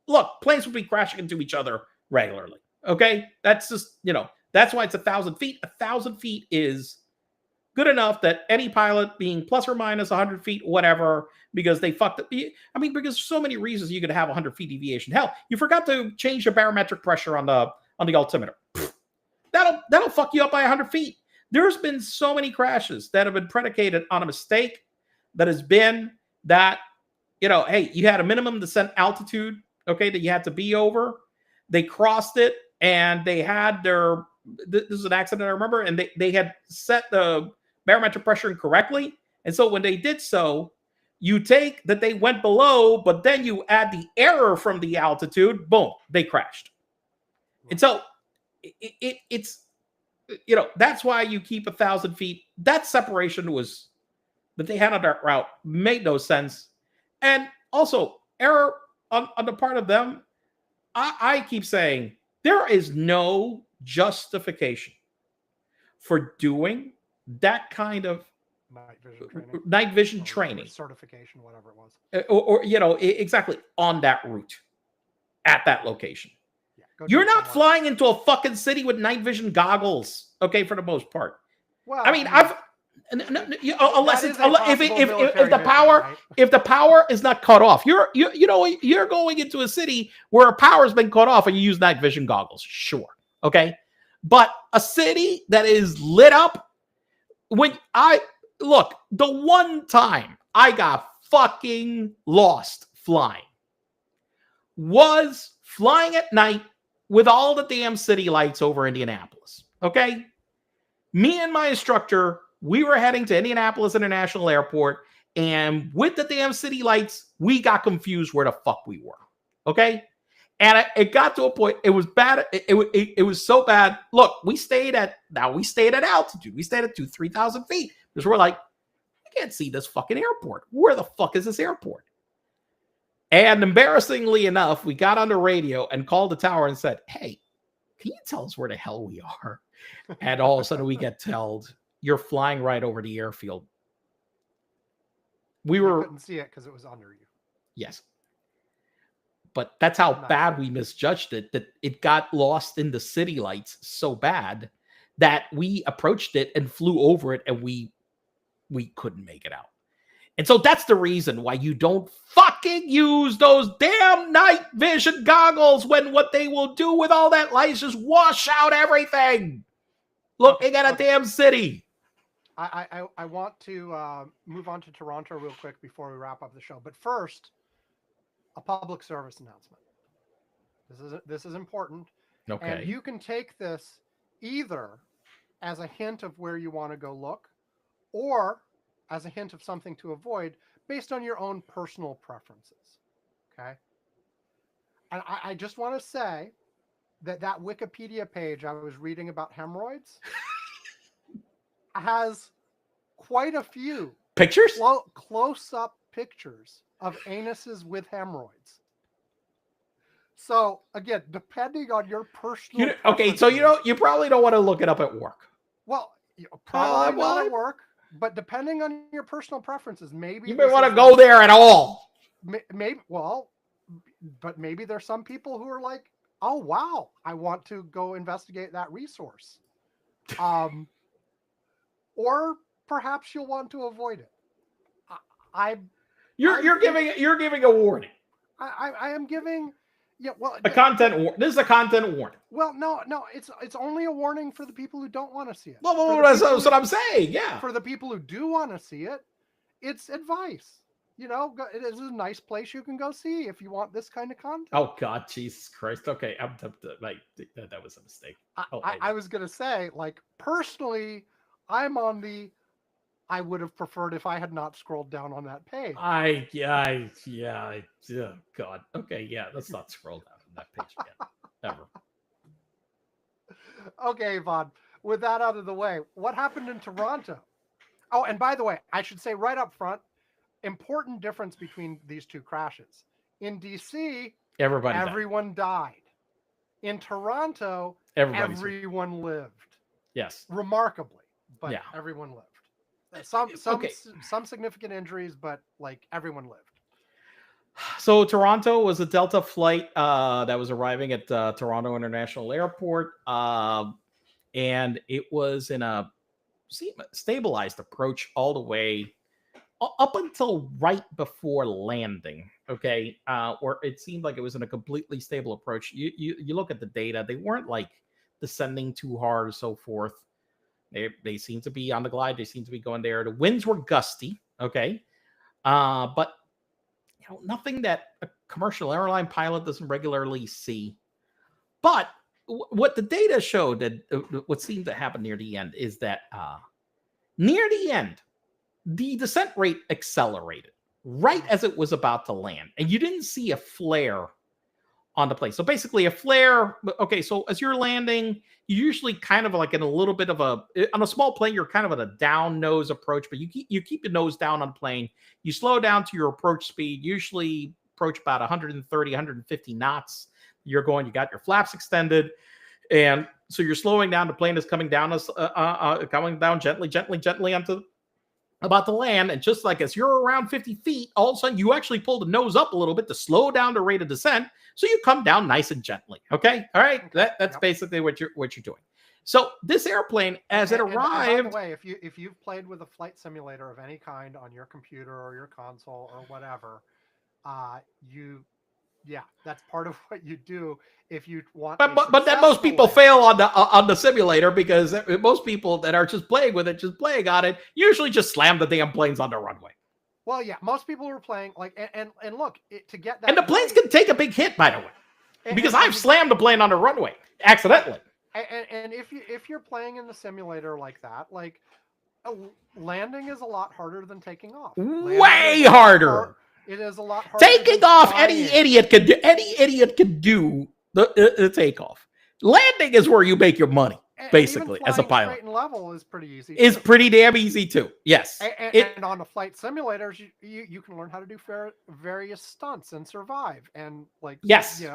look, planes would be crashing into each other regularly. Okay, that's just that's why it's 1,000 feet. 1,000 feet is good enough that any pilot being plus or minus 100 feet, whatever, because they fucked up. I mean, because so many reasons you could have 100 feet deviation. Hell, you forgot to change the barometric pressure on the altimeter. That'll fuck you up by 100 feet. There's been so many crashes that have been predicated on a mistake that has been that, hey, you had a minimum descent altitude, okay, that you had to be over. They crossed it, and they had this is an accident I remember, and they had set the barometric pressure incorrectly. And so when they did so, you take that they went below, but then you add the error from the altitude, boom, they crashed. And so it's, that's why you keep 1,000 feet. That separation that they had on that route made no sense. And also error on the part of them. I keep saying there is no justification for doing that kind of night vision training, certification, whatever it was, or exactly on that route at that location. Go do You're it not somewhere. flying into a fucking city with night vision goggles, okay, for the most part. Well, I mean, unless that it's is a possible military mission, right? if the power is not cut off, you're going into a city where power has been cut off and you use night vision goggles, sure, okay. But a city that is lit up, when I look, the one time I got fucking lost flying was flying at night with all the damn city lights over Indianapolis, okay. Me and my instructor, we were heading to Indianapolis International Airport, and with the damn city lights, we got confused where the fuck we were. Okay? And it got to a point, it was bad. It was so bad. Look, we stayed at altitude. We stayed at 3,000 feet because we're like, I can't see this fucking airport. Where the fuck is this airport? And embarrassingly enough, we got on the radio and called the tower and said, hey, can you tell us where the hell we are? And all of a sudden we get told, you're flying right over the airfield. I couldn't see it because it was under you. Yes. But that's how bad we misjudged it, that it got lost in the city lights so bad that we approached it and flew over it and we couldn't make it out. And so that's the reason why you don't fucking use those damn night vision goggles, when what they will do with all that light is just wash out everything. Looking at a damn city. I want to move on to Toronto real quick before we wrap up the show. But first, a public service announcement. This is important. Okay. And you can take this either as a hint of where you want to go look, or as a hint of something to avoid based on your own personal preferences. Okay. And I just want to say that Wikipedia page I was reading about hemorrhoids has quite a few pictures, close-up pictures of anuses with hemorrhoids. So again, depending on your personal okay, so you probably don't want to look it up at work. Well, probably not at work, but depending on your personal preferences, maybe you may want to go there at all. Maybe, but maybe there's some people who are like, oh wow, I want to go investigate that resource. Or perhaps you'll want to avoid it. You're giving a warning. I am giving, a content warning. This is a content warning. Well, no, it's only a warning for the people who don't want to see it. Well, that's what I'm saying. Yeah. For the people who do want to see it, it's advice. It is a nice place you can go see if you want this kind of content. Oh God, Jesus Christ. Okay, that was a mistake. I was gonna say, like, personally, I'm on the. I would have preferred if I had not scrolled down on that page. God. Okay, yeah, let's not scroll down on that page again. Ever. Okay, Yvonne. With that out of the way, what happened in Toronto? Oh, and by the way, I should say right up front, important difference between these two crashes. In DC, everyone died. In Toronto, everyone lived. Yes. Remarkably, but everyone lived. Some significant injuries, but like everyone lived. So Toronto was a Delta flight that was arriving at Toronto International Airport, and it was in a stabilized approach all the way up until right before landing. Okay, where it seemed like it was in a completely stable approach. You look at the data; they weren't like descending too hard or so forth. They seem to be on the glide. They seem to be going there. The winds were gusty. Okay, but nothing that a commercial airline pilot doesn't regularly see. But what the data showed, that what seemed to happen near the end, is that near the end, the descent rate accelerated right as it was about to land, and you didn't see a flare on the plane. So basically a flare. Okay, so as you're landing, you usually kind of like in a little bit of on a small plane, you're kind of at a down nose approach, but you keep your nose down on the plane. You slow down to your approach speed, usually approach about 130, 150 knots. You got your flaps extended. And so you're slowing down. The plane is coming down gently onto about to land, and just like as you're around 50 feet, all of a sudden you actually pull the nose up a little bit to slow down the rate of descent, so you come down nice and gently. Okay, all right, that's basically what you're doing. So this airplane, as it arrived. And by the way, if you've played with a flight simulator of any kind on your computer or your console or whatever, that's part of what you do if you want. But then most people fail on the simulator, because most people that are just playing with it, just playing on it, usually just slam the damn planes on the runway. Well, yeah, most people were playing and look, to get that. And the planes can take a big hit, by the way, because I've slammed the plane on the runway accidentally. And if you're playing in the simulator like that, like landing is a lot harder than taking off. Way harder. It is a lot harder. Taking off, any idiot could do the takeoff. Landing is where you make your money, basically, as a pilot. Straight and level is pretty easy. Is pretty damn easy too. Yes. And on the flight simulators, you can learn how to do various stunts and survive, and yes,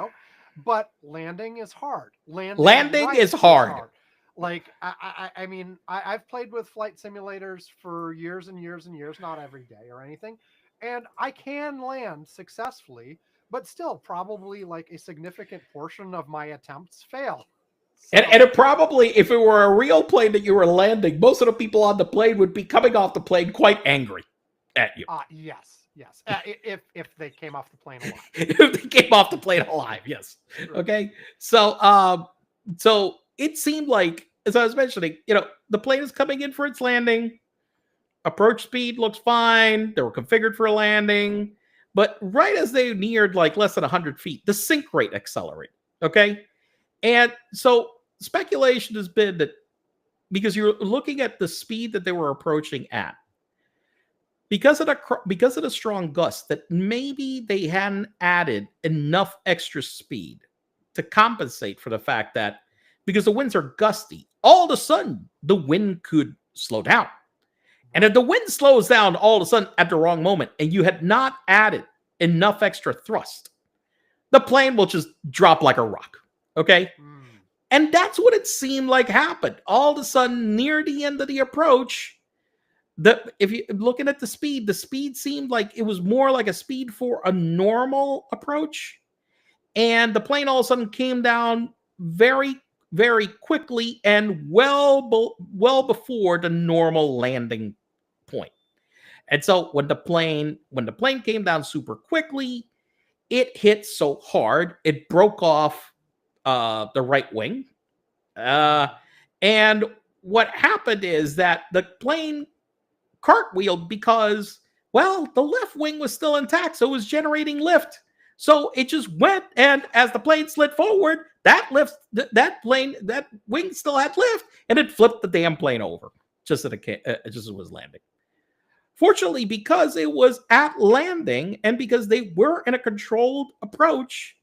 But landing is hard. Landing is hard. Like I mean, I've played with flight simulators for years and years and years, not every day or anything, and I can land successfully, but still probably like a significant portion of my attempts fail. So, and it probably, if it were a real plane that you were landing, most of the people on the plane would be coming off the plane quite angry at you. Yes. If they came off the plane alive. If they came off the plane alive, yes. Right. Okay. So it seemed like, as I was mentioning, the plane is coming in for its landing. Approach speed looks fine. They were configured for a landing. But right as they neared like less than 100 feet, the sink rate accelerated. Okay. And so speculation has been that because you're looking at the speed that they were approaching at, because of the strong gust, that maybe they hadn't added enough extra speed to compensate for the fact that, because the winds are gusty, all of a sudden the wind could slow down. And if the wind slows down all of a sudden at the wrong moment, and you had not added enough extra thrust, the plane will just drop like a rock. Okay? And that's what it seemed like happened. All of a sudden, near the end of the approach, if you're looking at the speed seemed like it was more like a speed for a normal approach. And the plane all of a sudden came down very, very quickly and well before the normal landing point. And so when the plane came down super quickly, it hit so hard, it broke off the right wing. And what happened is that the plane cartwheeled because, well, the left wing was still intact, so it was generating lift. So it just went, and as the plane slid forward, that wing still had lift, and it flipped the damn plane over just as it was landing. Fortunately, because it was at landing and because they were in a controlled approach,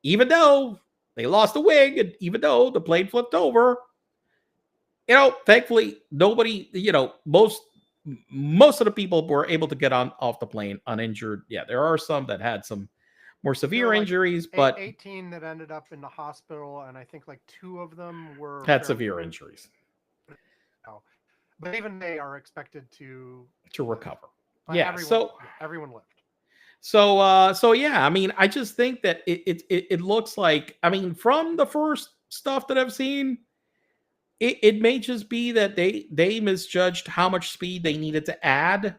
even though they lost the wing and even though the plane flipped over, thankfully nobody, most of the people were able to get off the plane uninjured. Yeah, there are some that had some more severe injuries, but 18 that ended up in the hospital, and I think like 2 of them had severe injuries. But even they are expected to recover. Everyone lived. So yeah, I mean, I just think that it looks like, I mean, from the first stuff that I've seen, it may just be that they misjudged how much speed they needed to add.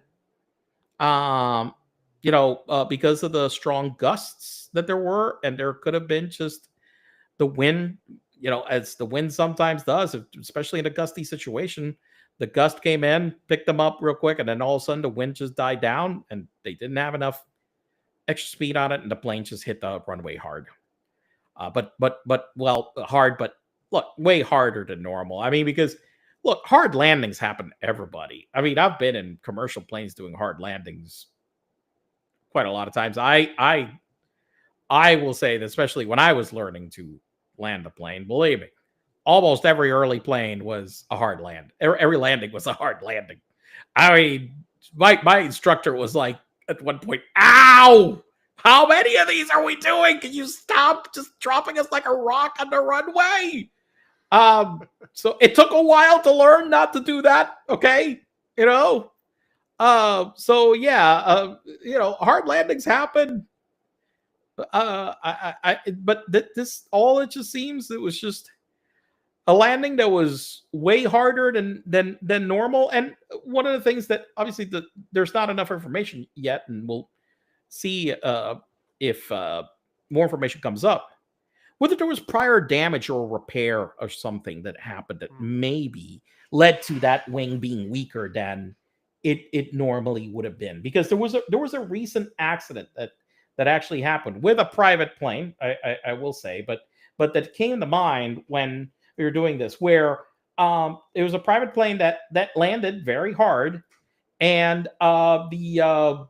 Because of the strong gusts that there were, and there could have been just the wind, as the wind sometimes does, especially in a gusty situation. The gust came in, picked them up real quick, and then all of a sudden the wind just died down, and they didn't have enough extra speed on it, and the plane just hit the runway hard. Hard, but look, way harder than normal. I mean, because look, hard landings happen to everybody. I mean, I've been in commercial planes doing hard landings quite a lot of times. I will say that, especially when I was learning to land a plane, believe me, almost every early plane was a hard land. Every landing was a hard landing. I mean, my instructor was like, at one point, ow! How many of these are we doing? Can you stop just dropping us like a rock on the runway? So it took a while to learn not to do that, okay? So yeah, hard landings happen. But this all it just seems it was just a landing that was way harder than normal. And one of the things that obviously there's not enough information yet, and we'll see if more information comes up, whether there was prior damage or repair or something that happened that maybe led to that wing being weaker than it normally would have been. Because there was a recent accident that actually happened with a private plane, I will say, but that came to mind when we were doing this, where it was a private plane that landed very hard, and the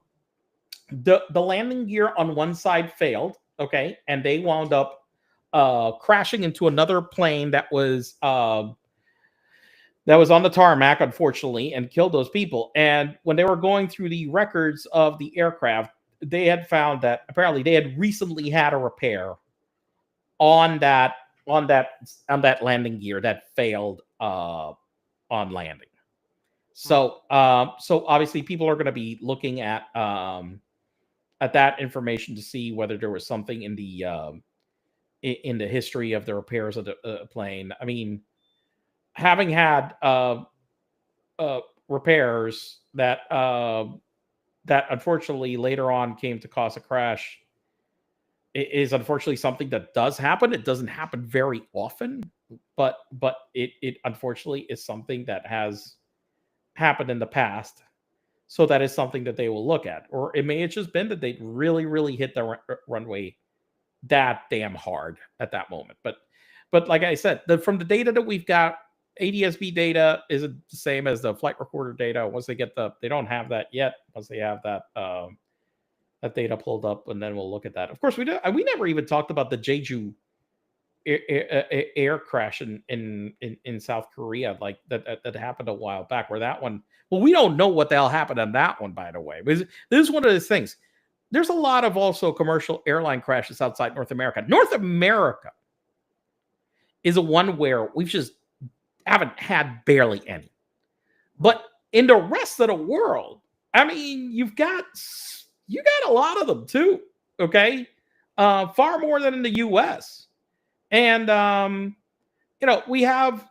landing gear on one side failed, okay, and they wound up crashing into another plane that was on the tarmac, unfortunately, and killed those people. And when they were going through the records of the aircraft, they had found that apparently they had recently had a repair on that landing gear that failed on landing. So so obviously people are going to be looking at that information to see whether there was something in the history of the repairs of the plane. I mean, having had repairs that unfortunately later on came to cause a crash is unfortunately something that does happen. It doesn't happen very often, but it unfortunately is something that has happened in the past. So that is something that they will look at. Or it may have just been that they really, really hit the runway that damn hard at that moment. But like I said, from the data that we've got, ADSB data isn't the same as the flight recorder data. Once they get they don't have that yet. Once they have that that data pulled up, and then we'll look at that. Of course, we never even talked about the Jeju air crash in South Korea, like that happened a while back. Where that one, well, we don't know what the hell happened on that one, by the way. Because this is one of those things. There's a lot of also commercial airline crashes outside North America. North America is a one where we've just haven't had barely any. But in the rest of the world, I mean, you got a lot of them too. Okay, far more than in the U.S. And we have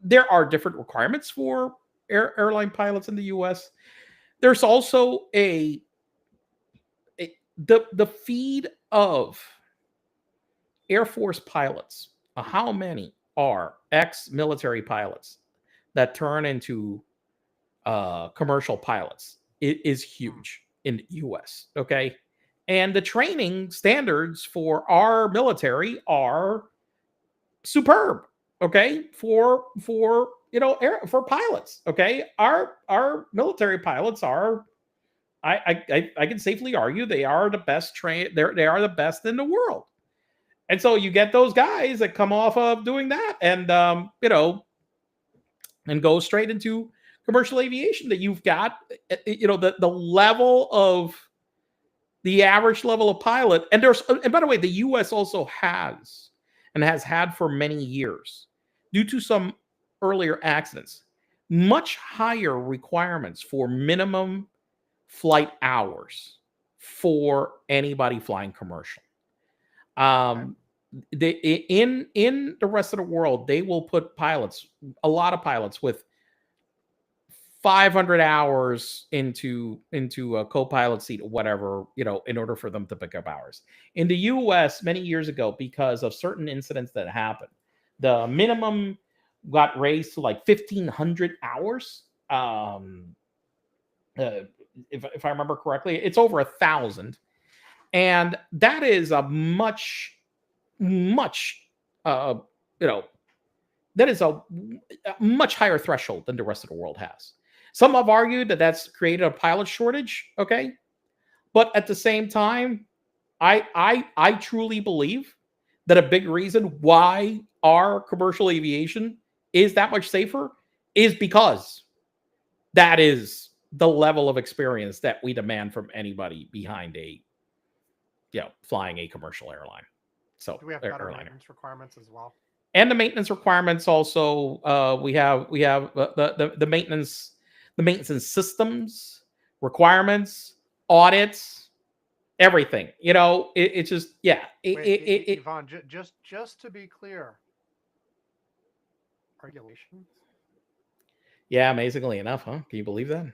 there are different requirements for airline pilots in the U.S. There's also the feed of Air Force pilots. How many are ex-military pilots that turn into commercial pilots? It is huge in the U.S. Okay, and the training standards for our military are superb. Okay, for for pilots. Okay, our military pilots are. I can safely argue they are the best they are the best in the world. And so you get those guys that come off of doing that and and go straight into commercial aviation, that you've got the level of the average level of pilot. And by the way, the US also has and has had for many years, due to some earlier accidents, much higher requirements for minimum flight hours for anybody flying commercial. In the rest of the world, they will put a lot of pilots with 500 hours into a co-pilot seat or whatever, in order for them to pick up hours. In the US, many years ago, because of certain incidents that happened, the minimum got raised to like 1,500 hours. If I remember correctly, it's over 1,000. And that is a much that is a much higher threshold than the rest of the world has. Some have argued that that's created a pilot shortage. Okay, but at the same time, I truly believe that a big reason why our commercial aviation is that much safer is because that is the level of experience that we demand from anybody behind flying a commercial airline. So do we have better maintenance requirements as well? And the maintenance requirements also, we have the maintenance. the maintenance systems, requirements, audits, everything. It's just Wait, Yvonne, just to be clear, regulations. Yeah, amazingly enough, huh? Can you believe that?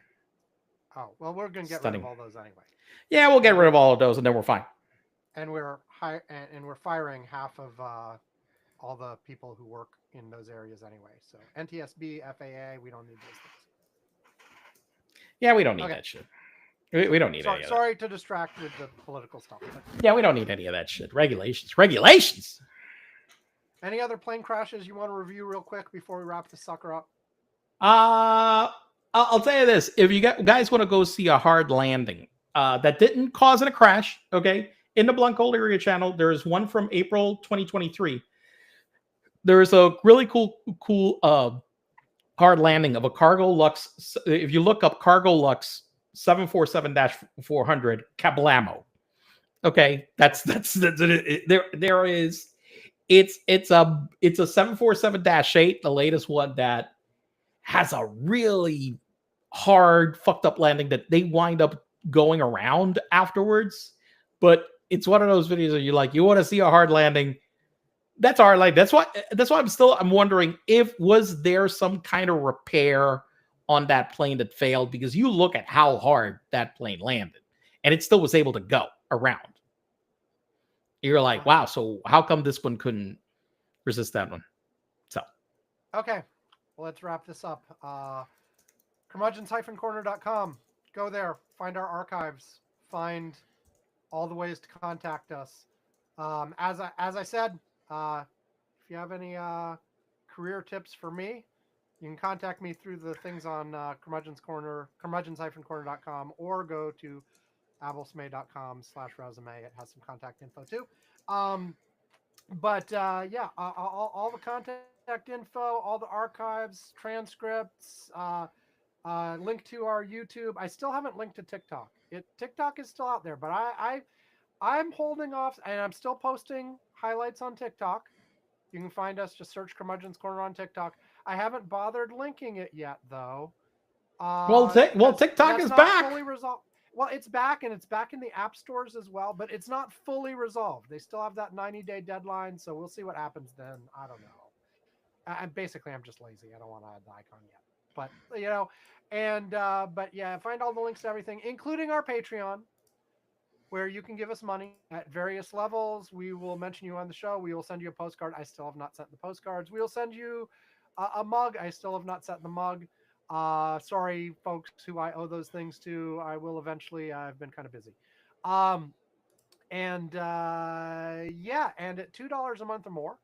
Oh well, we're gonna get rid of Stunning. all those anyway. Yeah, we'll get rid of all of those, and then we're fine. And we're firing half of all the people who work in those areas anyway. So NTSB, FAA, we don't need those things. Yeah, we don't need Okay. that shit. We don't need any of that. Sorry to distract with the political stuff. Yeah, we don't need any of that shit. Regulations. Any other plane crashes you want to review real quick before we wrap this sucker up? I'll tell you this: if you guys want to go see a hard landing that didn't cause a crash, okay, in the Blanco area channel, there is one from April 2023. There is a really cool hard landing of a Cargo Lux. If you look up Cargo Lux 747-400 Cablamo, okay, that's there is. It's a 747-8, the latest one that has a really hard, fucked up landing that they wind up going around afterwards. But it's one of those videos where you want to see a hard landing. That's our like. That's why I'm wondering if was there some kind of repair on that plane that failed, because you look at how hard that plane landed and it still was able to go around. You're like, wow, so how come this one couldn't resist that one? So okay, well, let's wrap this up. Curmudgeon-corner.com. Go there, find our archives, find all the ways to contact us. As I said, if you have any career tips for me, you can contact me through the things on Curmudgeon's Corner, curmudgeon-corner.com, or go to abelsmay.com/resume. It has some contact info too. But all the contact info, all the archives, transcripts, link to our YouTube. I still haven't linked to TikTok. TikTok is still out there, but I'm holding off, and I'm still posting highlights on TikTok. You can find us, just search Curmudgeon's Corner on TikTok. I haven't bothered linking it yet, though. TikTok is back. Fully resolved. Well, it's back, and it's back in the app stores as well, but it's not fully resolved. They still have that 90-day deadline, so we'll see what happens then. I don't know. Basically, I'm just lazy. I don't want to add the icon yet. But, but yeah, find all the links to everything, including our Patreon, where you can give us money at various levels. We will mention you on the show. We will send you a postcard. I still have not sent the postcards. We will send you a mug. I still have not sent the mug. Sorry, folks who I owe those things to. I will eventually. I've been kind of busy. And at $2 a month or more,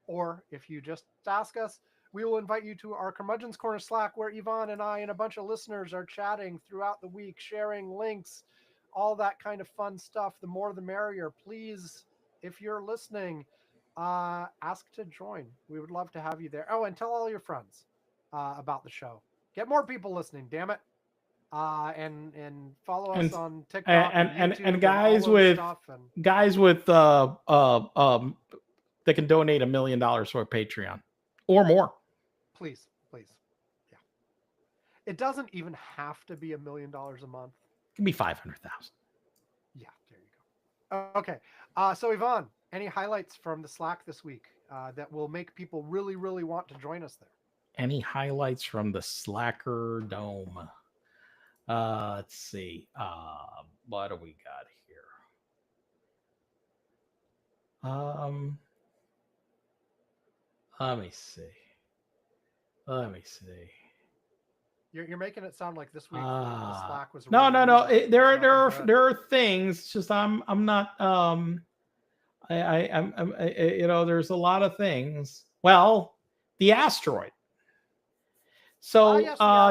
or if you just ask us, we will invite you to our Curmudgeon's Corner Slack, where Yvonne and I and a bunch of listeners are chatting throughout the week, sharing links, all that kind of fun stuff. The more the merrier. Please, if you're listening, ask to join. We would love to have you there. Oh, and tell all your friends about the show. Get more people listening, damn it. And follow us on TikTok and YouTube and guys with stuff that can donate $1 million to our Patreon or more. Please. Yeah. It doesn't even have to be $1 million a month. It can be 500,000. Yeah, there you go. Okay. So Yvonne, any highlights from the Slack this week that will make people really, really want to join us there? Any highlights from the Slacker Dome? Let's see. What do we got here? Let me see. You're making it sound like this week the Slack was no. There are things. It's just I'm not. I'm there's a lot of things. Well, the asteroid. So,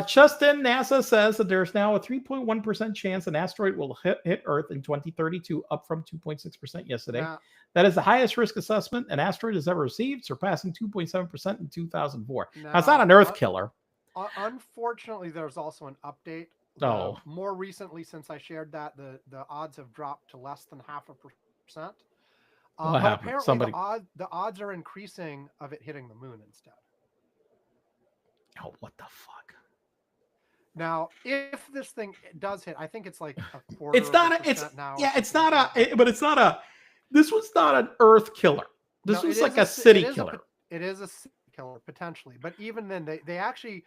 Justin, NASA says that there's now a 3.1% chance an asteroid will hit Earth in 2032, up from 2.6% yesterday. Yeah. That is the highest risk assessment an asteroid has ever received, surpassing 2.7% in 2004. Now, it's not an Earth killer. Unfortunately, there's also an update. More recently, since I shared that, the odds have dropped to less than 0.5%. But apparently, the odds are increasing of it hitting the moon instead. Oh, what the fuck? Now, if this thing does hit, I think it's like a quarter It's of not a a. It's percent now. yeah. Or It's something not like that. but it's not a. This was not an Earth killer. This No, it was is like a a ci- it city is a killer. pot- it is a city killer potentially. But even then, they actually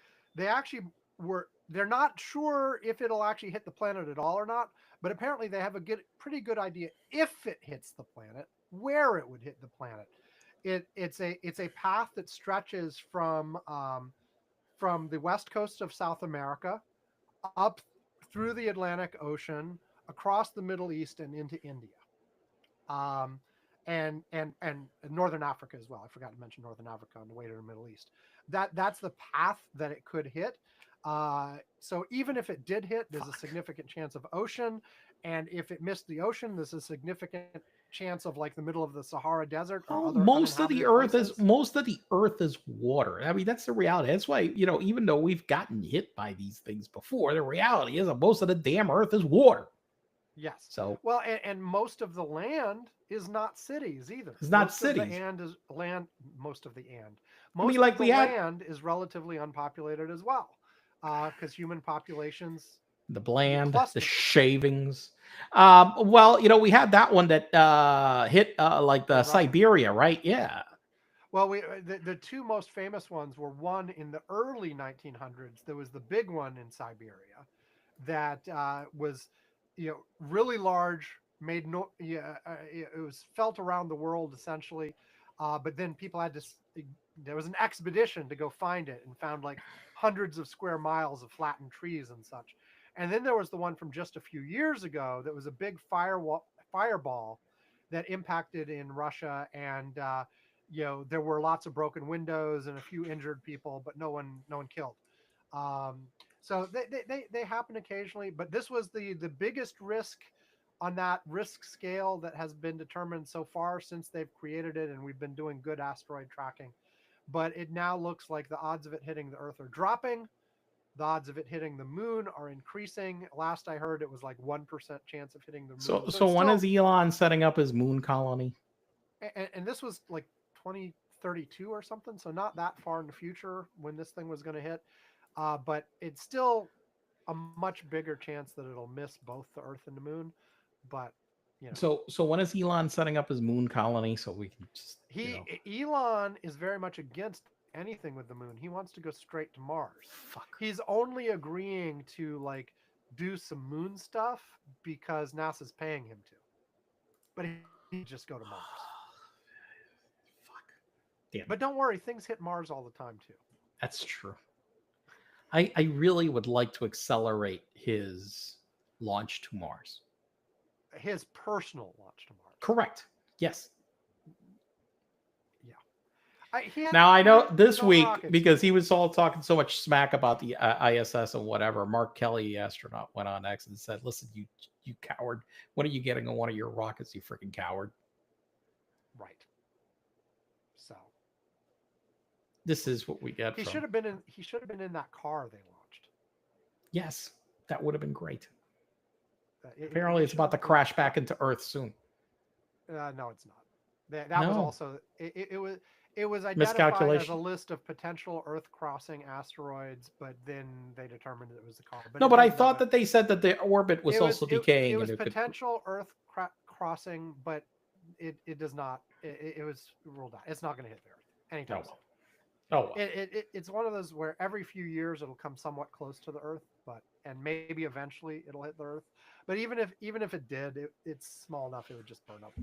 were they're not sure if it'll actually hit the planet at all or not. But apparently, they have a pretty good idea if it hits the planet, where it would hit the planet. It's a path that stretches from the west coast of South America up through the Atlantic Ocean, across the Middle East, and into India, um, and Northern Africa as well. I forgot to mention Northern Africa on the way to the Middle East. That's the path that it could hit. So even if it did hit, there's a significant chance of ocean, and if it missed the ocean, there's a significant chance of like the middle of the Sahara Desert or Oh, other uninhabited places. most of the Earth is water. I mean, that's the reality. That's why, even though we've gotten hit by these things before, the reality is that most of the damn Earth is water. Yes. So Well, and most of the land is not cities either. it's not Most of the cities. and is land. Most of the and I mean, most like of the we had land is relatively unpopulated as well, because human populations the bland, the cluster. shavings. Well, we had that one that hit like the In Russia. Siberia, right? Yeah. Well, the two most famous ones were one in the early 1900s. There was the big one in Siberia that was, really large. Made no, yeah, it was felt around the world essentially, but then people had to. There was an expedition to go find it and found like hundreds of square miles of flattened trees and such. And then there was the one from just a few years ago that was a big fireball that impacted in Russia, and there were lots of broken windows and a few injured people, but no one killed. Um, so they happen occasionally, but this was the biggest risk on that risk scale that has been determined so far since they've created it, and we've been doing good asteroid tracking. But it now looks like the odds of it hitting the Earth are dropping. The odds of it hitting the moon are increasing. Last I heard, it was like 1% chance of hitting the moon. So it's when still, is Elon setting up his moon colony? and this was like 2032 or something, so not that far in the future when this thing was going to hit. But it's still a much bigger chance that it'll miss both the Earth and the moon. But So when is Elon setting up his moon colony so we can just Elon is very much against anything with the moon. He wants to go straight to Mars. fuck. He's only agreeing to like do some moon stuff because NASA's paying him to. But he just go to Mars. Fuck. Damn. But don't worry, things hit Mars all the time too. That's true. I really would like to accelerate his launch to Mars. His personal launch to Mars. Correct. Yes. Yeah. Now I know his this own week rockets. because he was all talking so much smack about the ISS and whatever. Mark Kelly, the astronaut, went on X and said, "Listen, you coward! When are you getting on one of your rockets? You freaking coward!" Right. So This is what we get. he should have been in. He should have been in that car they launched. Yes, that would have been great. It Apparently, it's about to should've been- crash back into Earth soon. No, it's not. That was No. also it was identified as Miscalculation. a list of potential Earth crossing asteroids, but then they determined it was the car. No, it but I doesn't thought have that they said that the orbit was it also decaying. It was and it could- potential Earth crossing, but it does not. It was ruled out. It's not going to hit the Earth anytime Oh, soon. well. It's one of those where every few years it'll come somewhat close to the Earth, and maybe eventually it'll hit the Earth. But even if it did, it's small enough it would just burn up.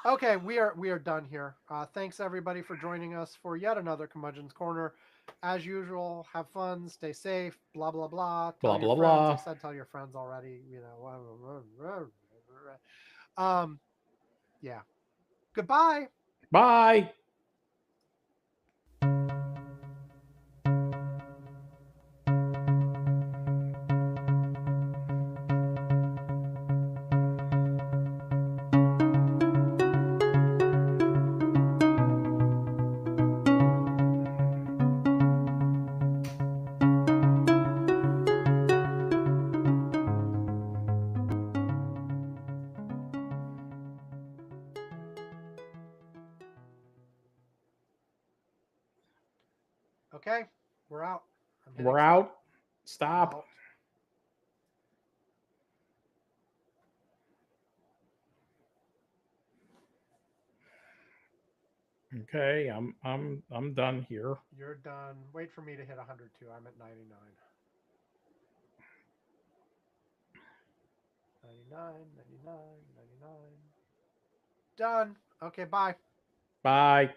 Okay, we are done here. Thanks everybody for joining us for yet another Curmudgeon's Corner. As usual, have fun, stay safe, blah blah blah. Blah, Tell your blah, friends. blah. I said tell your friends already. Yeah. Goodbye. Bye. Okay, we're out. I'm hitting We're stop. out. Stop. Out. Okay, I'm done here. You're done. Wait for me to hit 102. I'm at 99. 99, 99, 99. Done. Okay, bye. Bye.